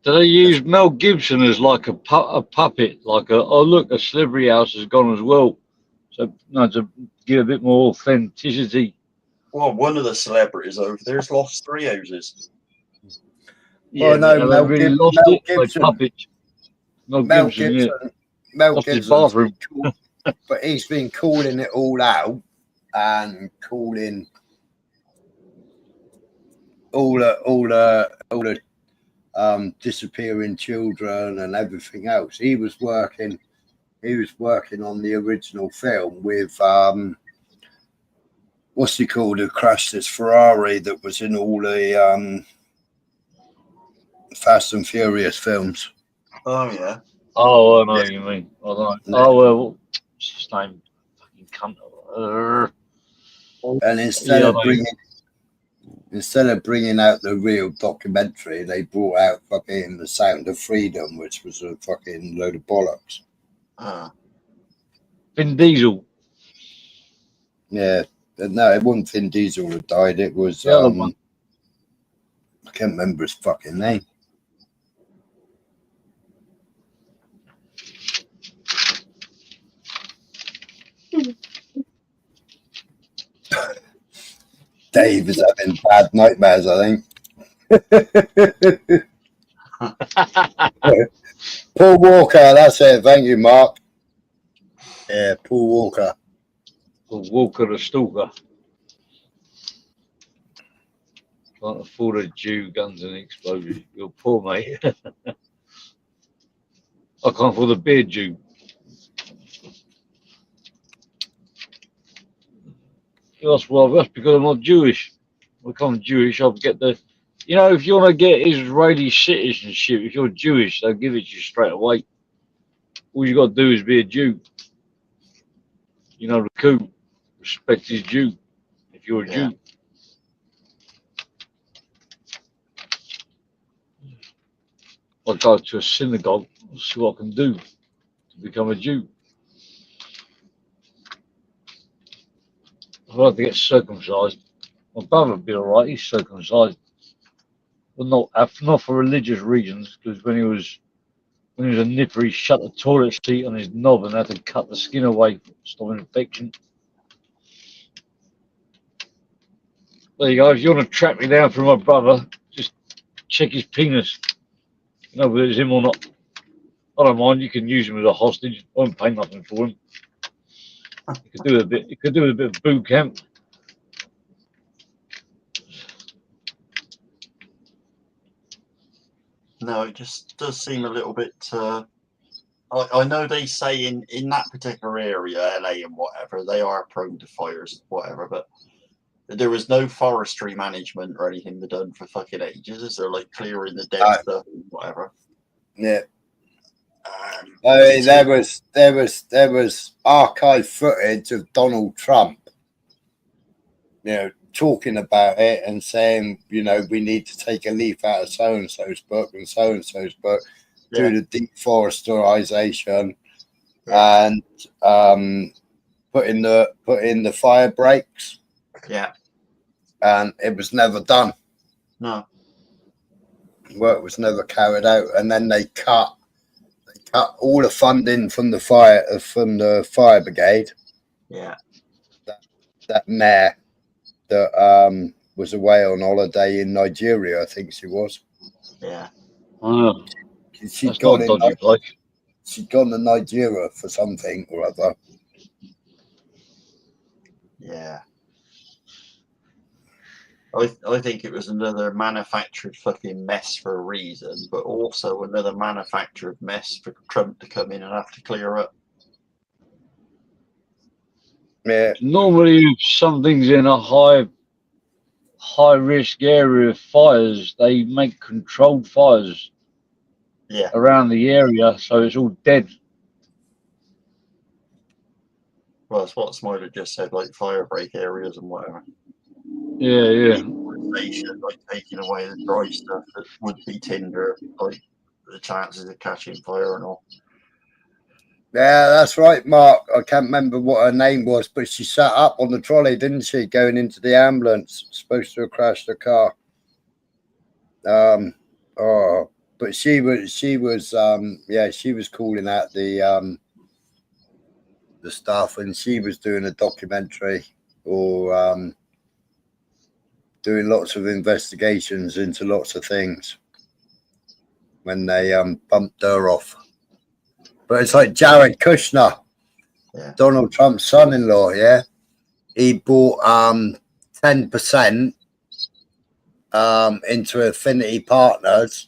Do they use Mel Gibson as like a puppet, like look, a celebrity house has gone as well, so to give a bit more authenticity? Well, one of the celebrities over there's lost 3 houses. Yeah, no, Mel really lost it by puppets. Mel Gibson's bathroom. But he's been calling it all out and calling all the disappearing children and everything else. He was working on the original film with what's he called, who crashed his Ferrari that was in all the Fast and Furious films. Oh yeah. Oh, I know what you mean. I know. Oh well, what's his name? Fucking cunt. And instead of bringing out the real documentary, they brought out fucking The Sound of Freedom, which was a fucking load of bollocks. Vin Diesel. Yeah, no, it wasn't Vin Diesel that died. It was the other one. I can't remember his fucking name. Dave is having bad nightmares, I think. Paul Walker, that's it. Thank you, Mark. Yeah, Paul Walker. Paul Walker the stalker. Can't afford a Jew, guns and explosives. You're poor, mate. I can't afford a beer Jew. That's because I'm not Jewish. If I'm Jewish, I'll get the. You know, if you want to get Israeli citizenship, if you're Jewish, they'll give it to you straight away. All you got to do is be a Jew. You know the coup. Respect is due if you're a Jew. I'll go to a synagogue and see what I can do. to become a Jew. I'd like to get circumcised. My brother would be alright, he's circumcised. But not for religious reasons, because when he was a nipper, he shut the toilet seat on his knob and had to cut the skin away to stop infection. There you go. If you want to track me down for my brother, just check his penis. You know whether it's him or not. I don't mind. You can use him as a hostage. I won't pay nothing for him. You could do a bit. You could do a bit of boot camp. No, it just does seem a little bit. I know they say in that particular area, LA and whatever, they are prone to fires, whatever, but there was no forestry management or anything done for fucking ages. Is there, like clearing the dead stuff and whatever? Yeah. I mean, there was archive footage of Donald Trump, you know, talking about it and saying, you know, we need to take a leaf out of so and so's book and so and so's book, do the deforestation, and put in the fire breaks. Yeah. And it was never done. No. Work was never carried out, and then they cut all the funding from the fire brigade. Yeah. That mayor that was away on holiday in Nigeria, I think she was. Yeah. Oh, She'd gone to Nigeria for something or other. Yeah. I think it was another manufactured fucking mess for a reason, but also another manufactured mess for Trump to come in and have to clear up. Yeah. Normally, if something's in a high risk area of fires, they make controlled fires around the area, so it's all dead. Well, that's what Smiler just said, like fire break areas and whatever. Yeah. Like taking away the dry stuff that would be tinder, like the chances of catching fire and all. Yeah, that's right, Mark. I can't remember what her name was, but she sat up on the trolley, didn't she, going into the ambulance, supposed to have crashed the car. But she was calling out the stuff, and she was doing a documentary or doing lots of investigations into lots of things when they bumped her off. But it's like Jared Kushner, Donald Trump's son-in-law, he bought 10% into Affinity Partners,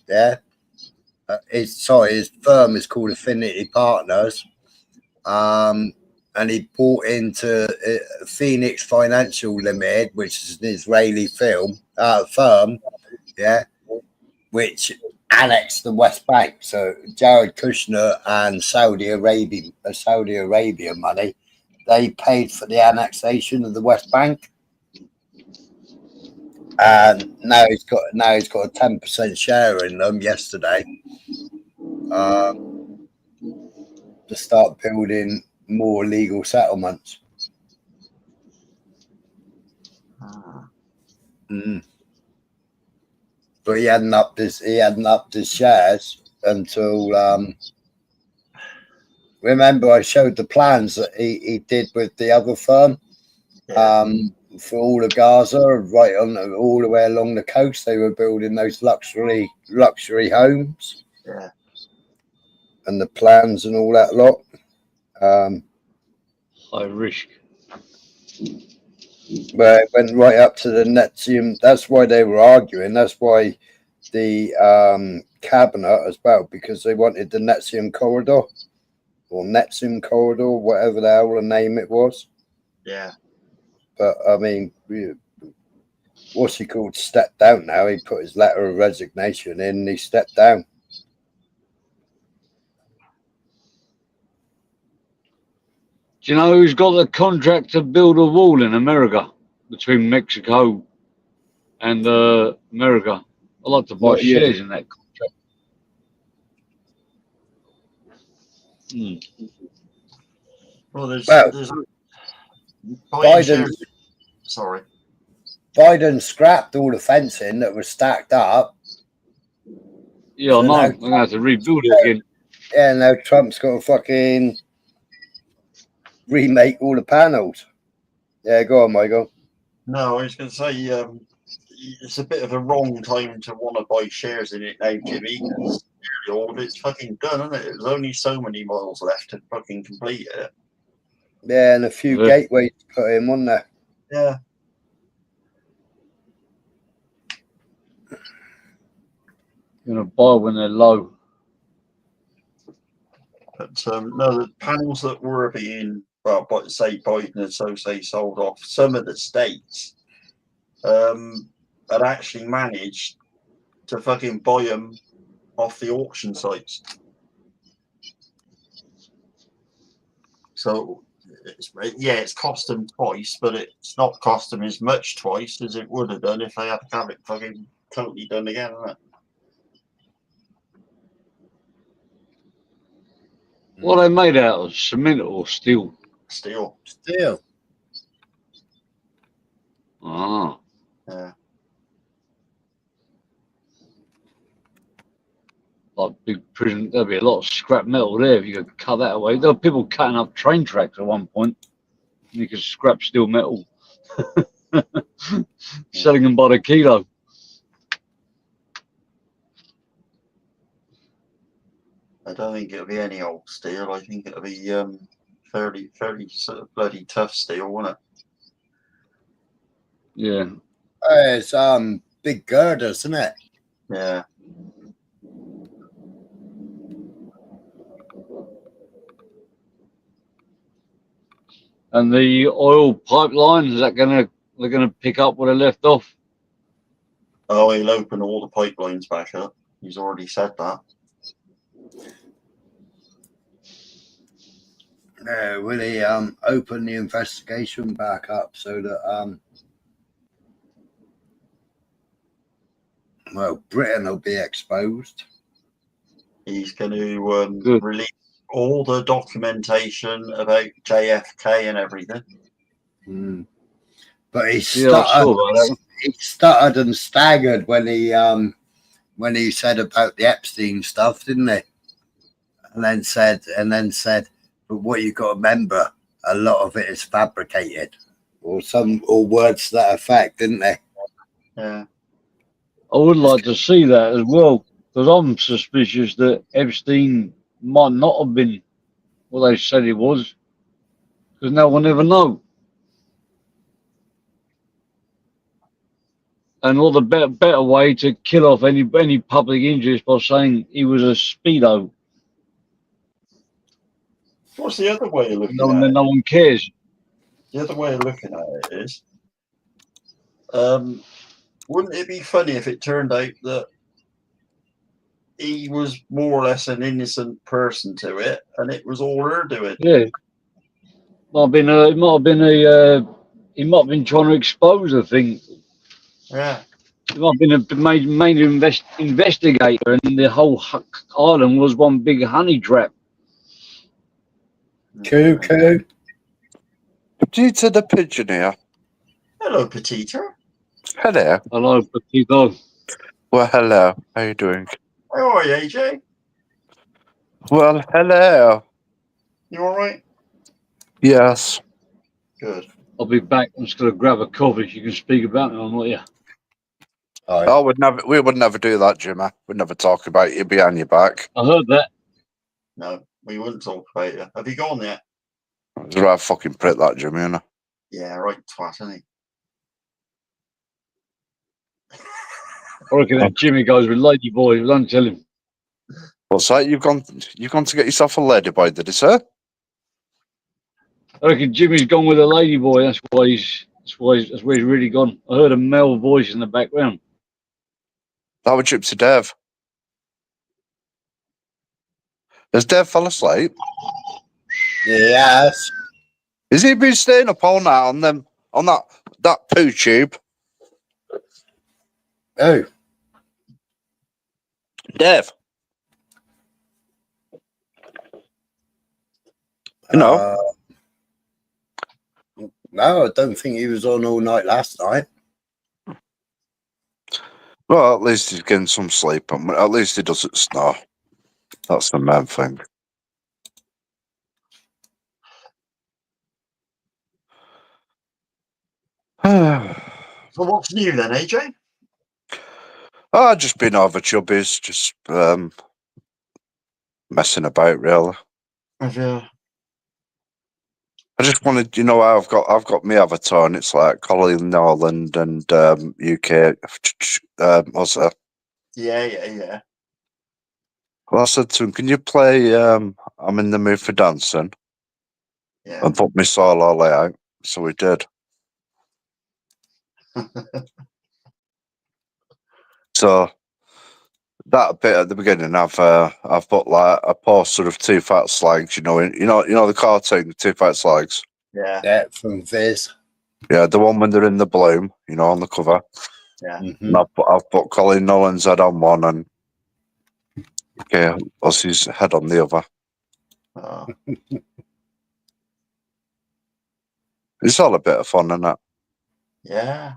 his firm is called Affinity Partners, and he bought into Phoenix Financial Limited, which is an Israeli firm, which annexed the West Bank. So Jared Kushner and Saudi Arabia money, they paid for the annexation of the West Bank, and now he's got a 10% share in them yesterday, to start building more legal settlements. But he hadn't upped his shares until remember I showed the plans that he did with the other firm for all of Gaza, right on all the way along the coast. They were building those luxury homes, and the plans and all that lot. High risk. But it went right up to the Nexium. That's why they were arguing. That's why the cabinet as well, because they wanted the Nexium corridor or Nexium corridor, whatever the hell the name it was. Yeah. But I mean, what's he called? Stepped down now. He put his letter of resignation in and he stepped down. Do you know who's got the contract to build a wall in America between Mexico and America? I'd like to buy shares in that contract. Well, there's Biden, sorry. Biden scrapped all the fencing that was stacked up. Yeah, I know. I'm going to have to rebuild it again. Yeah, now Trump's got to fucking remake all the panels. Yeah, go on, Michael. No, I was going to say it's a bit of a wrong time to want to buy shares in it now, Jimmy. Because all of it's fucking done, isn't it? There's only so many miles left to fucking complete it. Yeah, and a few gateways to put in, wasn't there? Yeah. You're going to buy when they're low. But no, the panels that were being, well, but say Biden and so say sold off, some of the states had actually managed to fucking buy them off the auction sites. So, it's cost them twice, but it's not cost them as much twice as it would have done if they had to have it fucking totally done again, isn't it? What are they made out of? Cement or steel? Steel. Still. Ah. Yeah. Like big prison, there'll be a lot of scrap metal there if you could cut that away. There were people cutting up train tracks at one point. You could scrap steel metal, selling them by the kilo. I don't think it'll be any old steel. I think it'll be fairly sort of bloody tough steel, won't it? Yeah. It's big girders, isn't it? Yeah. And the oil pipeline, is that they're gonna pick up what they left off? Oh, he'll open all the pipelines back up. He's already said that. Will he open the investigation back up so that Britain will be exposed? He's going to release all the documentation about JFK and everything. But he stuttered and staggered when he said about the Epstein stuff, didn't he? And then said, but what you got to remember, a lot of it is fabricated, or words to that effect, didn't they? Yeah. I would like to see that as well, because I'm suspicious that Epstein might not have been what they said he was, because no one ever know. And all the better way to kill off any public interest by saying he was a speedo. What's the other way of looking at it? No one cares. The other way of looking at it is, wouldn't it be funny if it turned out that he was more or less an innocent person to it, and it was all her doing? Yeah. He might have been trying to expose the thing. Yeah. He might have been a major investigator, and the whole island was one big honey trap. Cuckoo. Petita the pigeon here. Hello, Petita. Hello. Hello, Petito. Well, hello. How you doing? How are you, AJ? Well, hello. You all right? Yes. Good. I'll be back. I'm just going to grab a coffee. You can speak about it or not, yeah. Oh, we would never do that, Jimmy. We'd never talk about you behind your back. I heard that. No, we wouldn't talk about you. Have you gone yet? It's a right fucking prick, that Jimmy, innit? Yeah, right twat, isn't he? I reckon that Jimmy goes with Lady Boy. Don't tell him. What's that? You've gone to get yourself a ladyboy, did he, sir? I reckon Jimmy's gone with a Lady Boy. That's where he's really gone. I heard a male voice in the background. That was Gypsy Dave. Has Dave fell asleep? Yes. Has he been staying up all night on that poo tube? Oh. Dave. You know? No, I don't think he was on all night last night. Well, at least he's getting some sleep, and at least he doesn't snore. That's the main thing. So what's new then, AJ? I've just been over chubbies, just messing about, really. Have you? I just wanted, you know, I've got my avatar, and it's like Colin Norland and UK Ozzy. Yeah. Well, I said to him, "Can you play I'm in the mood for dancing?" Yeah. And put my solo layout. So he did. So that bit at the beginning, I've put like a poster of two fat slags. You know the cartoon, two fat slags. Yeah. Yeah, from Viz. Yeah, the one when they're in the bloom, you know, on the cover. Yeah. And I've put Colin Nolan's head on one and Ozzy's head on the other. Oh. It's all a bit of fun, isn't it? Yeah.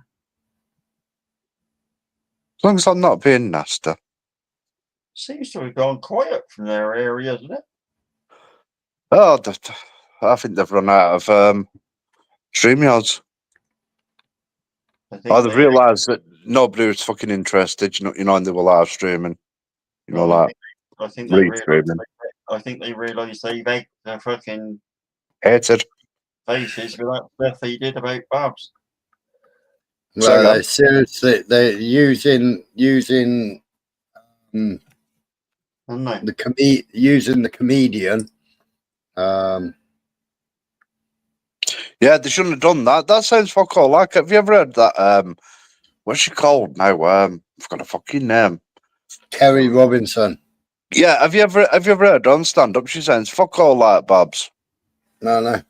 As long as I'm not being nasty. Seems to have gone quiet from their area, doesn't it? Oh, I think they've run out of StreamYards. They've realised that nobody was fucking interested, you know, and they were live streaming. You know, like I think they re-streaming. realised they've egged their fucking Hated. faces with that stuff they did about Babs. Well, they're using Aren't they? using the comedian. Yeah, they shouldn't have done that. That sounds fuck all like. Have you ever heard that? What's she called now? I've got a fucking name. Kerry Robinson. Yeah, have you ever heard her on stand up? She sounds fuck all like Babs. No.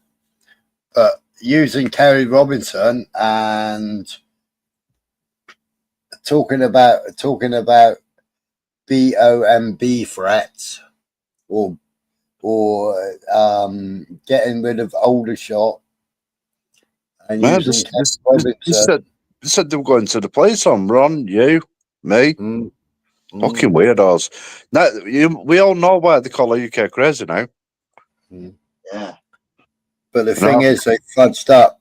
But using Kerry Robinson and talking about BOMB threats or getting rid of older shot and using Kerry Robinson. They said they were going to the place on Ron, you, me. Fucking weirdos. Now, we all know why they call her UK crazy now. Yeah. But the thing is, they fudged up.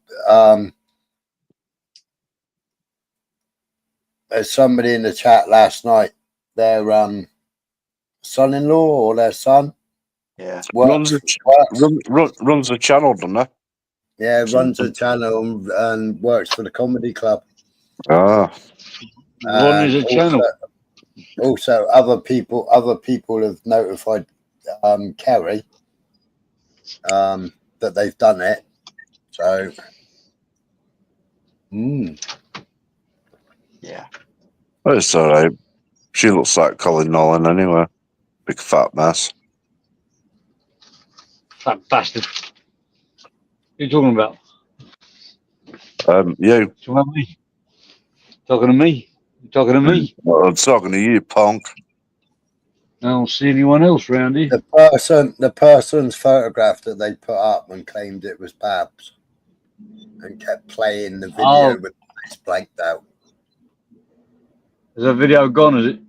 There's somebody in the chat last night, their son-in-law or their son. Yeah. Runs a channel, doesn't he? Yeah, runs a channel and works for the comedy club. Run is a channel. Also, other people have notified Kerry that they've done it. So, yeah. Well, it's all right. She looks like Colin Nolan anyway. Big fat mess. Fat bastard. What are you talking about? You. Talking about me? Talking to me? You talking to me? Well, I'm talking to you, punk. I don't see anyone else around here. The person's photograph that they put up and claimed it was Babs and kept playing the video with the face blanked out. Is that video gone, is it?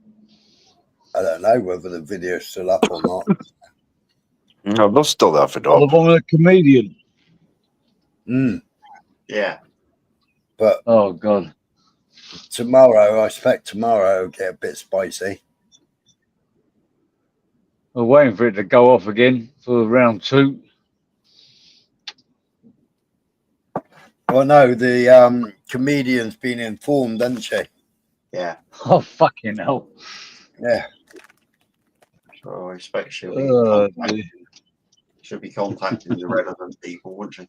I don't know whether the video's still up or not. No, they'll still have it Oh, the up. one with the comedian. Yeah. But oh god. Tomorrow, I expect tomorrow will get a bit spicy. We're waiting for it to go off again for round 2. Well, no, the comedian's been informed, hasn't she? Yeah. Oh fucking hell. Yeah. So I expect she'll be contacting the relevant people, wouldn't she?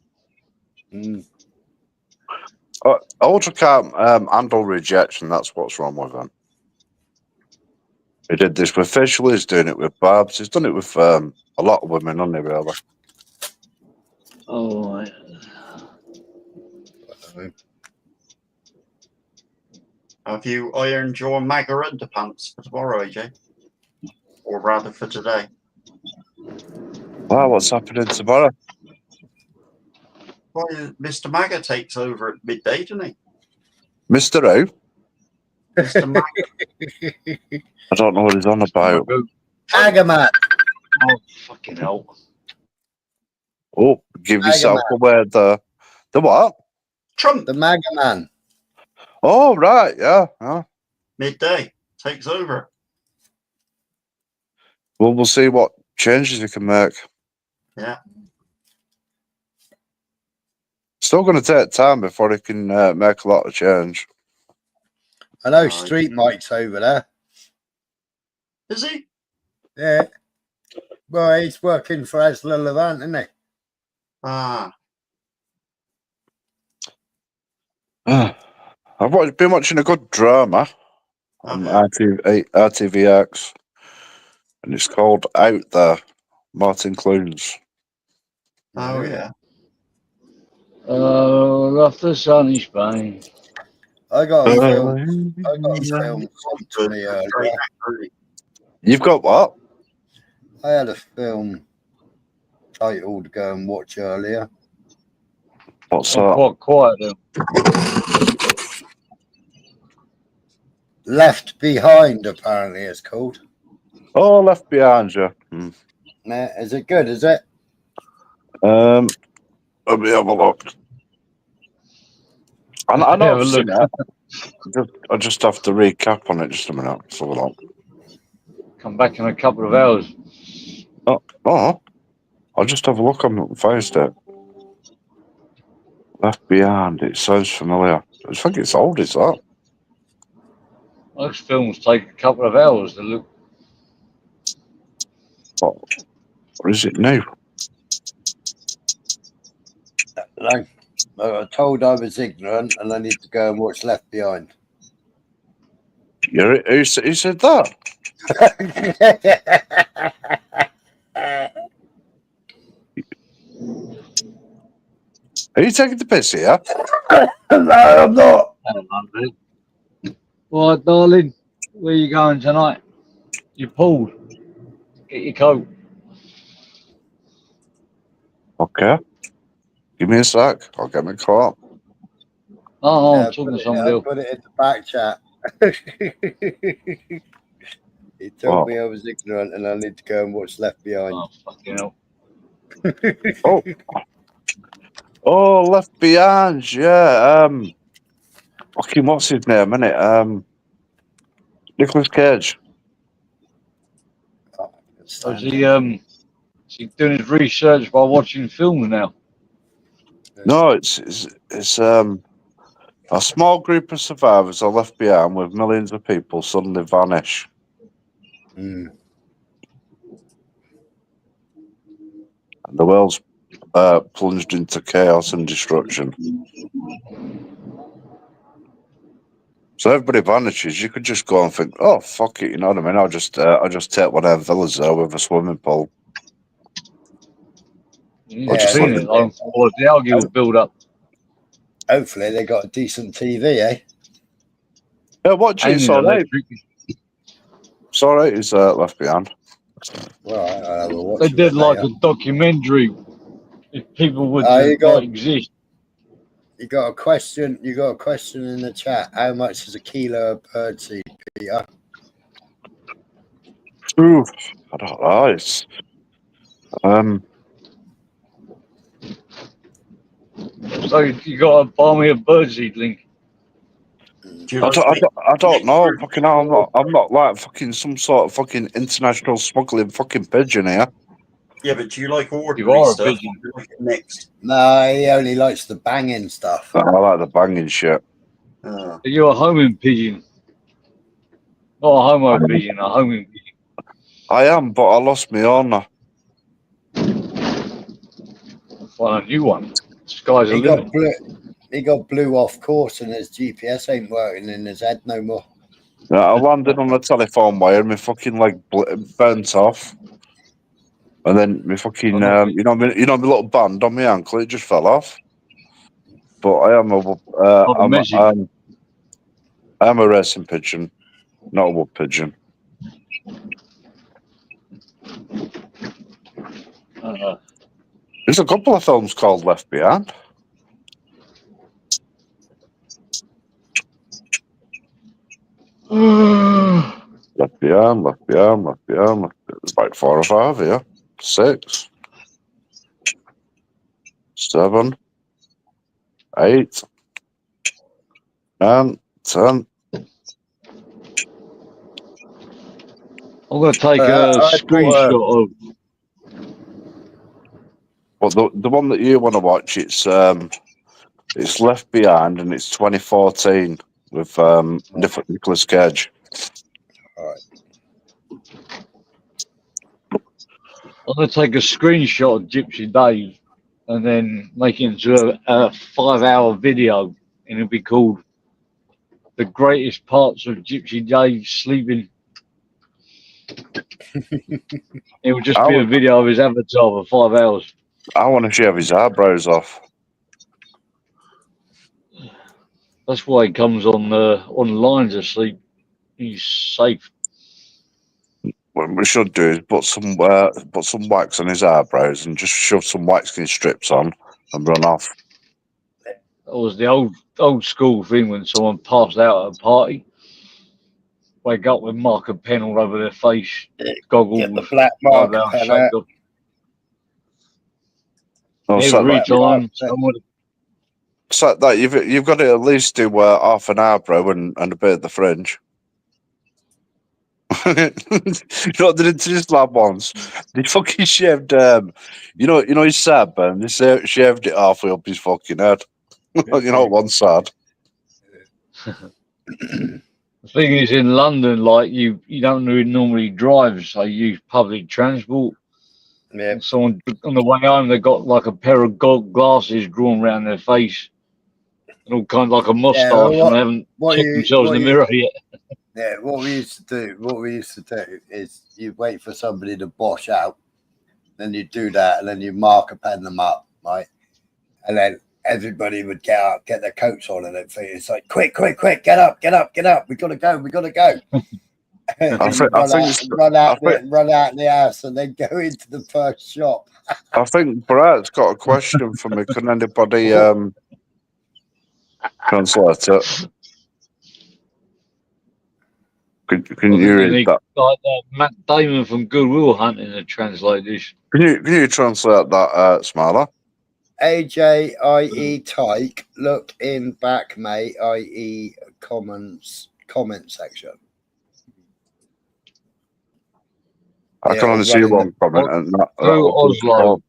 Ultra can't handle rejection. That's what's wrong with him. He did this with Fischl. He's doing it with Babs. He's done it with a lot of women, hasn't he, really? Oh, Have you ironed your MAGA underpants for tomorrow, AJ? Or rather for today? Wow, what's happening tomorrow? Well, Mr. Magga takes over at midday, doesn't he? Mr. Who? Mr. Magga. I don't know what he's on about. Agaman. Oh, fucking hell. Oh, give yourself away the what? Trump. The MAGA man. Oh, right, yeah. Midday takes over. Well, we'll see what changes he can make. Yeah. Still going to take time before he can make a lot of change. I know Right. Street Mike's over there. Is he? Yeah. Well, he's working for Asla Levant, isn't he? Ah. I've been watching a good drama on RTVX, and it's called Out There. Martin Clunes. Oh, yeah. Off the sunny Spain. I got a film. I got a film sent to me earlier. You've got what? I had a film title to go and watch earlier. What's I'm that? quite quiet now. Left Behind, apparently it's called. Oh, Left Behind You. Nah, is it good? Is it? Let me have a look. I know Have a I've seen look. it. I just have to recap on it just a minute. Let's have a look. Come back in a couple of hours. Oh, I'll just have a look on Thursday. Left Behind. It sounds familiar. I think it's old, is that? Most films take a couple of hours to look. Or is it new? No. I got told I was ignorant and I need to go and watch Left Behind. Who said that? Are you taking the piss here? No, I'm not. Right, darling, where you going tonight? You pulled. Get your coat. Okay. Give me a sec. I'll get my car. Oh, Yeah, I'm talking to somebody I else. put it in the back chat. He told me I was ignorant and I need to go and watch Left Behind. Oh, fucking hell. Oh, Left Behind. Yeah. Fucking what's his name? Innit? Nicolas Cage. So is he doing his research by watching films now? No, it's a small group of survivors are left behind with millions of people suddenly vanish. Mm. And the world's plunged into chaos and destruction. So everybody vanishes. You could just go and think, "Oh fuck it," you know what I mean? I'll just take one of them villas there with a swimming pool. You've just seen look it. Or the algae will build up. Hopefully they got a decent TV, eh? Yeah, watch it. It's Hanging all right. electric. It's all right. He's left behind. Well, I'll have a watch They of did it like later. a documentary. If people would you got- not exist. You got a question? You got a question in the chat? How much is a kilo of birdseed, Peter? Ooh, I don't know. It's So you got to buy me a birdseed link. Do you I like don't know. Fucking hell, I'm not like fucking some sort of fucking international smuggling fucking pigeon here. Yeah, but do you like You ordinary are a stuff? pigeon. Or do you like it mixed? No, he only likes the banging stuff. I like the banging shit. Oh. You're a homing pigeon. Not a homo pigeon, a homing pigeon. I am, but I lost my owner. Find a new one. Sky's the He limit. got blew off course and his GPS ain't working in his head no more. I landed on a telephone wire and my fucking leg burnt off. And then my fucking, my little band on my ankle, it just fell off. But I am I'm a racing pigeon, not a wood pigeon. There's a couple of films called Left Behind. Left behind, left behind, left behind. There's about 4 or 5 here. 6, 7, 8, 9, 10. I'm going to take a I thought, screenshot of. But the one that you want to watch, it's Left Behind, and it's 2014 with Nicolas Cage. all right. I'm going to take a screenshot of Gypsy Dave and then make it into a 5-hour video, and it'll be called "The Greatest Parts of Gypsy Dave Sleeping." It will just be a video of his avatar for 5 hours. I want to shave his eyebrows off. That's why he comes on online to sleep. He's safe. What we should do is put some wax on his eyebrows and just shove some waxing strips on and run off. That was the old school thing when someone passed out at a party. Wake up with marker pen all over their face, goggles, Get the black marker eyebrows pen shaved out. off. Oh, Every time someone. So that you've got to at least do half an eyebrow and a bit of the fringe. You know what they did to this lad once? They fucking shaved you know his sideburn. They shaved it halfway up his fucking head. You know, one side. The thing is, in London, like you don't normally drive, so you use public transport. Yeah. And someone on the way home, they got like a pair of glasses drawn around their face, and all kind of like a moustache, and they haven't checked themselves in the mirror yet. Yeah, what we used to do is you wait for somebody to bosh out, then you do that, and then you marker pen them up, right? And then everybody would get up, get their coats on, and everything. It's like, quick, get up, we gotta go. Run out the house, and then go into the first shop. I think Brad's got a question for me. Can anybody translate it? Can you read that? Like Matt Damon from Good Will Hunting to translate this. Can you translate that, Smiler? AJIE Tyke, look in back, mate, i.e. comment section. I can only see one comment, and that Oslo.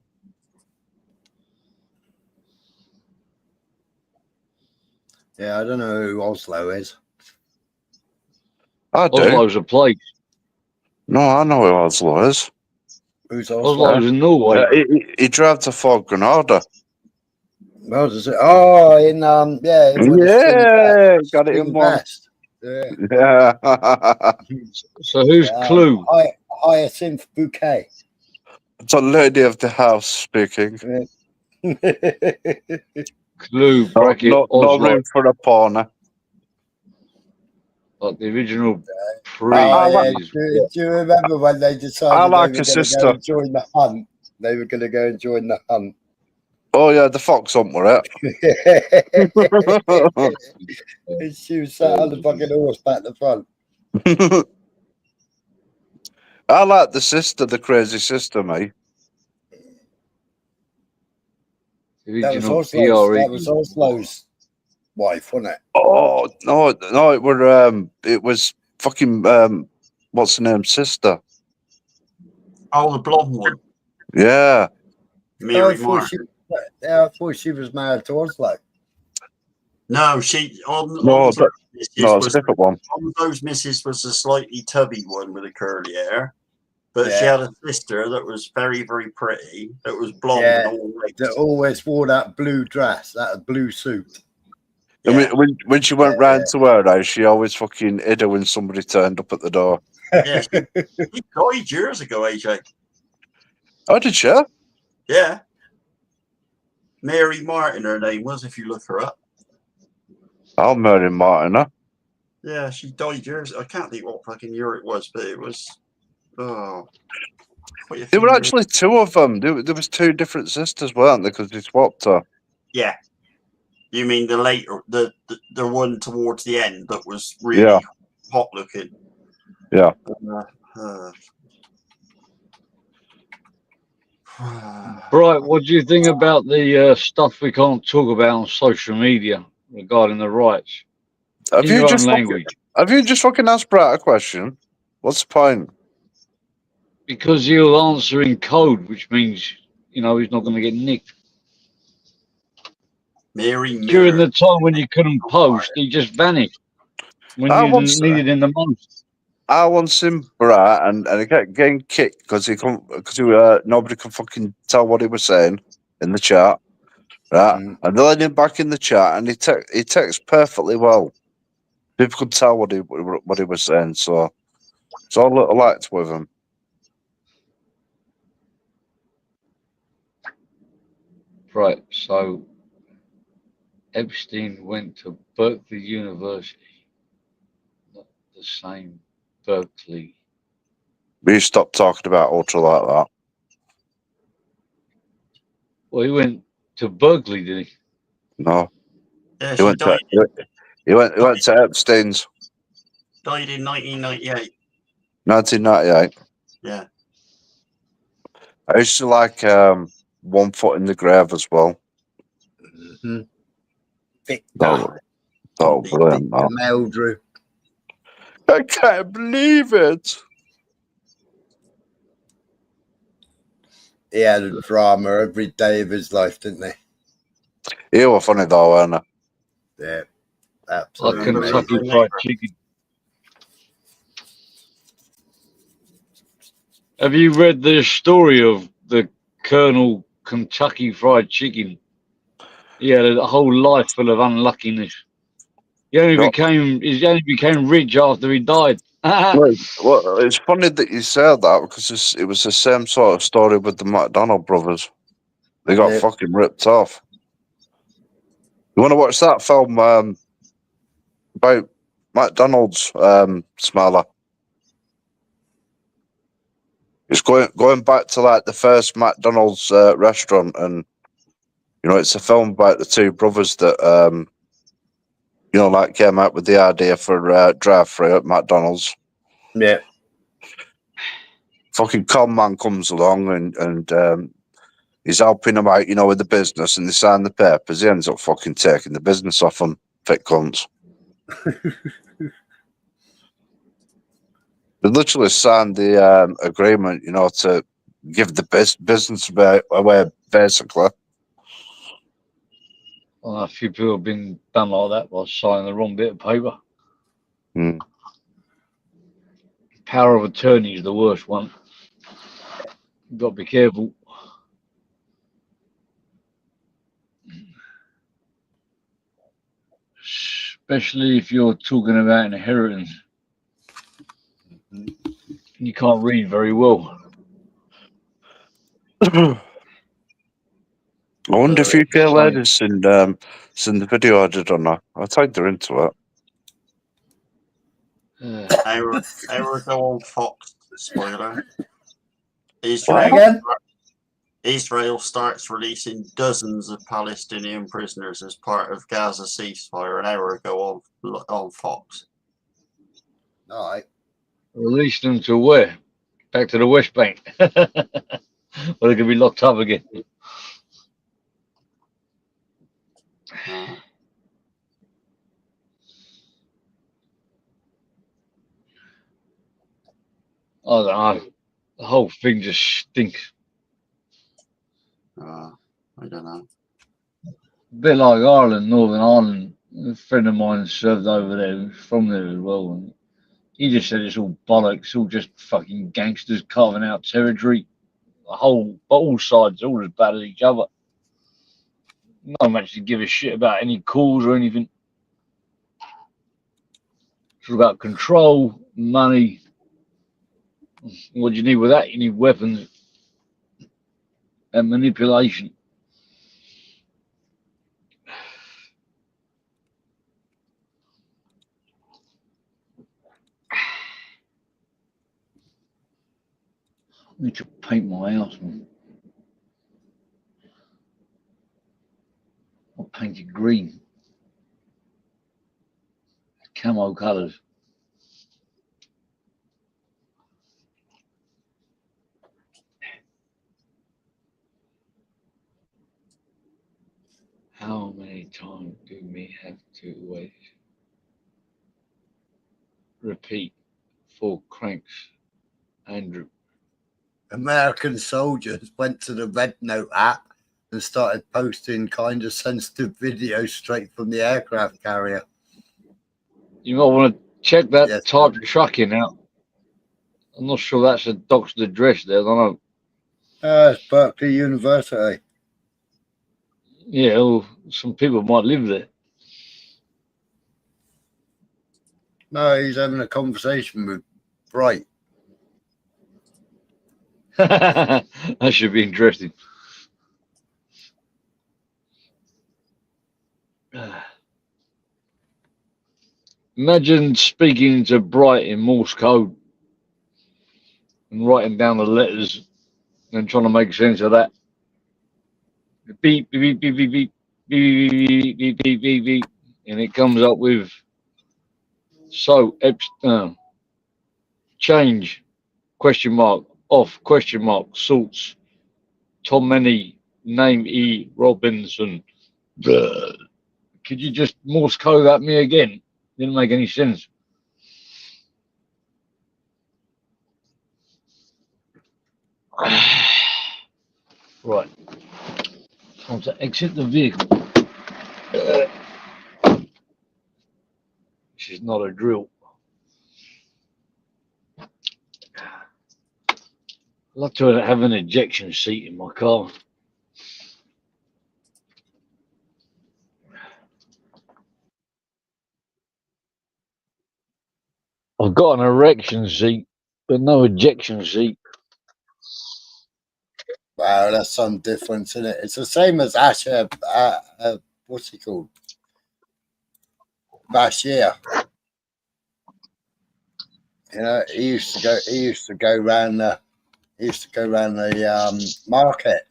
Yeah, I don't know who Oslo is. I do. Oslo's a place. No, I know who Oslo is. Who's Oslo? Oslo's in Norway. He drove to Fort Grenada. Well, does it? Oh, in yeah, got it in one. Yeah. So who's Clue? Hyacinth Bouquet. It's a lady of the house speaking. Clue. No room for a porno. Like the original do you remember when they decided they were going to go and join the hunt? They were going to go and join the hunt. Oh yeah, the fox hunt, were it? She was sat on the fucking horse back the front. I like the crazy sister, mate. That was Oslo's wife, wasn't it? Oh no, it was fucking what's her name, sister? Oh, the blonde one. Yeah. Mary Martin. I thought she was married to Oslo. No, it's a different one. On those misses was a slightly tubby one with a curly hair. But she had a sister that was very, very pretty, that was blonde and all white. That always wore that blue dress, that blue suit. Yeah. When she went round to her house, she always fucking hid her when somebody turned up at the door. Yeah, she died years ago, AJ. Oh, did she? Yeah. Mary Martin, her name was, if you look her up. Oh, Mary Martin, huh? Yeah, she died years. I can't think what fucking year it was, but it was. Oh. There were actually two of them. There was two different sisters, weren't there? Because they swapped her. Yeah. You mean the one towards the end that was really hot looking? Yeah. Bright, what do you think about the stuff we can't talk about on social media regarding the rights? Have In you your own just language. fucking asked Brett a question? What's the point? Because he'll answer in code, which means, you know, he's not going to get nicked. Mary During Mirror. the time when you couldn't post, he just vanished when I you once needed him the most. seen Brett and he kept getting kicked because nobody could fucking tell what he was saying in the chat, right? And they let him back in the chat and he texts perfectly well. People could tell what he was saying, so it's all I liked with him. Right, so Epstein went to Berkeley University, not the same Berkeley. We stopped talking about Ultra like that. Well, he went to Berkeley, did he? No, Yeah, he she went died. to Epstein's Died in 1998. 1998. Yeah. I used to like One Foot in the Grave as well. Victor. Oh, brilliant, Victor man. Meldrew. I can't believe it. He had a drama every day of his life, didn't he? He was funny though, wasn't he? Yeah, Like absolutely. Kentucky Fried Chicken. Have you read the story of the Colonel Kentucky Fried Chicken? He had a whole life full of unluckiness. He only became rich after he died. Well, it's funny that you said that because it was the same sort of story with the McDonald brothers. They got fucking ripped off. You want to watch that film about McDonald's, Smaller? It's going back to like the first McDonald's restaurant, and you know, it's a film about the two brothers that you know, like came out with the idea for drive-through at McDonald's. Yeah. Fucking con man comes along and he's helping them out, you know, with the business, and they sign the papers. He ends up fucking taking the business off them, fit cunts. They literally signed the agreement, you know, to give the business away, basically. Well, a few people have been done like that by signing the wrong bit of paper. Power of attorney is the worst one. You've got to be careful. Especially if you're talking about inheritance. You can't read very well. I wonder if UK ladies seen the video I did on that. I tagged her into it. Hour ago on Fox, spoiler. Israel starts releasing dozens of Palestinian prisoners as part of Gaza ceasefire an hour ago on Fox. All right. Release them to where? Back to the West Bank. Or they're going to be locked up again. I don't know. The whole thing just stinks. I don't know. A bit like Ireland, Northern Ireland. A friend of mine served over there, from there as well. And he just said it's all bollocks, all just fucking gangsters carving out territory. All sides, all as bad as each other. No one actually give a shit about any cause or anything. It's all about control, money. What do you need with that? You need weapons and manipulation. I need to paint my house, man. I'll paint it green. Camo colours. How many times do we have to wait? Repeat for cranks, Andrew. American soldiers went to the Red Note app and started posting kind of sensitive videos straight from the aircraft carrier. You might want to check that Yes. type trucking out. I'm not sure that's a doctor's address there. I don't know. It's Berkeley University. Yeah, well, some people might live there. No, he's having a conversation with Bright. That should be interesting. Imagine speaking to Bright in Morse code and writing down the letters and trying to make sense of that. Beep, beep, beep, beep, beep, beep, beep, beep, beep, beep, beep, beep, and it comes up with change, question mark, off, question mark, sorts, Tom Many, name E. Robinson. Could you just Morse code at me again? Didn't make any sense. Right. Time to exit the vehicle. This is not a drill. I'd love to have an ejection seat in my car. I've got an erection seat, but no ejection seat. Wow, that's some difference in it. It's the same as Asher. What's he called? Bashir. You know, he used to go around the market.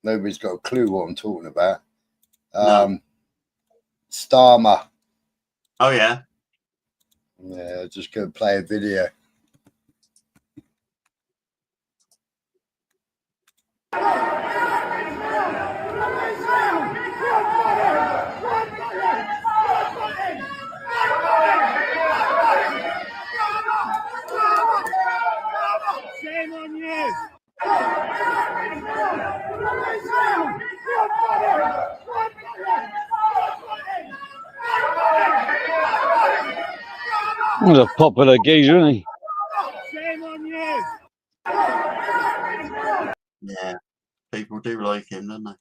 Nobody's got a clue what I'm talking about. No. Starmer. Oh yeah. Yeah, just go play a video. Shame on you! He's a popular geezer, isn't he? Shame on you! Yeah. People do like him, don't they?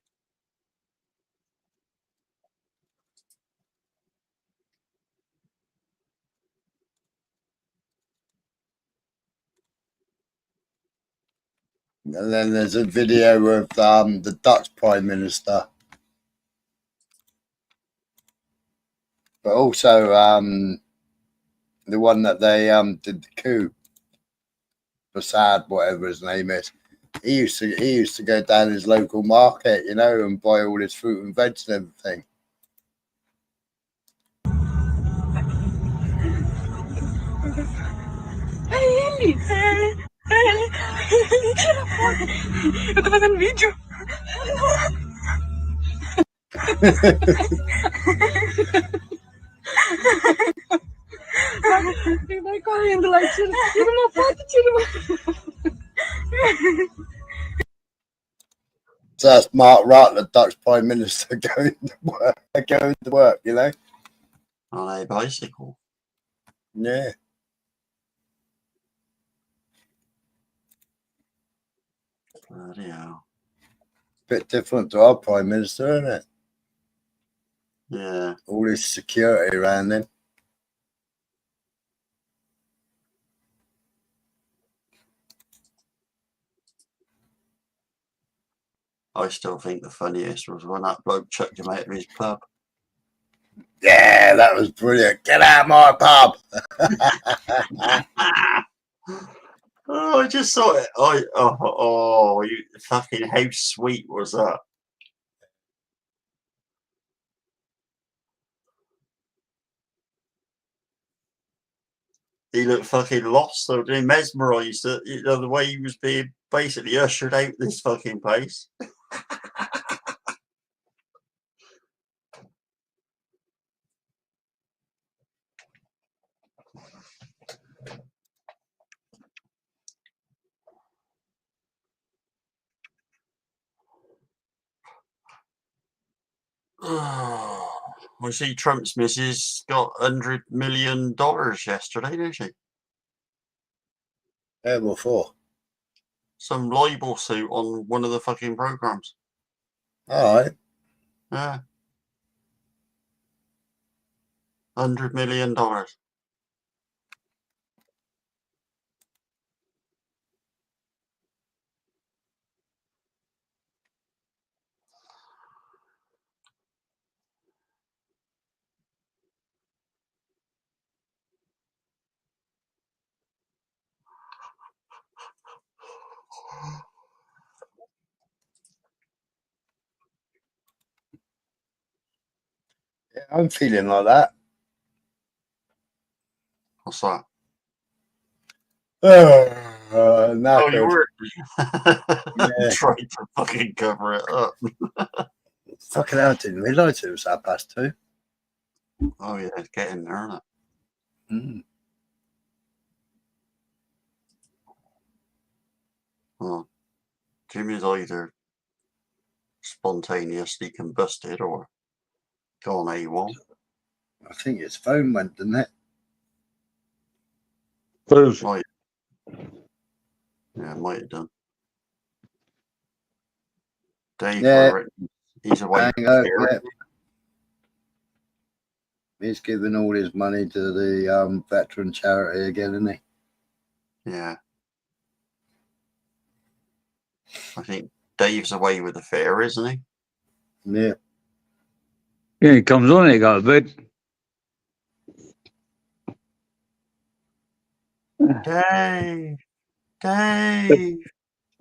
And then there's a video of the Dutch Prime Minister. But also the one that they did the coup. Prasad, whatever his name is. He used to go down his local market, you know, and buy all his fruit and veg and everything. Eu tô fazendo vídeo. Vai correndo lá e tira uma foto, tira uma. So that's Mark Rutte, the Dutch Prime Minister, going to work, you know. On a bicycle. Yeah. Bloody hell. Bit different to our Prime Minister, isn't it? Yeah. All this security around him. I still think the funniest was when that bloke chucked him out of his pub. Yeah, that was brilliant. Get out of my pub. Oh, I just saw it. You fucking, how sweet was that? He looked fucking lost, though, didn't he? Mesmerised, you know, the way he was being basically ushered out this fucking place. We see Trump's missus got $100 million yesterday, didn't she? Yeah, what for? Some libel suit on one of the fucking programs. All right. Yeah. $100 million. Yeah, I'm feeling like that. What's that? Knackered. Oh, you were Yeah. trying to fucking cover it up. Fucking hell, I didn't realise it was 2:30. Oh yeah, it's getting there, isn't it? Mm. Oh, Jimmy's either spontaneously combusted or gone AWOL. I think his phone went, didn't it? Who's? Might, yeah, might have done. Dave, Yeah. I reckon he's away. Hang on, yeah. He's giving all his money to the veteran charity again, isn't he? Yeah. I think Dave's away with the fair, isn't he? Yeah. Yeah, he comes on, he goes to bed. Dave! Dave!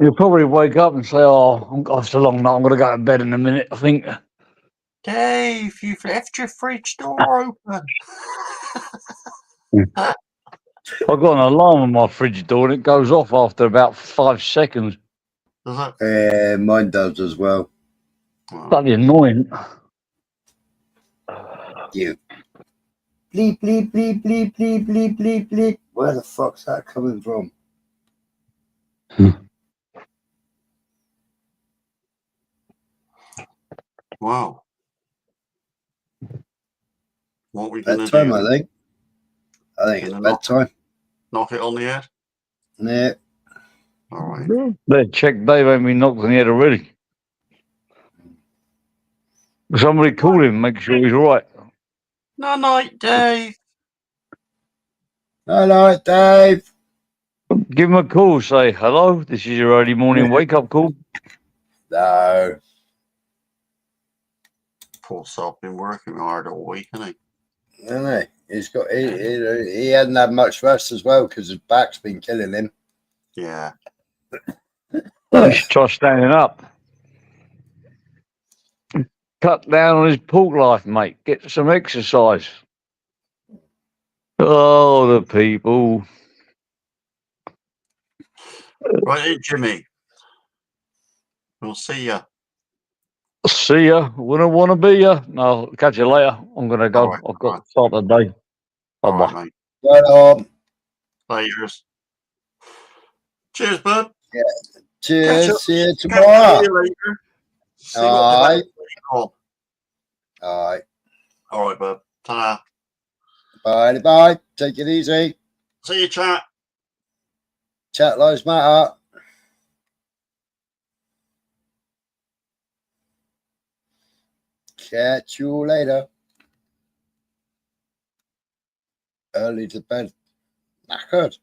He'll probably wake up and say, "Oh, it's a long night. I'm going to go to bed in a minute." I think. Dave, you've left your fridge door open. I've got an alarm on my fridge door, and it goes off after about 5 seconds. Does it? Yeah, mine does as well. Well, Bloody annoying. You. Bleep, bleep, bleep, bleep, bleep, bleep, bleep, bleep. Where the fuck's that coming from? wow. What are we going to Bedtime, do? I think. I think it's Gonna knock- bedtime. Knock it on the head? Yeah. All right. Better check Dave ain't been knocked on the head already. Somebody call him, make sure he's all right. No night, Dave. Hello, Dave. Give him a call, say, "Hello, this is your early morning wake-up call." No. Poor sod, been working hard all week, hasn't he? No. He hadn't had much rest as well because his back's been killing him. Yeah. He should try standing up. Cut down on his pork life, mate. Get some exercise. Oh, the people. Right in, Jimmy. We'll see ya. See ya. Wouldn't want to be ya. No, catch you later. I'm going to go. All right, I've got to start the day. All Bye-bye. right, mate. Right on. Laters. Cheers, bud. Yeah. Catch up- Cheers. See you catch tomorrow. you later. See what All right. develops later on. All right. All right, bud. Ta-da. Bye. Bye. Take it easy. See you, chat. Chat lives matter. Catch you later. Early to bed. Knackered.